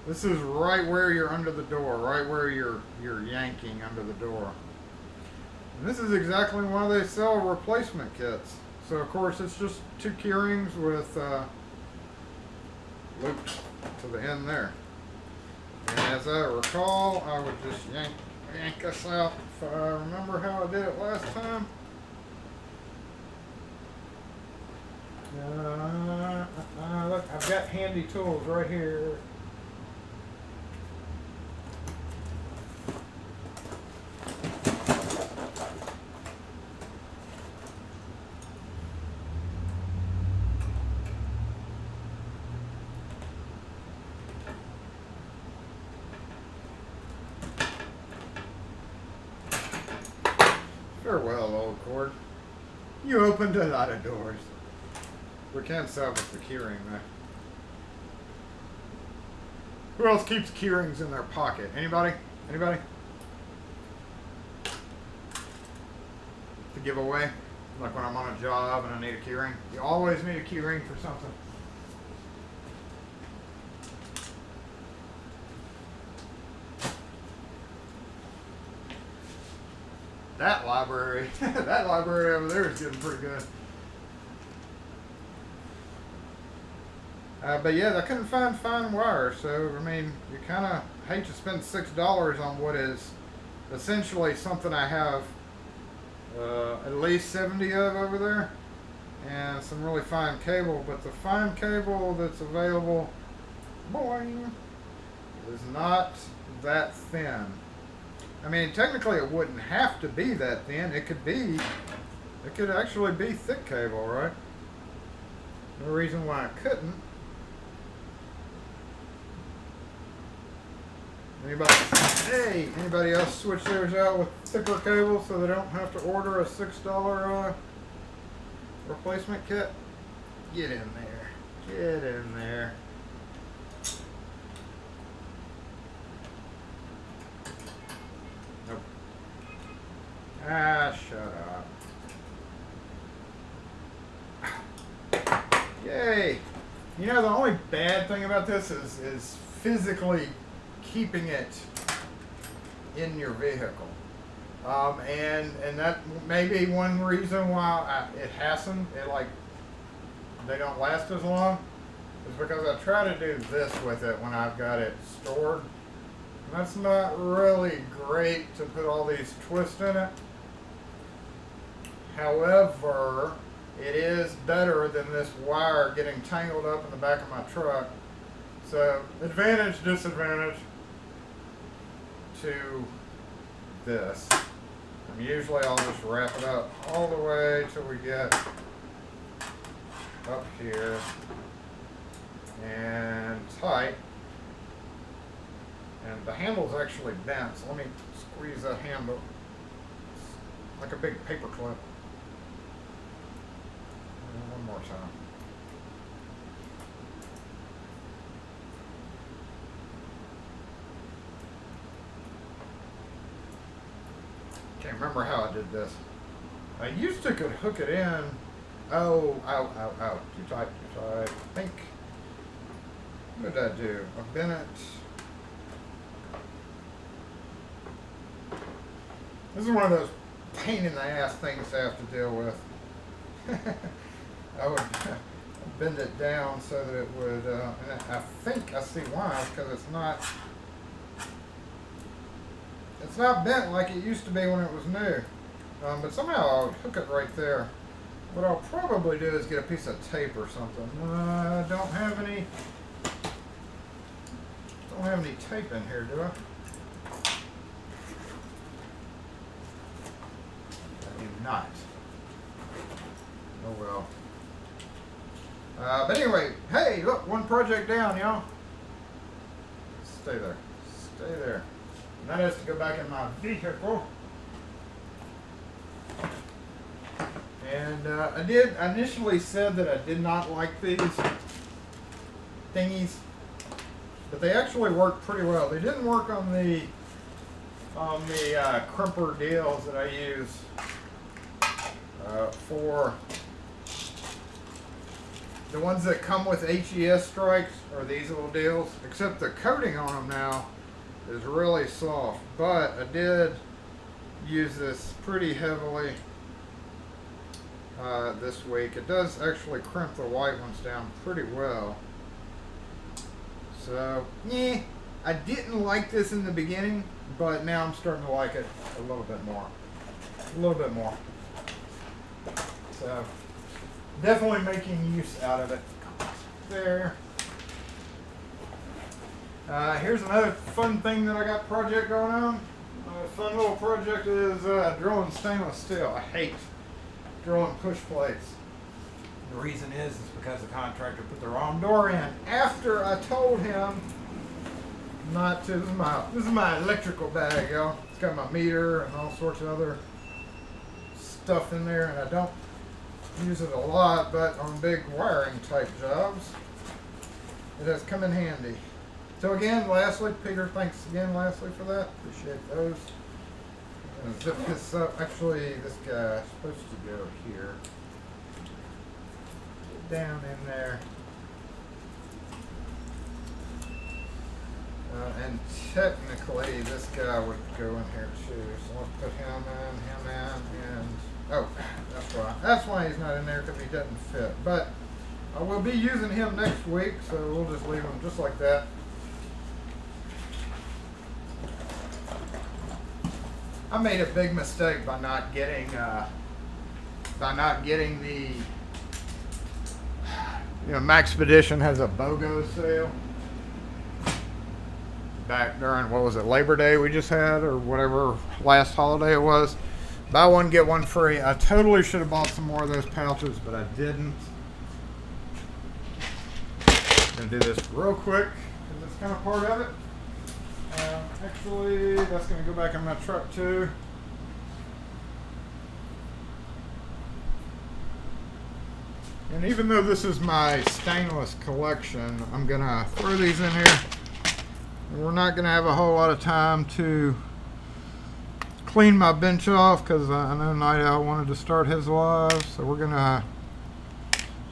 this is right where you're under the door, right where you're yanking under the door. And this is exactly why they sell replacement kits. So of course it's just 2 key rings with loops to the end there. And as I recall, I would just yank this out if I remember how I did it last time. Look, I've got handy tools right here. Farewell, old cord. You opened a lot of doors. We can't salvage the keyring though. Who else keeps keyrings in their pocket? Anybody? Anybody? To give away? Like when I'm on a job and I need a keyring. You always need a keyring for something. That library, that library over there is getting pretty good. But yeah, I couldn't find fine wire, so I mean, you kind of hate to spend $6 on what is essentially something I have at least 70 of over there, and some really fine cable. But the fine cable that's available, boing, is not that thin. I mean, technically it wouldn't have to be that thin. It could actually be thick cable, right? No reason why I couldn't. Anybody else switch theirs out with thicker cable so they don't have to order a $6 replacement kit? Get in there. Get in there. Nope. Ah, shut up. Yay. You know, the only bad thing about this is physically keeping it in your vehicle, and that may be one reason why it hasn't. They don't last as long, is because I try to do this with it when I've got it stored. And that's not really great to put all these twists in it. However, it is better than this wire getting tangled up in the back of my truck. So advantage, disadvantage to this. And usually I'll just wrap it up all the way till we get up here and tight. And the handle's actually bent, so let me squeeze that handle. It's like a big paper clip. And one more time. Can't remember how I did this. I used to could hook it in. Oh, ow. Too tight. I think. What did I do? I bent it. This is one of those pain in the ass things I have to deal with. I would bend it down so that it would, and I think I see why, because it's not bent like it used to be when it was new. But somehow I'll hook it right there. What I'll probably do is get a piece of tape or something. I don't have any tape in here, do I? I do not. Oh well. But anyway, hey, look, one project down, y'all. Stay there. Stay there. And that is to go back in my vehicle. And I initially said that I did not like these thingies, but they actually work pretty well. They didn't work on the crimper deals that I use for The ones that come with HES strikes are these little deals, except the coating on them now is really soft. But I did use this pretty heavily this week. It does actually crimp the white ones down pretty well. So, yeah, I didn't like this in the beginning, but now I'm starting to like it a little bit more. A little bit more. So, definitely making use out of it. There. Here's another fun thing that I got project going on. A fun little project is drilling stainless steel. I hate drilling push plates. The reason is because the contractor put the wrong door in after I told him not to. This is my electrical bag, y'all. It's got my meter and all sorts of other stuff in there, and I don't use it a lot, but on big wiring type jobs, it has come in handy. So again, lastly, Peter, thanks again, lastly, for that. Appreciate those. I'm gonna zip this up. Actually, this guy's supposed to go here. Get down in there. And technically, this guy would go in here too. So let's put him in, and oh, that's why. That's why he's not in there, because he doesn't fit. But I will be using him next week, so we'll just leave him just like that. I made a big mistake by not getting the, Maxpedition has a BOGO sale back during, what was it, Labor Day we just had, or whatever last holiday it was. Buy one, get one free. I totally should have bought some more of those pouches, but I didn't. I'm gonna do this real quick because it's kind of part of it. Actually, that's going to go back in my truck too. And even though this is my stainless collection, I'm going to throw these in here. And we're not going to have a whole lot of time to clean my bench off, because I know Night Owl wanted to start his live. So we're going to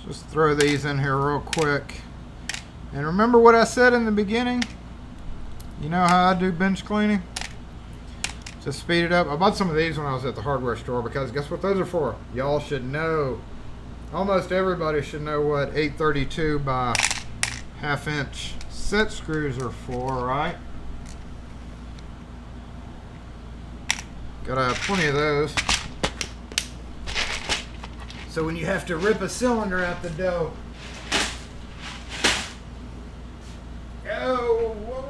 just throw these in here real quick. And remember what I said in the beginning? You know how I do bench cleaning? Just speed it up. I bought some of these when I was at the hardware store, because guess what those are for? Y'all should know. Almost everybody should know what 832 by half-inch set screws are for, right? Gotta have plenty of those. So when you have to rip a cylinder out the dough. Oh, whoa.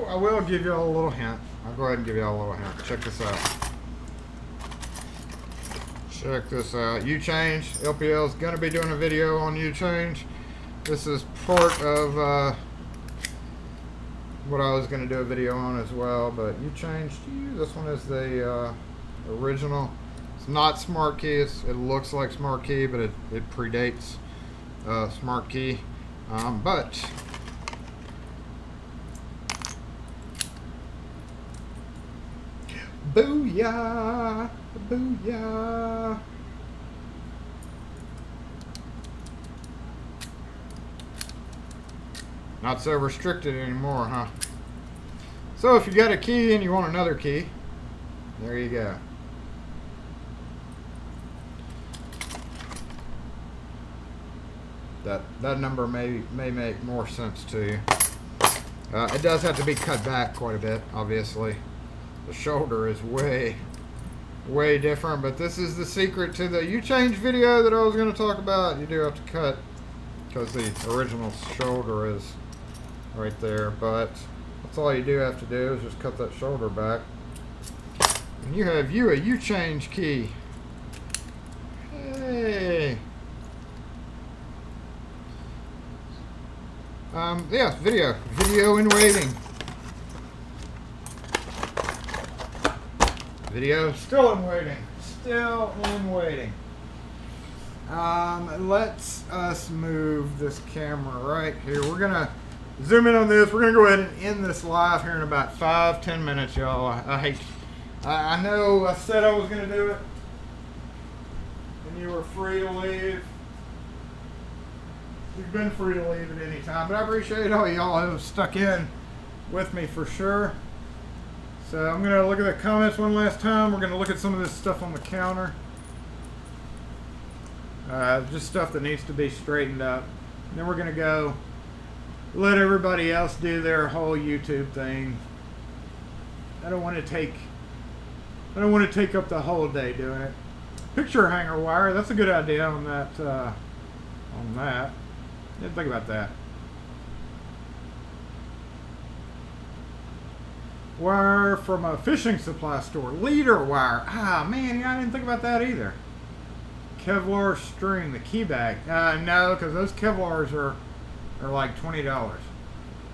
I will give you all a little hint. I'll go ahead and give you all a little hint. Check this out. Check this out. U-Change. LPL is going to be doing a video on U-Change. This is part of what I was going to do a video on as well. But U-Change, this one is the original. It's not Smart Key. It looks like Smart Key, but it predates Smart Key. But booyah! Booyah! Not so restricted anymore, huh? So if you got a key and you want another key, there you go. That number may make more sense to you. It does have to be cut back quite a bit, obviously. The shoulder is way different, but this is the secret to the U-Change video that I was going to talk about. You do have to cut, because the original shoulder is right there, but that's all you do have to do is just cut that shoulder back. And you have a U-Change key. Hey! Yeah, video in waiting. Video still in waiting. Still in waiting. Let's us move this camera right here. We're gonna zoom in on this. We're gonna go ahead and end this live here in about 5-10 minutes, y'all. I know I said I was gonna do it, and you were free to leave. You've been free to leave at any time, but I appreciate all y'all who have stuck in with me for sure. So I'm gonna look at the comments one last time. We're gonna look at some of this stuff on the counter. Just stuff that needs to be straightened up. And then we're gonna go let everybody else do their whole YouTube thing. I don't want to take up the whole day doing it. Picture hanger wire. That's a good idea on that. Didn't think about that. Wire from a fishing supply store. Leader wire. Ah, man, I didn't think about that either. Kevlar string, the key bag. No, because those Kevlars are like $20.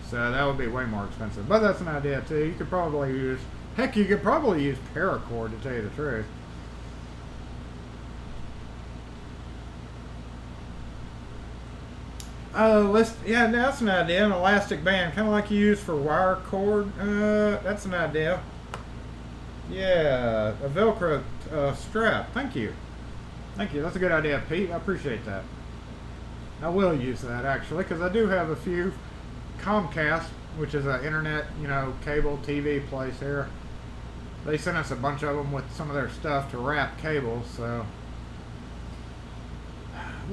So that would be way more expensive. But that's an idea too. You could probably use, heck, you could probably use paracord, to tell you the truth. Yeah, that's an idea. An elastic band, kind of like you use for wire cord. That's an idea. Yeah, a Velcro strap. Thank you. Thank you. That's a good idea, Pete. I appreciate that. I will use that actually, because I do have a few. Comcast, which is an internet, cable TV place here. They sent us a bunch of them with some of their stuff to wrap cables, so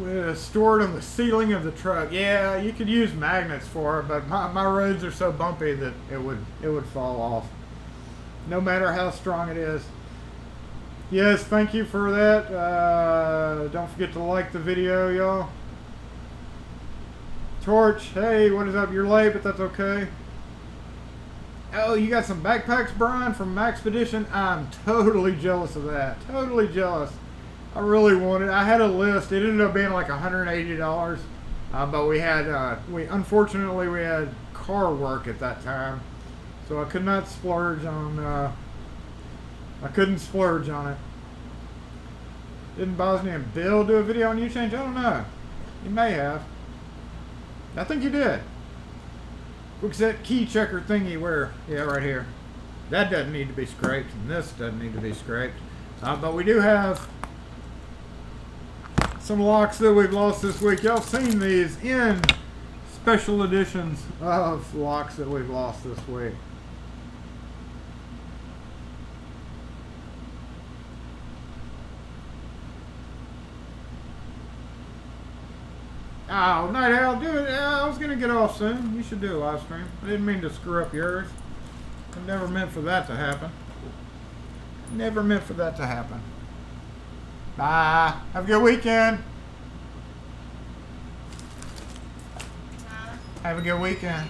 we stored on the ceiling of the truck. Yeah, you could use magnets for it, but my roads are so bumpy that it would fall off, no matter how strong it is. Yes, thank you for that. Don't forget to like the video, y'all. Torch, hey, what is up? You're late, but that's okay. Oh, you got some backpacks, Brian, from Maxpedition? I'm totally jealous of that. Totally jealous. I really wanted. I had a list. It ended up being like $180, but we had unfortunately we had car work at that time, so I could not splurge on. I couldn't splurge on it. Didn't Bosnian Bill do a video on U-Change? I don't know. He may have. I think you did. What's that key checker thingy where? Yeah, right here. That doesn't need to be scraped, and this doesn't need to be scraped. But we do have some locks that we've lost this week. Y'all seen these in special editions of locks that we've lost this week. Oh, Night Owl, do it. I was going to get off soon. You should do a live stream. I didn't mean to screw up yours. I never meant for that to happen. Never meant for that to happen. Bye. Have a good weekend. Have a good weekend.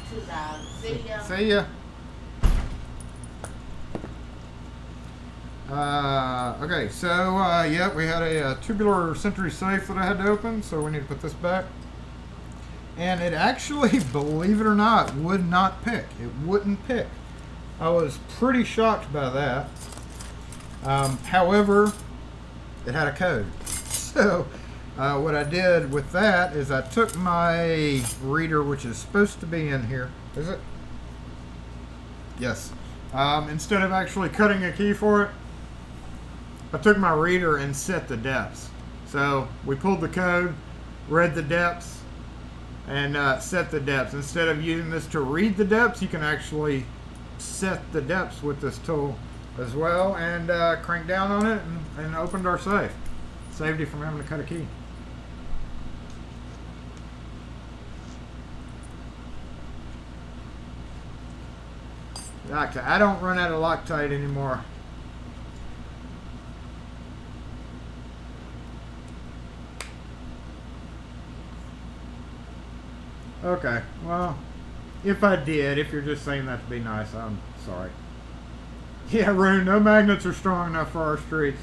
See ya. See ya. Okay, so, yeah, we had a tubular Century safe that I had to open, so we need to put this back. And it actually, believe it or not, would not pick. It wouldn't pick. I was pretty shocked by that. However, it had a code. So, what I did with that is I took my reader, which is supposed to be in here. Is it? Yes. Instead of actually cutting a key for it, I took my reader and set the depths. So we pulled the code, read the depths, and set the depths. Instead of using this to read the depths, you can actually set the depths with this tool as well, and crank down on it and opened our safe. Saved you from having to cut a key. Loctite. I don't run out of Loctite anymore. Okay, well, if I did, if you're just saying that to be nice, I'm sorry. Yeah, Rune, no magnets are strong enough for our streets.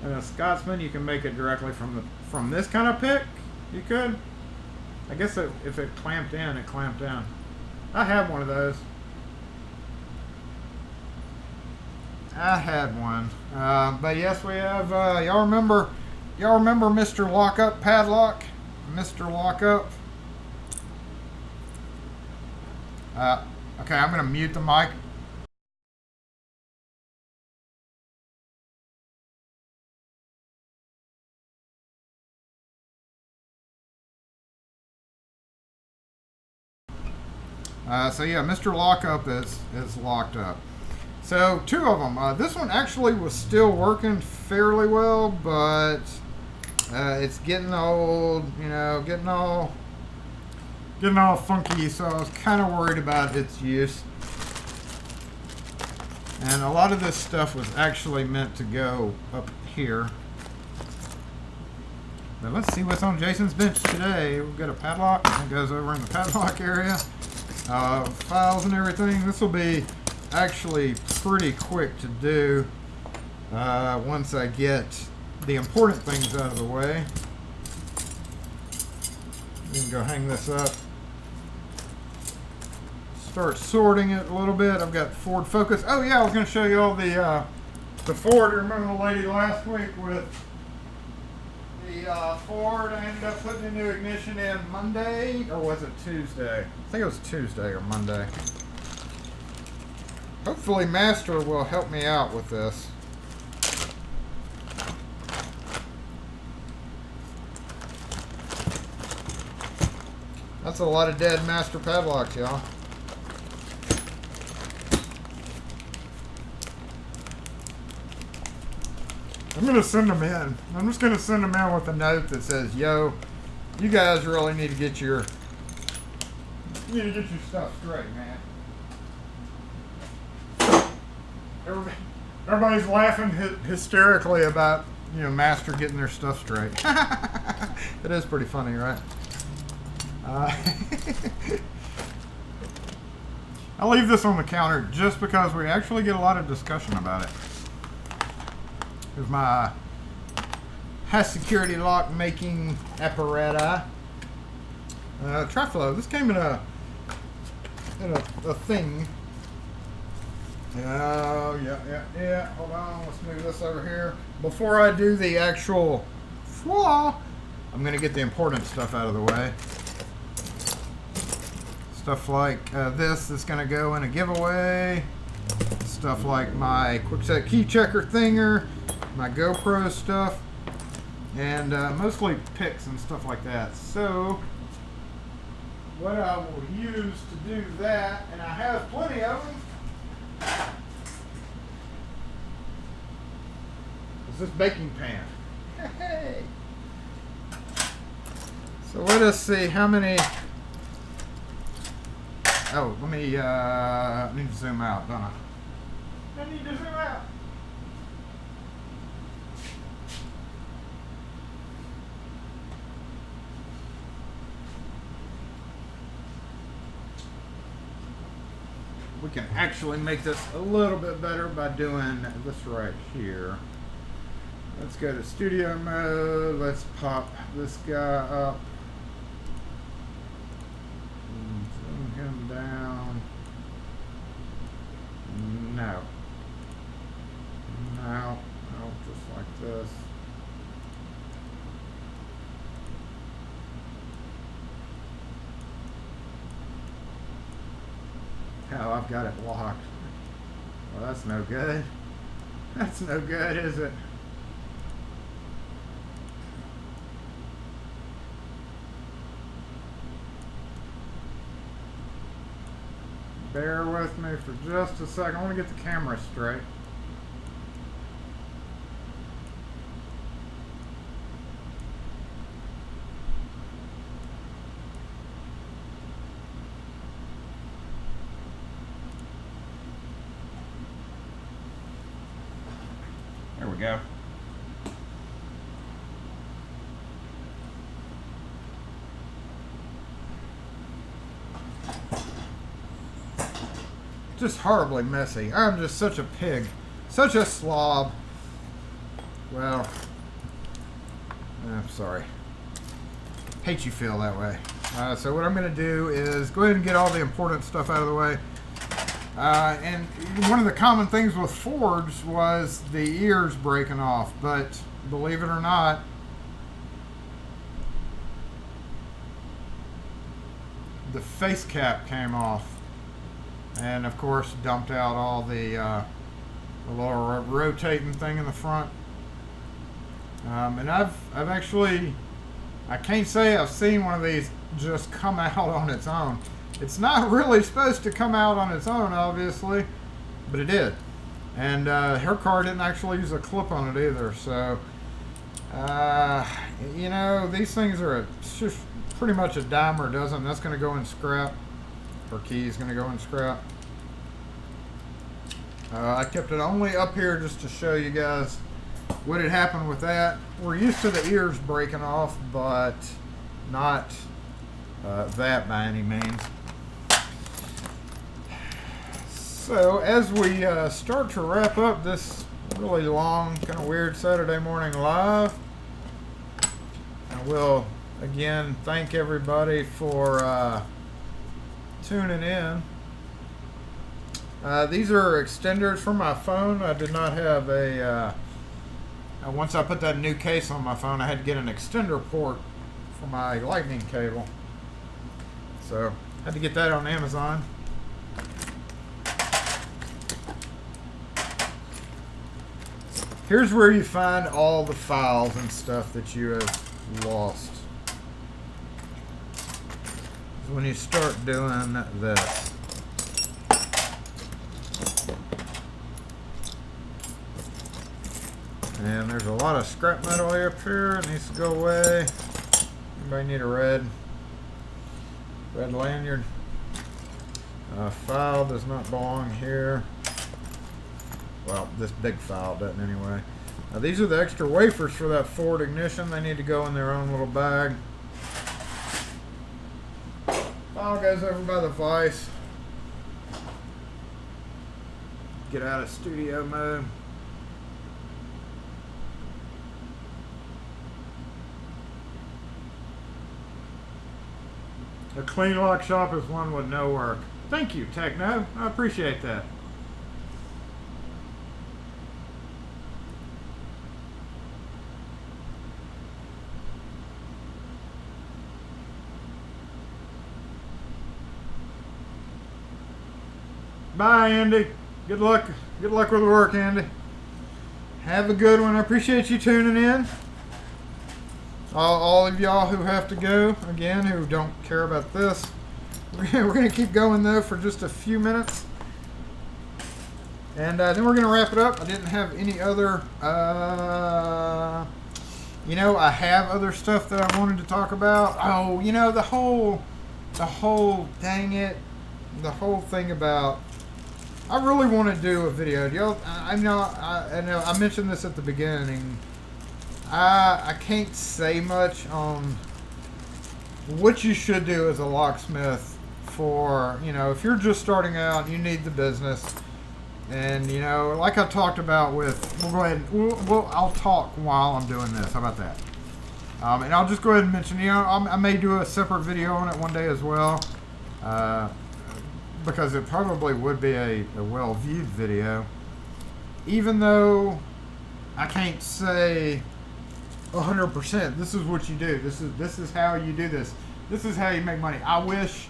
And a Scotsman, you can make it directly from this kind of pick. You could. I guess if it clamped in, it clamped down. I have one of those. I had one. But yes, we have. Y'all remember Mr. Lockup padlock? Mr. Lockup. Okay, I'm gonna mute the mic. So yeah, Mr. Lockup is locked up. So 2 of them. This one actually was still working fairly well, but it's getting old, you know, getting all funky, so I was kind of worried about its use. And a lot of this stuff was actually meant to go up here. But let's see what's on Jason's bench today. We've got a padlock that goes over in the padlock area. Files and everything. This will be actually pretty quick to do once I get the important things out of the way. You can go hang this up. Start sorting it a little bit. I've got Ford Focus. Oh yeah, I was going to show you all the Ford. Remember the lady last week with the Ford? I ended up putting a new ignition in Monday, or was it Tuesday? I think it was Tuesday or Monday. Hopefully Master will help me out with this. That's a lot of dead Master padlocks, y'all. I'm going to send them in. I'm just going to send them in with a note that says, yo, you guys really need to get your stuff straight, man. Everybody's laughing hysterically about, you know, Master getting their stuff straight. It is pretty funny, right? I'll leave this on the counter just because we actually get a lot of discussion about it. Here's my high security lock making apparatus. Triflow. This came in a thing. Oh, yeah. Hold on. Let's move this over here. Before I do the actual flaw, I'm going to get the important stuff out of the way. Stuff like this is going to go in a giveaway. Stuff like my quick-set key checker thinger, my GoPro stuff, and mostly picks and stuff like that. So what I will use to do that, and I have plenty of them, is this baking pan. Hey. So let us see how many. Oh, let me I need to zoom out, don't I? I need to zoom out. We can actually make this a little bit better by doing this right here. Let's go to studio mode. Let's pop this guy up. Zoom him down. No, just like this. Oh, I've got it locked. Well, that's no good. That's no good, is it? Bear with me for just a second. I want to get the camera straight. There we go. Just horribly messy. I'm just such a pig. Such a slob. Well, I'm sorry. Hate you feel that way. So what I'm going to do is go ahead and get all the important stuff out of the way. And one of the common things with Fords was the ears breaking off. But believe it or not, the face cap came off. And of course dumped out all the little rotating thing in the front. And I've actually, I can't say I've seen one of these just come out on its own. It's not really supposed to come out on its own, obviously, but it did. And her car didn't actually use a clip on it either. So, you know, these things are just pretty much a dime or a dozen. That's going to go in scrap. Her key is going to go in scrap. I kept it only up here just to show you guys what had happened with that. We're used to the ears breaking off, but not that by any means. So as we start to wrap up this really long, kind of weird Saturday morning live, I will again thank everybody for tuning in. These are extenders for my phone. I did not have a once I put that new case on my phone, I had to get an extender port for my lightning cable. So I had to get that on Amazon. Here's where you find all the files and stuff that you have lost. Is when you start doing this. And there's a lot of scrap metal up here. It needs to go away. Anybody need a red lanyard? File does not belong here. Well, this big file doesn't anyway. Now these are the extra wafers for that Ford ignition. They need to go in their own little bag. File goes over by the vise. Get out of studio mode. A clean lock shop is one with no work. Thank you, Techno. I appreciate that. Bye, Andy. Good luck. Good luck with the work, Andy. Have a good one. I appreciate you tuning in. All of y'all who have to go, again, who don't care about this. We're going to keep going, though, for just a few minutes. And then we're going to wrap it up. I didn't have any other, you know, I have other stuff that I wanted to talk about. Oh, you know, the whole, dang it, the whole thing about, I really want to do a video. Y'all, I know I mentioned this at the beginning. I can't say much on what you should do as a locksmith for, you know, if you're just starting out, you need the business. And, you know, like I talked about with, we'll go ahead, I'll talk while I'm doing this. How about that? And I'll just go ahead and mention, you know, I may do a separate video on it one day as well. Because it probably would be a well-viewed video. Even though I can't say 100%, this is what you do. This is how you do this. This is how you make money. I wish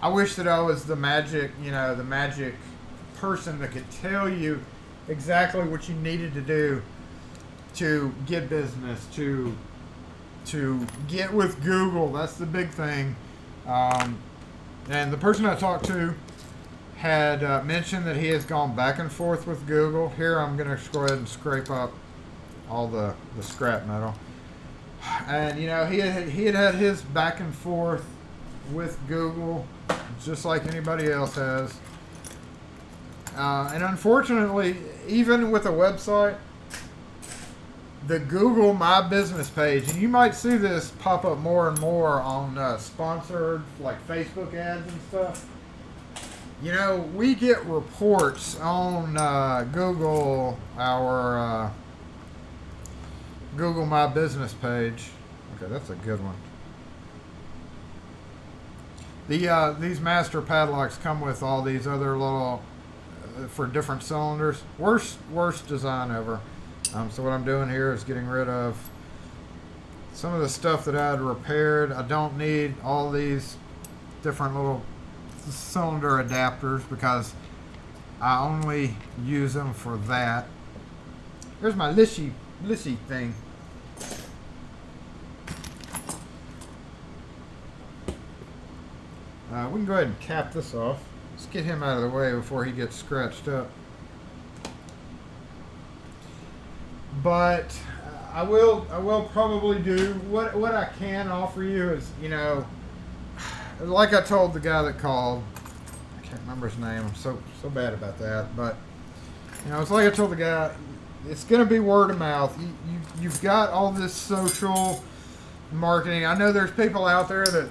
that I was the magic, you know, the magic person that could tell you exactly what you needed to do to get business, to get with Google. That's the big thing. And the person I talked to had mentioned that he has gone back and forth with Google. Here I'm going to go ahead and scrape up all the scrap metal. And, you know, he had his back and forth with Google, just like anybody else has. And unfortunately, even with a website, the Google My Business page, and you might see this pop up more and more on sponsored, like Facebook ads and stuff. You know, we get reports on Google, our Google My Business page. Okay, that's a good one. These master padlocks come with all these other little, for different cylinders. Worst design ever. So what I'm doing here is getting rid of some of the stuff that I had repaired. I don't need all these different little cylinder adapters because I only use them for that. Here's my Lissy thing. We can go ahead and cap this off. Let's get him out of the way before he gets scratched up. But I will probably do what I can offer you is, like I told the guy that called. I can't remember his name. I'm so bad about that. But it's like I told the guy. It's going to be word of mouth. You've got all this social marketing. I know there's people out there that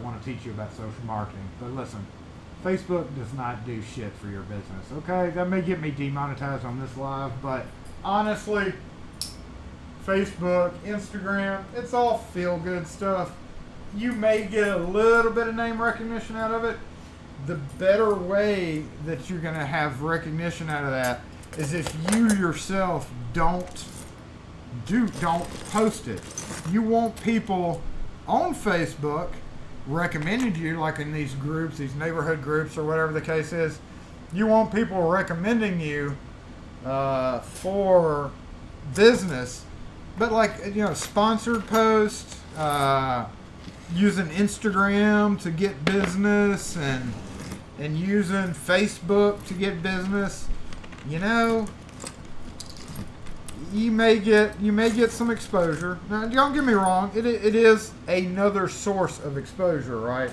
want to teach you about social marketing. But listen, Facebook does not do shit for your business. Okay, that may get me demonetized on this live, but honestly, Facebook, Instagram, it's all feel-good stuff. You may get a little bit of name recognition out of it. The better way that you're going to have recognition out of that is if you yourself don't post it. You want people on Facebook recommending you, like in these groups, these neighborhood groups or whatever the case is. You want people recommending you for business, but sponsored posts, using Instagram to get business and using Facebook to get business. You may get some exposure. Now, don't get me wrong. It is another source of exposure, right?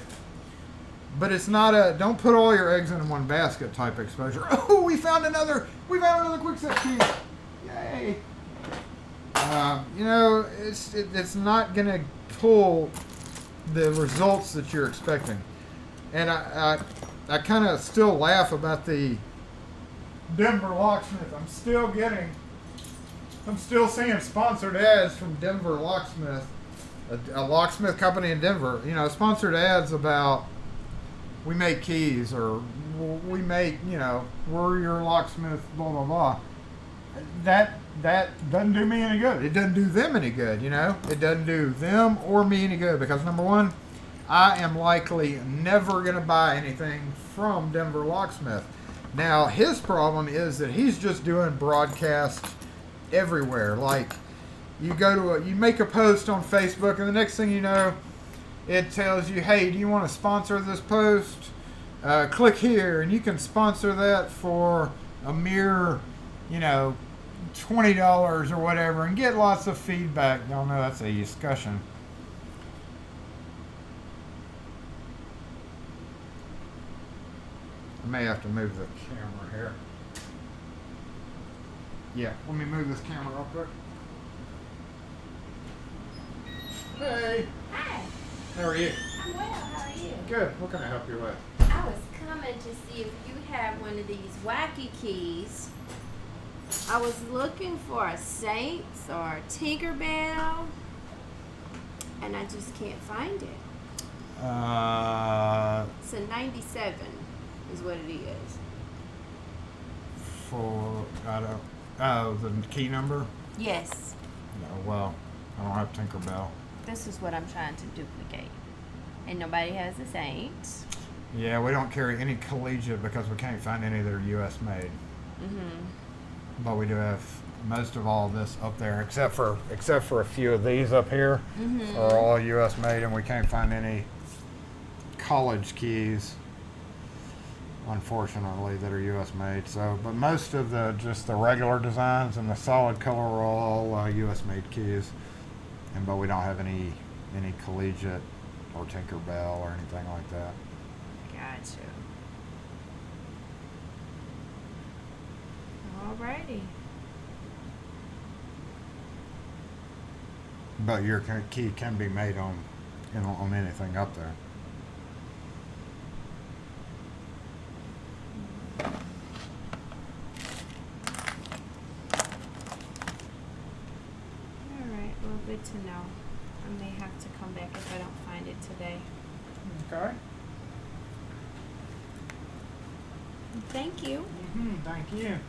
But it's not a don't put all your eggs in one basket type exposure. Oh, we found another quick set key. Yay! It's not gonna pull the results that you're expecting. And I kind of still laugh about the Denver Locksmith. I'm still seeing sponsored ads from Denver Locksmith, a locksmith company in Denver. Sponsored ads about we make keys or we make, we're your locksmith, blah, blah, blah. That doesn't do me any good. It doesn't do them any good, It doesn't do them or me any good because, number one, I am likely never going to buy anything from Denver Locksmith. Now, his problem is that he's just doing broadcasts everywhere. Like, you make a post on Facebook, and the next thing you know, it tells you, hey, do you want to sponsor this post? Click here, and you can sponsor that for a mere, $20 or whatever, and get lots of feedback. Y'all know that's a discussion. I may have to move the camera here. Yeah, let me move this camera real quick. Hey. Hi. How are you? I'm well. How are you? Good. What can I help you with? I was coming to see if you have one of these wacky keys. I was looking for a Saints or a Tinkerbell, and I just can't find it. It's a 97 is what it is. The key number? Yes. No, well, I don't have Tinkerbell. This is what I'm trying to duplicate. And nobody has the Saints. Yeah, we don't carry any collegiate because we can't find any that are U.S. made. Mm-hmm. But we do have most of all this up there, except for a few of these up here, Mm-hmm. are all U.S. made, and we can't find any college keys, unfortunately, that are U.S. made. So, but most of the regular designs and the solid color are all U.S. made keys, but we don't have any collegiate or Tinkerbell or anything like that. Gotcha. Alrighty. But your key can be made on anything up there. Alright, well, good to know. I may have to come back if I don't find it today. Okay. Thank you. Thank you.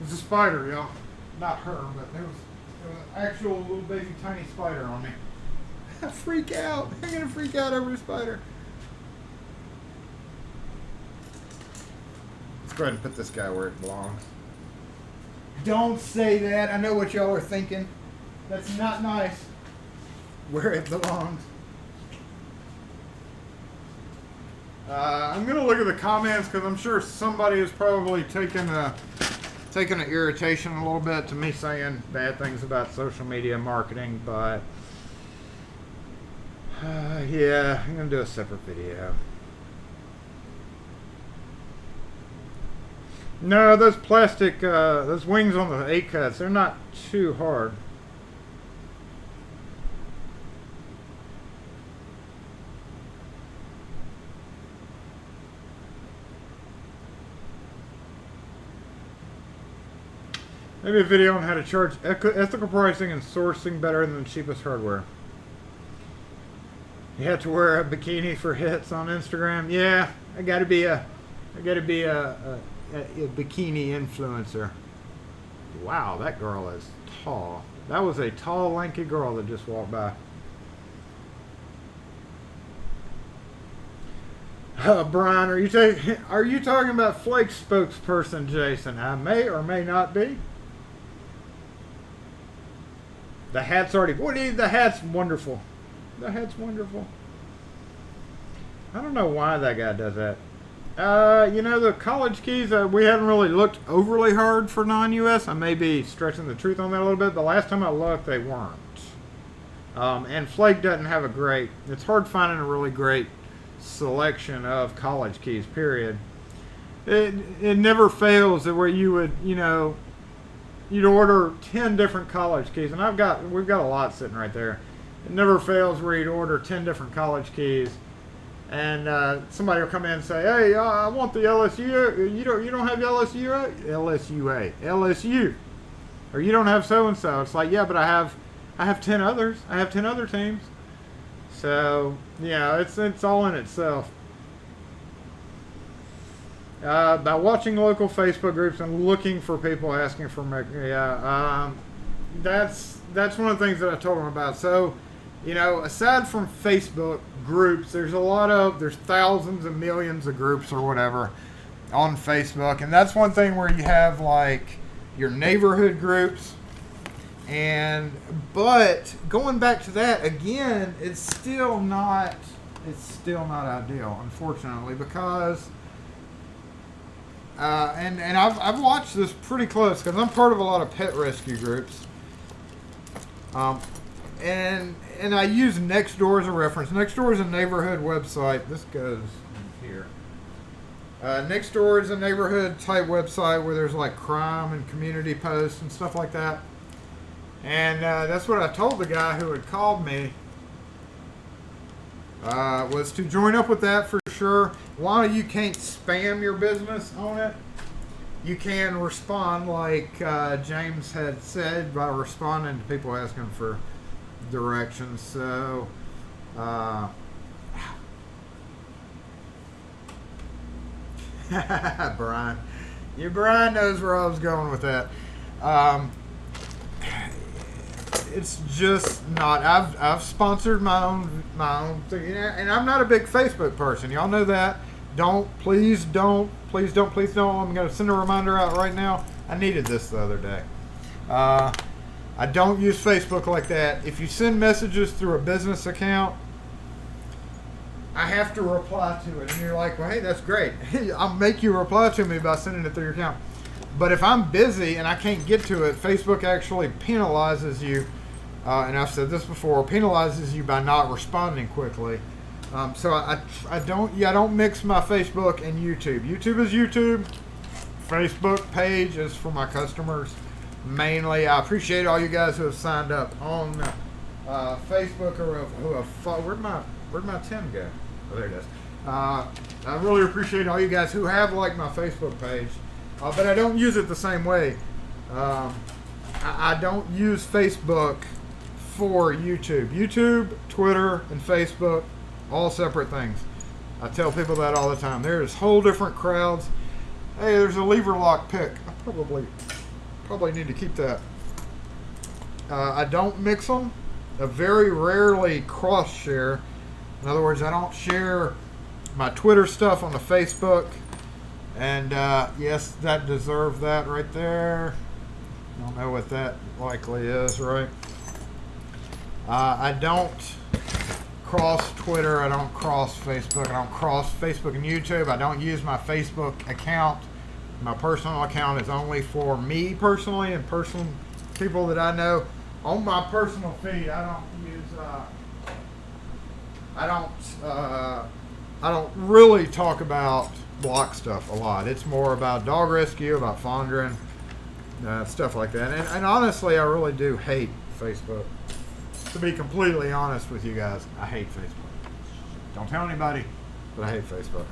It was a spider, y'all. Not her, but there was an actual little baby tiny spider on me. I freak out. I'm gonna freak out over a spider. Let's go ahead and put this guy where it belongs. Don't say that. I know what y'all are thinking. That's not nice. Where it belongs. I'm gonna look at the comments because I'm sure somebody is probably taking an irritation a little bit to me saying bad things about social media marketing, but yeah, I'm gonna do a separate video. No, those plastic, those wings on the A-cuts, they're not too hard. Maybe a video on how to charge ethical pricing and sourcing better than the cheapest hardware. You have to wear a bikini for hits on Instagram. Yeah, I gotta be a bikini influencer. Wow, that girl is tall. That was a tall, lanky girl that just walked by. Brian, are you talking about Flake spokesperson Jason? I may or may not be. The hat's already. The hat's wonderful. The hat's wonderful. I don't know why that guy does that. The college keys, we hadn't really looked overly hard for non-US. I may be stretching the truth on that a little bit, but last time I looked, they weren't. And Flake doesn't have a great. It's hard finding a really great selection of college keys. Period. It never fails that where you would you'd order 10 different college keys, and we've got a lot sitting right there. It never fails where you'd order 10 different college keys, and somebody will come in and say, "Hey, I want the LSU. You don't have LSU, LSU, or you don't have so and so." It's like, yeah, but I have 10 others. I have 10 other teams. So yeah, it's all in itself. By watching local Facebook groups and looking for people asking for that's one of the things that I told them about. So, aside from Facebook groups, there's thousands and millions of groups or whatever on Facebook, and that's one thing where you have like your neighborhood groups. But going back to that again, it's still not ideal, unfortunately, because and I've watched this pretty close because I'm part of a lot of pet rescue groups. And I use Nextdoor as a reference. Nextdoor is a neighborhood website. This goes in here. Nextdoor is a neighborhood type website where there's like crime and community posts and stuff like that. And that's what I told the guy who had called me was to join up with that for sure. While you can't spam your business on it, you can respond like James had said by responding to people asking for directions. So, Brian knows where I was going with that. It's just not. I've sponsored my own thing, and I'm not a big Facebook person. Y'all know that. Please don't. I'm going to send a reminder out right now. I needed this the other day. I don't use Facebook like that. If you send messages through a business account, I have to reply to it. And you're like, well, hey, that's great. I'll make you reply to me by sending it through your account. But if I'm busy and I can't get to it, Facebook actually penalizes you. And I've said this before, penalizes you by not responding quickly. So I don't mix my Facebook and YouTube. YouTube is YouTube. Facebook page is for my customers mainly. I appreciate all you guys who have signed up on Facebook or who have where'd my 10 go? Oh, there it is. I really appreciate all you guys who have liked my Facebook page, but I don't use it the same way. I don't use Facebook for YouTube. YouTube, Twitter, and Facebook, all separate things. I tell people that all the time. There's whole different crowds. Hey, there's a lever lock pick. I probably need to keep that. I don't mix them. I very rarely cross share. In other words, I don't share my Twitter stuff on the Facebook, And yes, that deserved that right there. I don't know what that likely is, right? I don't cross Twitter. I don't cross Facebook. I don't cross Facebook and YouTube. I don't use my Facebook account. My personal account is only for me personally and personal people that I know. On my personal feed, I don't use. I don't really talk about block stuff a lot. It's more about dog rescue, about fondering, stuff like that. And honestly, I really do hate Facebook. To be completely honest with you guys, I hate Facebook. Don't tell anybody, but I hate Facebook.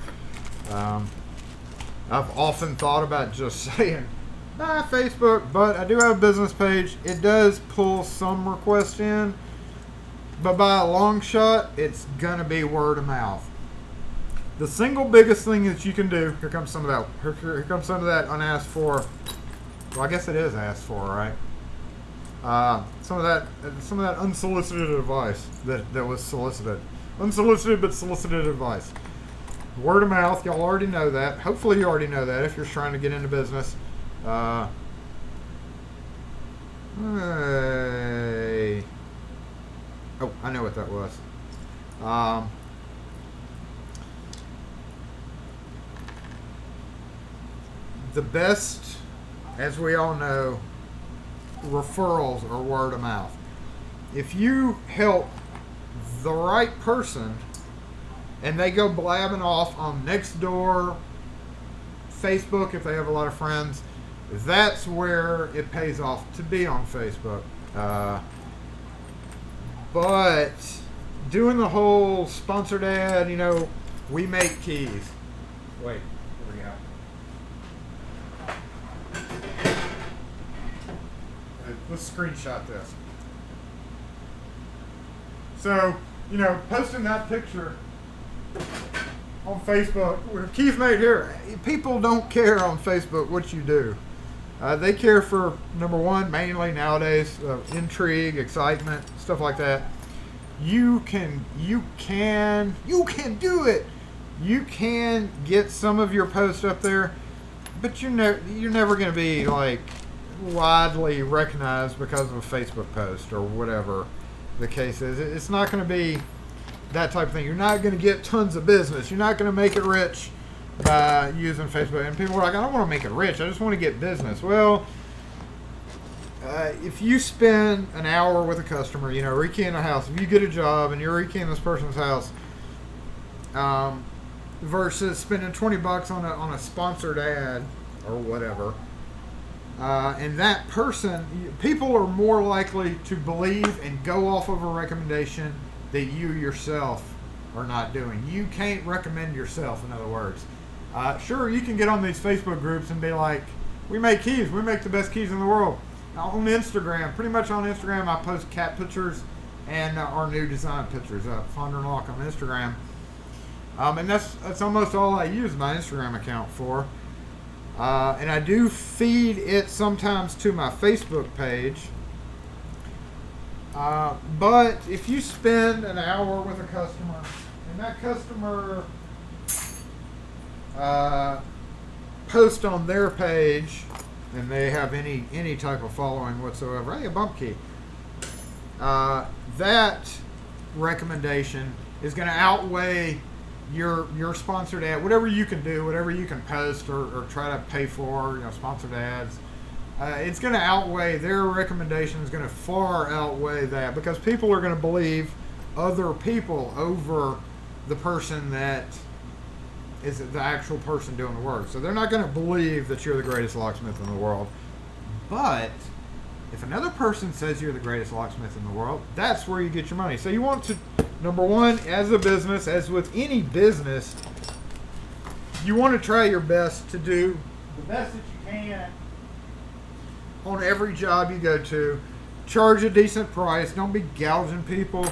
I've often thought about just saying, nah, Facebook, but I do have a business page. It does pull some requests in, but by a long shot, it's going to be word of mouth. The single biggest thing that you can do, here comes some of that, here comes some of that unasked for, well, I guess it is asked for, right? Some of that unsolicited advice that was solicited. Unsolicited but solicited advice. Word of mouth, y'all already know that. Hopefully you already know that if you're trying to get into business. Hey. Oh, I know what that was. The best, as we all know, referrals are word of mouth. If you help the right person and they go blabbing off on Nextdoor, Facebook, if they have a lot of friends, that's where it pays off to be on Facebook. But doing the whole sponsored ad, we make keys. Wait, here we go. Let's screenshot this. So, posting that picture on Facebook, with keys made here, people don't care on Facebook what you do. They care for, number one, mainly nowadays, intrigue, excitement, stuff like that. You can do it. You can get some of your posts up there, but you're never going to be like widely recognized because of a Facebook post or whatever the case is. It's not going to be that type of thing. You're not going to get tons of business. You're not going to make it rich by using Facebook. And people are like, I don't want to make it rich. I just want to get business. Well, if you spend an hour with a customer, rekeying a house, if you get a job and you're rekeying this person's house, versus spending $20 on a sponsored ad or whatever, and that person, people are more likely to believe and go off of a recommendation that you yourself are not doing. You can't recommend yourself, in other words. Sure, you can get on these Facebook groups and be like, we make keys. We make the best keys in the world. On Instagram, pretty much on Instagram, I post cat pictures and our new design pictures, Fonder and Lock on Instagram. And that's almost all I use my Instagram account for. And I do feed it sometimes to my Facebook page. But if you spend an hour with a customer and that customer post on their page and they have any type of following whatsoever, hey, a bump key, that recommendation is going to outweigh your sponsored ad, whatever you can do, whatever you can post or try to pay for, sponsored ads. It's going to outweigh, their recommendation is going to far outweigh that, because people are going to believe other people over the person that is the actual person doing the work. So they're not going to believe that you're the greatest locksmith in the world. But if another person says you're the greatest locksmith in the world, that's where you get your money. So you want to, number one, as a business, as with any business, you want to try your best to do the best that you can on every job you go to. Charge a decent price. Don't be gouging people.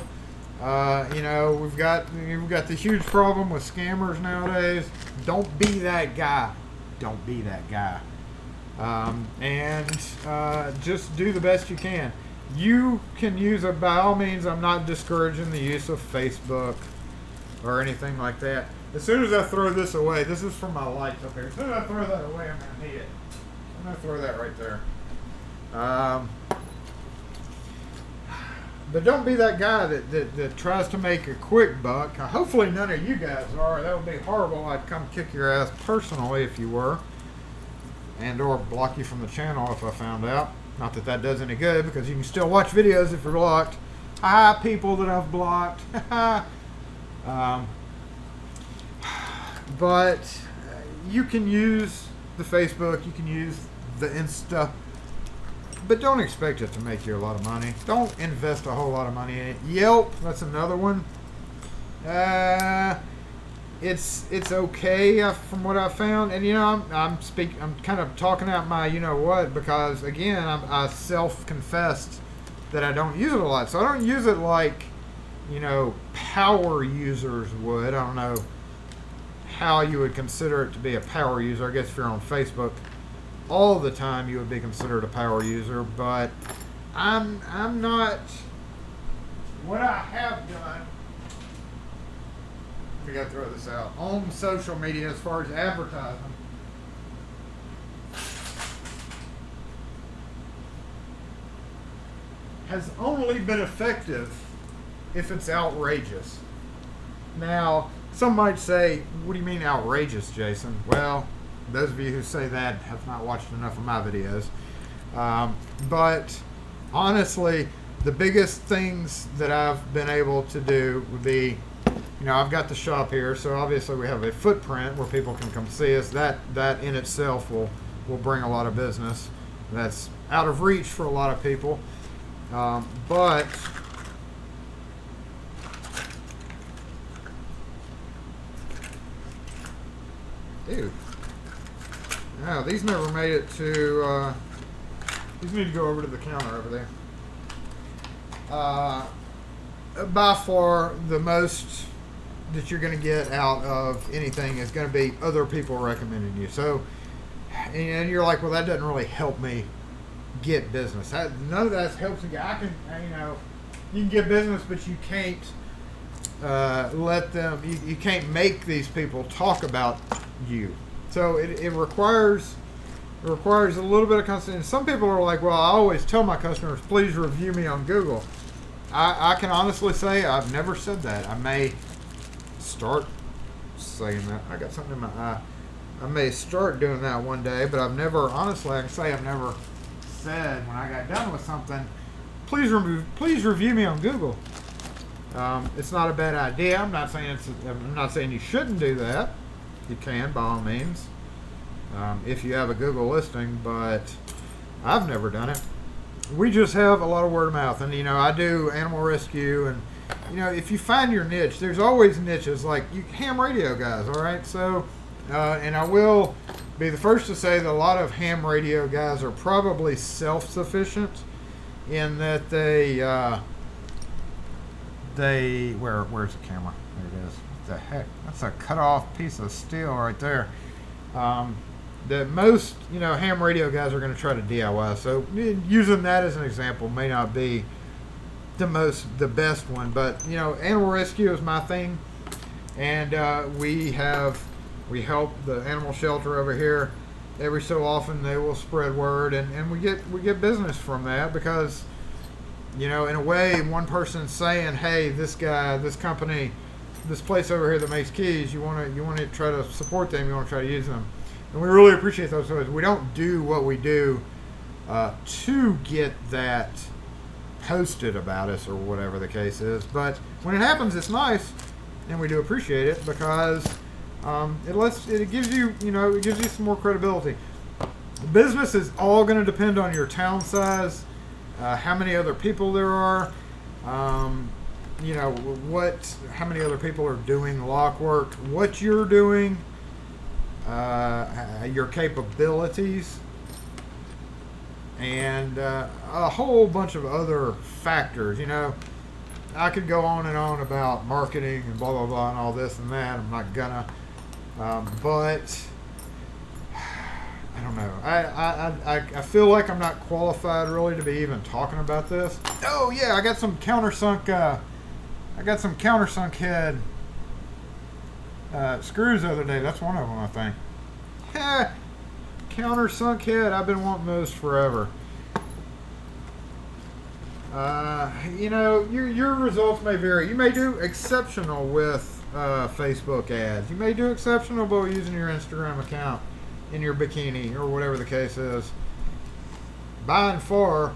We've got the huge problem with scammers nowadays. Don't be that guy. Don't be that guy. Just do the best you can. You can use it by all means. I'm not discouraging the use of Facebook. or anything like that. As soon as I throw this away, this is from my lights up here. As soon as I throw that away, I'm going to need it. I'm going to throw that right there. But don't be that guy that tries to make a quick buck. Hopefully none of you guys are. That would be horrible. I'd come kick your ass personally if you were. And or block you from the channel if I found out. Not that that does any good, because you can still watch videos if you're blocked. Hi, people that I've blocked. But you can use the Facebook, you can use the Insta, but don't expect it to make you a lot of money. Don't invest a whole lot of money in it. Yelp, that's another one. It's okay from what I found, and I'm kind of talking out my what, because again I self-confessed that I don't use it a lot, so I don't use it like power users would. I don't know how you would consider it to be a power user. I guess if you're on Facebook all the time, you would be considered a power user, but I'm not. What I have done, we gotta throw this out, on social media as far as advertising, has only been effective if it's outrageous. Now, some might say, what do you mean outrageous, Jason? Well, those of you who say that have not watched enough of my videos. But honestly, the biggest things that I've been able to do would be, I've got the shop here, so obviously we have a footprint where people can come see us. That in itself will bring a lot of business. That's out of reach for a lot of people. But dude, no, these never made it to, these need to go over to the counter over there. By far, the most that you're going to get out of anything is going to be other people recommending you. So, and you're like, well, that doesn't really help me get business. None of that helps me. I can, you can get business, but you can't let them, you can't make these people talk about you. So it requires a little bit of constant. And some people are like, well, I always tell my customers, please review me on Google. I can honestly say I've never said that. I may start saying that. I got something in my eye. I may start doing that one day, but I've never, honestly, I can say I've never said when I got done with something, please review me on Google. It's not a bad idea. I'm not saying you shouldn't do that. You can, by all means, if you have a Google listing, but I've never done it. We just have a lot of word of mouth, and I do animal rescue, and if you find your niche, there's always niches, like you ham radio guys, all right? So, and I will be the first to say that a lot of ham radio guys are probably self-sufficient in that where's the camera? There it is. What the heck? That's a cut-off piece of steel right there. That most, ham radio guys are going to try to DIY. So using that as an example may not be the best one, but animal rescue is my thing, and we help the animal shelter over here. Every so often they will spread word, and we get business from that, because in a way, one person's saying, hey, this guy, this company, this place over here that makes keys, you want to try to support them, you want to try to use them. And we really appreciate those. We don't do what we do to get that posted about us or whatever the case is. But when it happens, it's nice, and we do appreciate it, because it gives you some more credibility. Business is all going to depend on your town size, how many other people there are, how many other people are doing lock work, what you're doing. Your capabilities, and a whole bunch of other factors. I could go on and on about marketing and blah blah blah and all this and that. I'm not gonna, but I don't know. I feel like I'm not qualified really to be even talking about this. Oh yeah, I got some countersunk head screws the other day. That's one of them, I think. Countersunk head. I've been wanting those forever. You know, your results may vary. You may do exceptional with Facebook ads. You may do exceptional by using your Instagram account in your bikini or whatever the case is. By and far,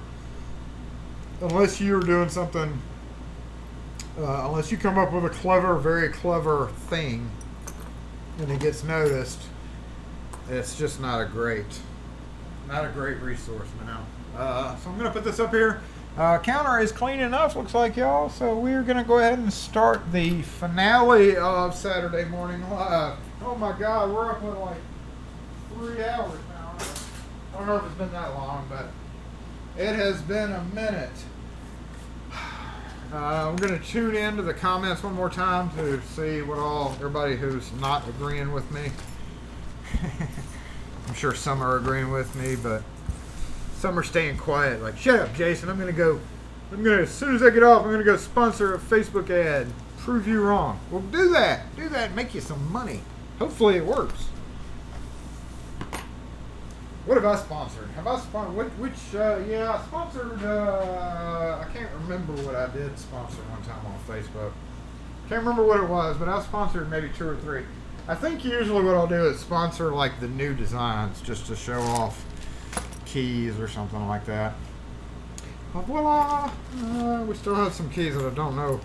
unless you're doing something, unless you come up with a clever, very clever thing and it gets noticed, it's just not a great resource now. So I'm going to put this up here. Counter is clean enough, looks like, y'all. So we're going to go ahead and start the finale of Saturday Morning Live. Oh my God, we're up at like 3 hours now. I don't know if it's been that long, but it has been a minute. We're going to tune into the comments one more time to see what everybody who's not agreeing with me. I'm sure some are agreeing with me, but some are staying quiet. Like, shut up, Jason. As soon as I get off, I'm going to go sponsor a Facebook ad. Prove you wrong. Well, do that. Make you some money. Hopefully it works. What have I sponsored? I sponsored, I can't remember what I did sponsor one time on Facebook. Can't remember what it was, but I sponsored maybe 2 or 3. I think usually what I'll do is sponsor like the new designs just to show off keys or something like that. But voila! We still have some keys that I don't know.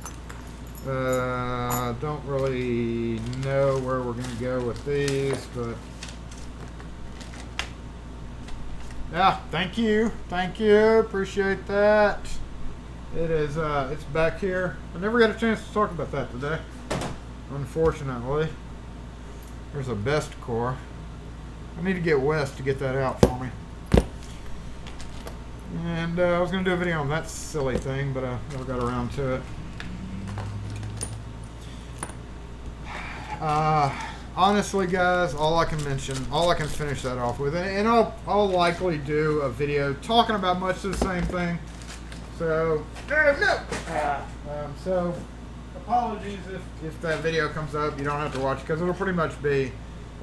Don't really know where we're going to go with these, but yeah, thank you, appreciate that. It is, it's back here. I never got a chance to talk about that today, unfortunately. There's a best core. I need to get Wes to get that out for me. And I was going to do a video on that silly thing, but I never got around to it. Honestly, guys, all I can finish that off with, and I'll likely do a video talking about much of the same thing. So, so apologies if that video comes up. You don't have to watch because it'll pretty much be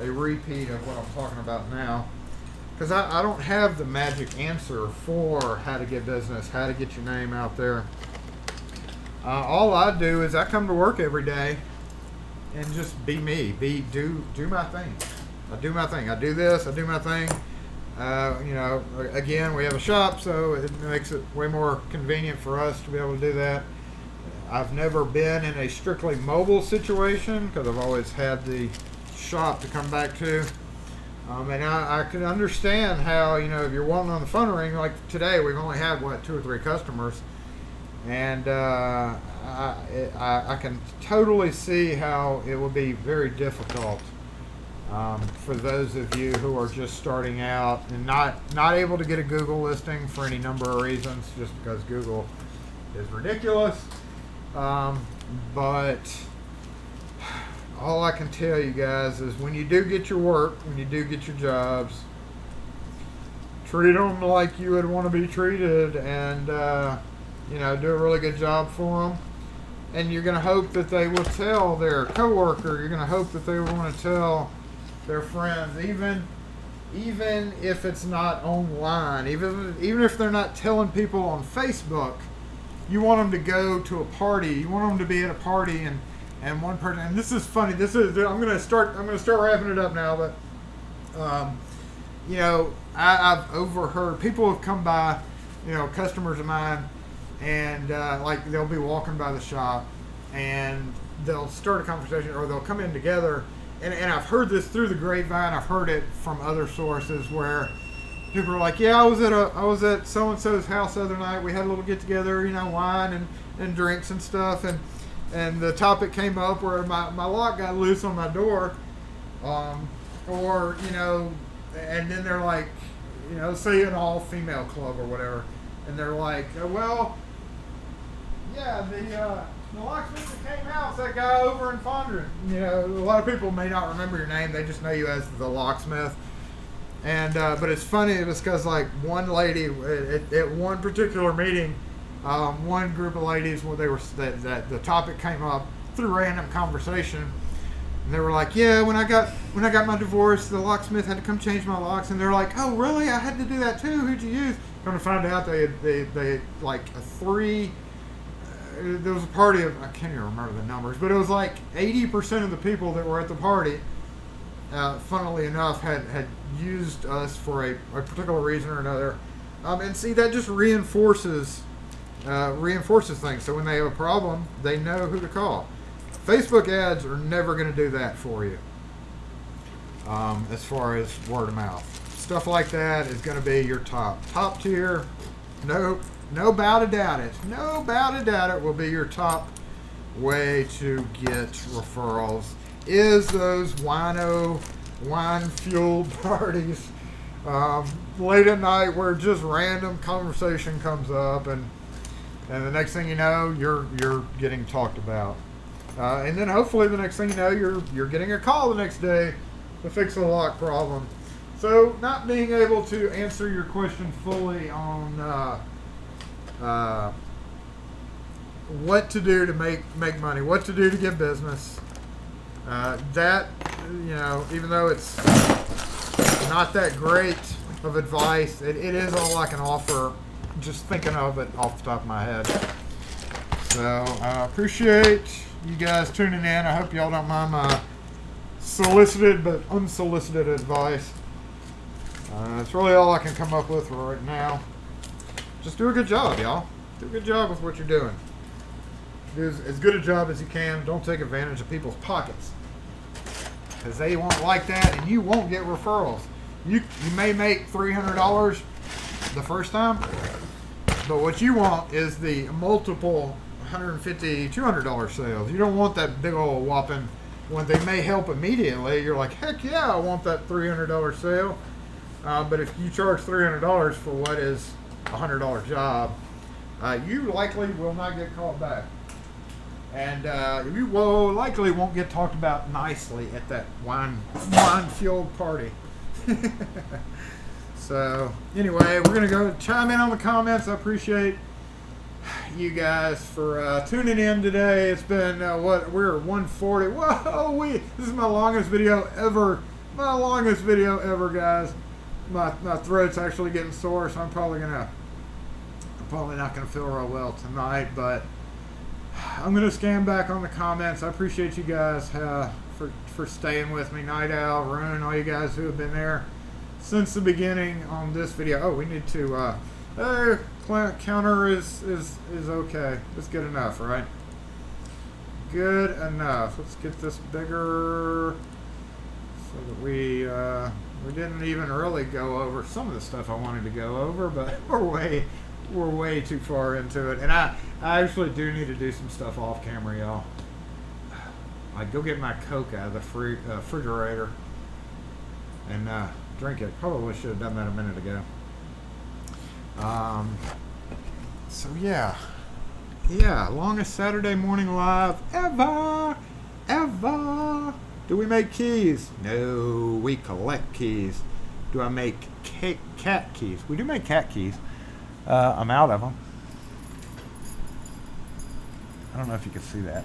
a repeat of what I'm talking about now. Because I don't have the magic answer for how to get business, how to get your name out there. All I do is I come to work every day and just be me, do my thing. I do my thing. I do this. I do my thing. You know, again, we have a shop, so it makes it way more convenient for us to be able to do that. I've never been in a strictly mobile situation because I've always had the shop to come back to. And I can understand how, you know, if you're wanting on the phone ring, like today, we've only had, 2 or 3 customers. And I can totally see how it would be very difficult for those of you who are just starting out and not able to get a Google listing for any number of reasons, just because Google is ridiculous. But all I can tell you guys is when you do get your work, when you do get your jobs, treat them like you would want to be treated, and you know, do a really good job for them. And you're going to hope that they will tell their coworker. You're going to hope that they will want to tell their friends, even if it's not online, even if they're not telling people on Facebook. You want them to go to a party. You want them to be at a party and one person. And this is funny. I'm gonna start wrapping it up now. But you know, I've overheard people have come by, you know, customers of mine, and like they'll be walking by the shop, and they'll start a conversation, or they'll come in together. And I've heard this through the grapevine. I've heard it from other sources where people are like, yeah, I was at so and so's house the other night. We had a little get together, you know, wine and drinks and stuff, and the topic came up where my lock got loose on my door, or you know, and then they're like, you know, say an all female club or whatever, and they're like, well, yeah, the locksmith that came out, that guy over in Fondren. You know, a lot of people may not remember your name; they just know you as the locksmith. And but it's funny, it's because like one lady at one particular meeting, one group of ladies, when they were that the topic came up through random conversation, And they were like, yeah, when I got my divorce, the locksmith had to come change my locks. And they're like, oh, really? I had to do that too. Who'd you use? Come to find out, they had like a 3. There was a party of, I can't even remember the numbers, but it was like 80% of the people that were at the party, funnily enough, had used us for a particular reason or another. And see, that just reinforces things. So when they have a problem, they know who to call. Facebook ads are never going to do that for you. As far as word of mouth, stuff like that is going to be your top tier. No bow to doubt it. No bow to doubt it will be your top way to get referrals. Is those wine-fueled parties late at night where just random conversation comes up, and the next thing you know, you're getting talked about, and then hopefully the next thing you know, you're getting a call the next day to fix a lock problem. So not being able to answer your question fully on what to do to make money, what to do to get business. That, even though it's not that great of advice, it is all I can offer, just thinking of it off the top of my head. So I appreciate you guys tuning in. I hope y'all don't mind my solicited but unsolicited advice. It's really all I can come up with right now. Just do a good job, y'all. Do a good job with what you're doing. Do as good a job as you can. Don't take advantage of people's pockets, because they won't like that, and you won't get referrals. You may make $300 the first time, but what you want is the multiple $150, $200 sales. You don't want that big old whopping, when they may help immediately, you're like, heck yeah, I want that $300 sale. But if you charge $300 for what is a $100 job, you likely will not get called back. And you will likely won't get talked about nicely at that wine-fueled party. So, anyway, we're going to go chime in on the comments. I appreciate you guys for tuning in today. It's been, we're at 140. Whoa, this is my longest video ever. My longest video ever, guys. My throat's actually getting sore, so I'm probably not gonna feel real well tonight, but I'm gonna scan back on the comments. I appreciate you guys for staying with me. Night Owl, Rune, all you guys who have been there since the beginning on this video. Oh, we need to counter is okay. It's good enough, right? Good enough. Let's get this bigger so that we didn't even really go over some of the stuff I wanted to go over, but we're way too far into it. And I actually do need to do some stuff off camera, y'all. Like go get my Coke out of the refrigerator and drink it. Probably should have done that a minute ago. So yeah, longest Saturday morning live ever. Do we make keys? No, we collect keys. Do I make cat keys? We do make cat keys. I'm out of them. I don't know if you can see that.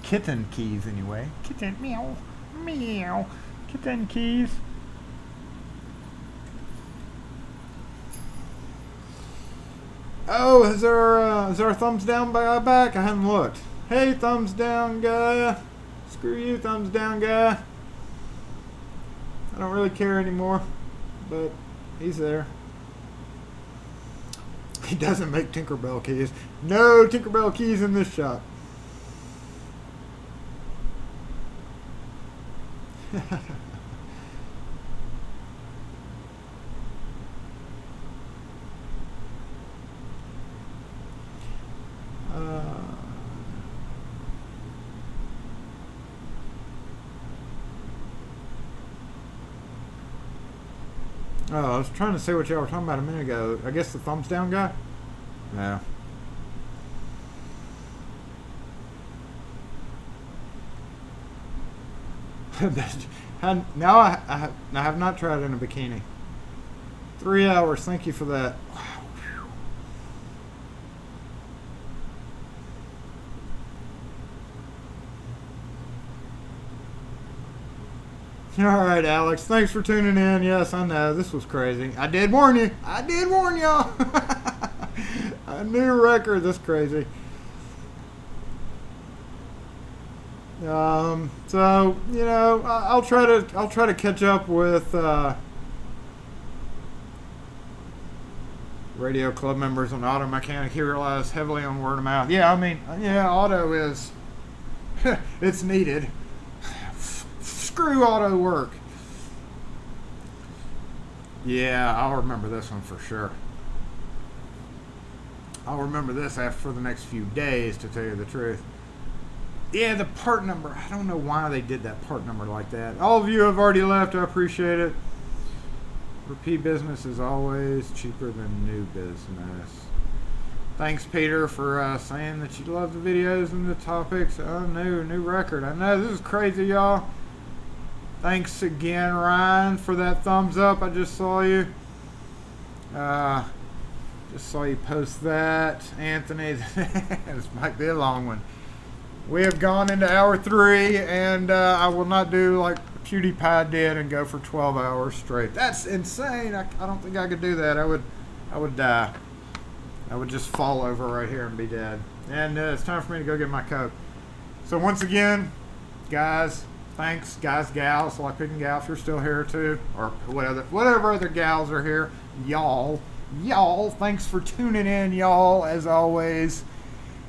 Kitten keys, anyway. Kitten, meow, meow. Kitten keys. Oh, is there a thumbs down back? I haven't looked. Hey, thumbs down guy. Screw you, thumbs down guy. I don't really care anymore, but he's there. He doesn't make Tinkerbell keys. No Tinkerbell keys in this shop. Oh, I was trying to say what y'all were talking about a minute ago. I guess the thumbs down guy? No. Now I have not tried in a bikini. 3 hours, thank you for that. All right, Alex. Thanks for tuning in. Yes, I know this was crazy. I did warn you. I did warn y'all. A new record. That's crazy. So you know, I'll try to catch up with radio club members on auto mechanic. He relies heavily on word of mouth. Yeah, I mean, yeah, auto is it's needed. Screw auto work. Yeah, I'll remember this one for sure. I'll remember this for the next few days, to tell you the truth. Yeah, the part number. I don't know why they did that part number like that. All of you have already left. I appreciate it. Repeat business is always cheaper than new business. Thanks, Peter, for saying that you love the videos and the topics. Oh, new record. I know this is crazy, y'all. Thanks again, Ryan, for that thumbs up. I just saw you. Just saw you post that. Anthony, this might be a long one. We have gone into hour 3, and I will not do like PewDiePie did and go for 12 hours straight. That's insane. I don't think I could do that. I would die. I would just fall over right here and be dead. And it's time for me to go get my Coke. So once again, guys, thanks, guys, gals, lockpicking gal, if you're still here too, or whatever other gals are here, y'all, thanks for tuning in, y'all, as always.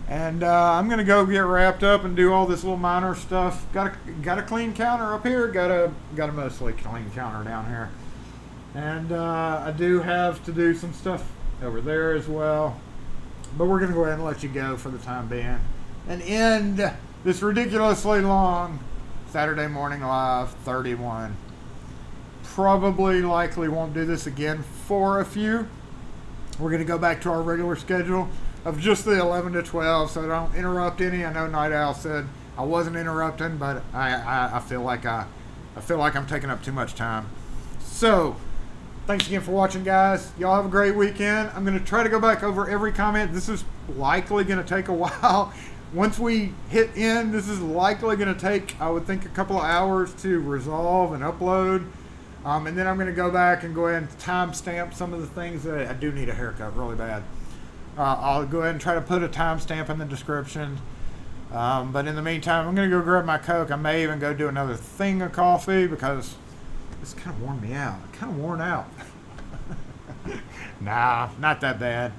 And I'm gonna go get wrapped up and do all this little minor stuff. Got a clean counter up here. Got a mostly clean counter down here. And I do have to do some stuff over there as well. But we're gonna go ahead and let you go for the time being and end this ridiculously long Saturday Morning Live 31. Probably likely won't do this again for a few. We're gonna go back to our regular schedule of just the 11 to 12, so don't interrupt any. I know Night Owl said I wasn't interrupting, but I feel like I'm taking up too much time. So, thanks again for watching, guys. Y'all have a great weekend. I'm going to try to go back over every comment. This is likely going to take a while. Once we hit end, this is likely going to take, I would think, a couple of hours to resolve and upload. And then I'm going to go back and go ahead and timestamp some of the things that I do need a haircut really bad. I'll go ahead and try to put a timestamp in the description. But in the meantime, I'm going to go grab my Coke. I may even go do another thing of coffee because it's kind of worn me out. I'm kind of worn out. Nah, not that bad.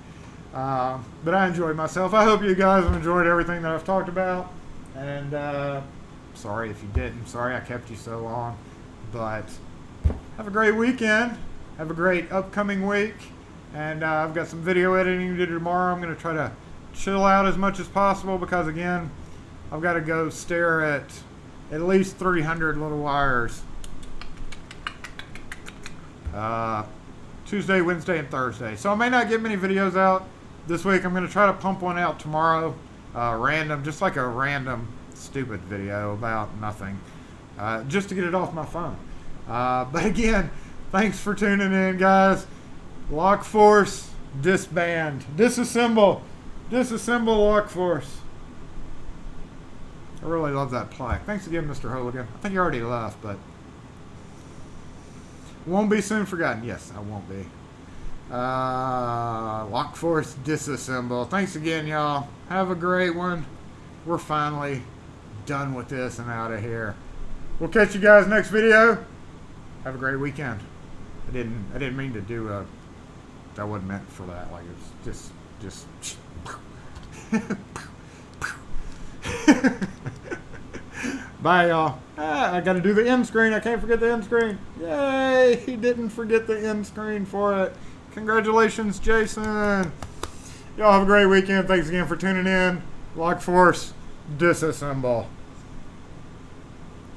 But I enjoyed myself. I hope you guys have enjoyed everything that I've talked about. And sorry if you didn't. Sorry I kept you so long. But have a great weekend. Have a great upcoming week. And I've got some video editing to do tomorrow. I'm going to try to chill out as much as possible because, again, I've got to go stare at least 300 little wires. Tuesday, Wednesday, and Thursday. So I may not get many videos out this week. I'm going to try to pump one out tomorrow. Random, just like a random stupid video about nothing. Just to get it off my phone. But again, thanks for tuning in, guys. Lock Force, disband. Disassemble. Disassemble Lock Force. I really love that plaque. Thanks again, Mr. Hooligan. I think you already left, but won't be soon forgotten. Yes, I won't be. Lock Force, disassemble. Thanks again, y'all. Have a great one. We're finally done with this and out of here. We'll catch you guys next video. Have a great weekend. I didn't mean to do a. That wasn't meant for that. Like it's just. Bye, y'all. I got to do the end screen. I can't forget the end screen. Yay! He didn't forget the end screen for it. Congratulations, Jason. Y'all have a great weekend. Thanks again for tuning in. Lock Force, disassemble.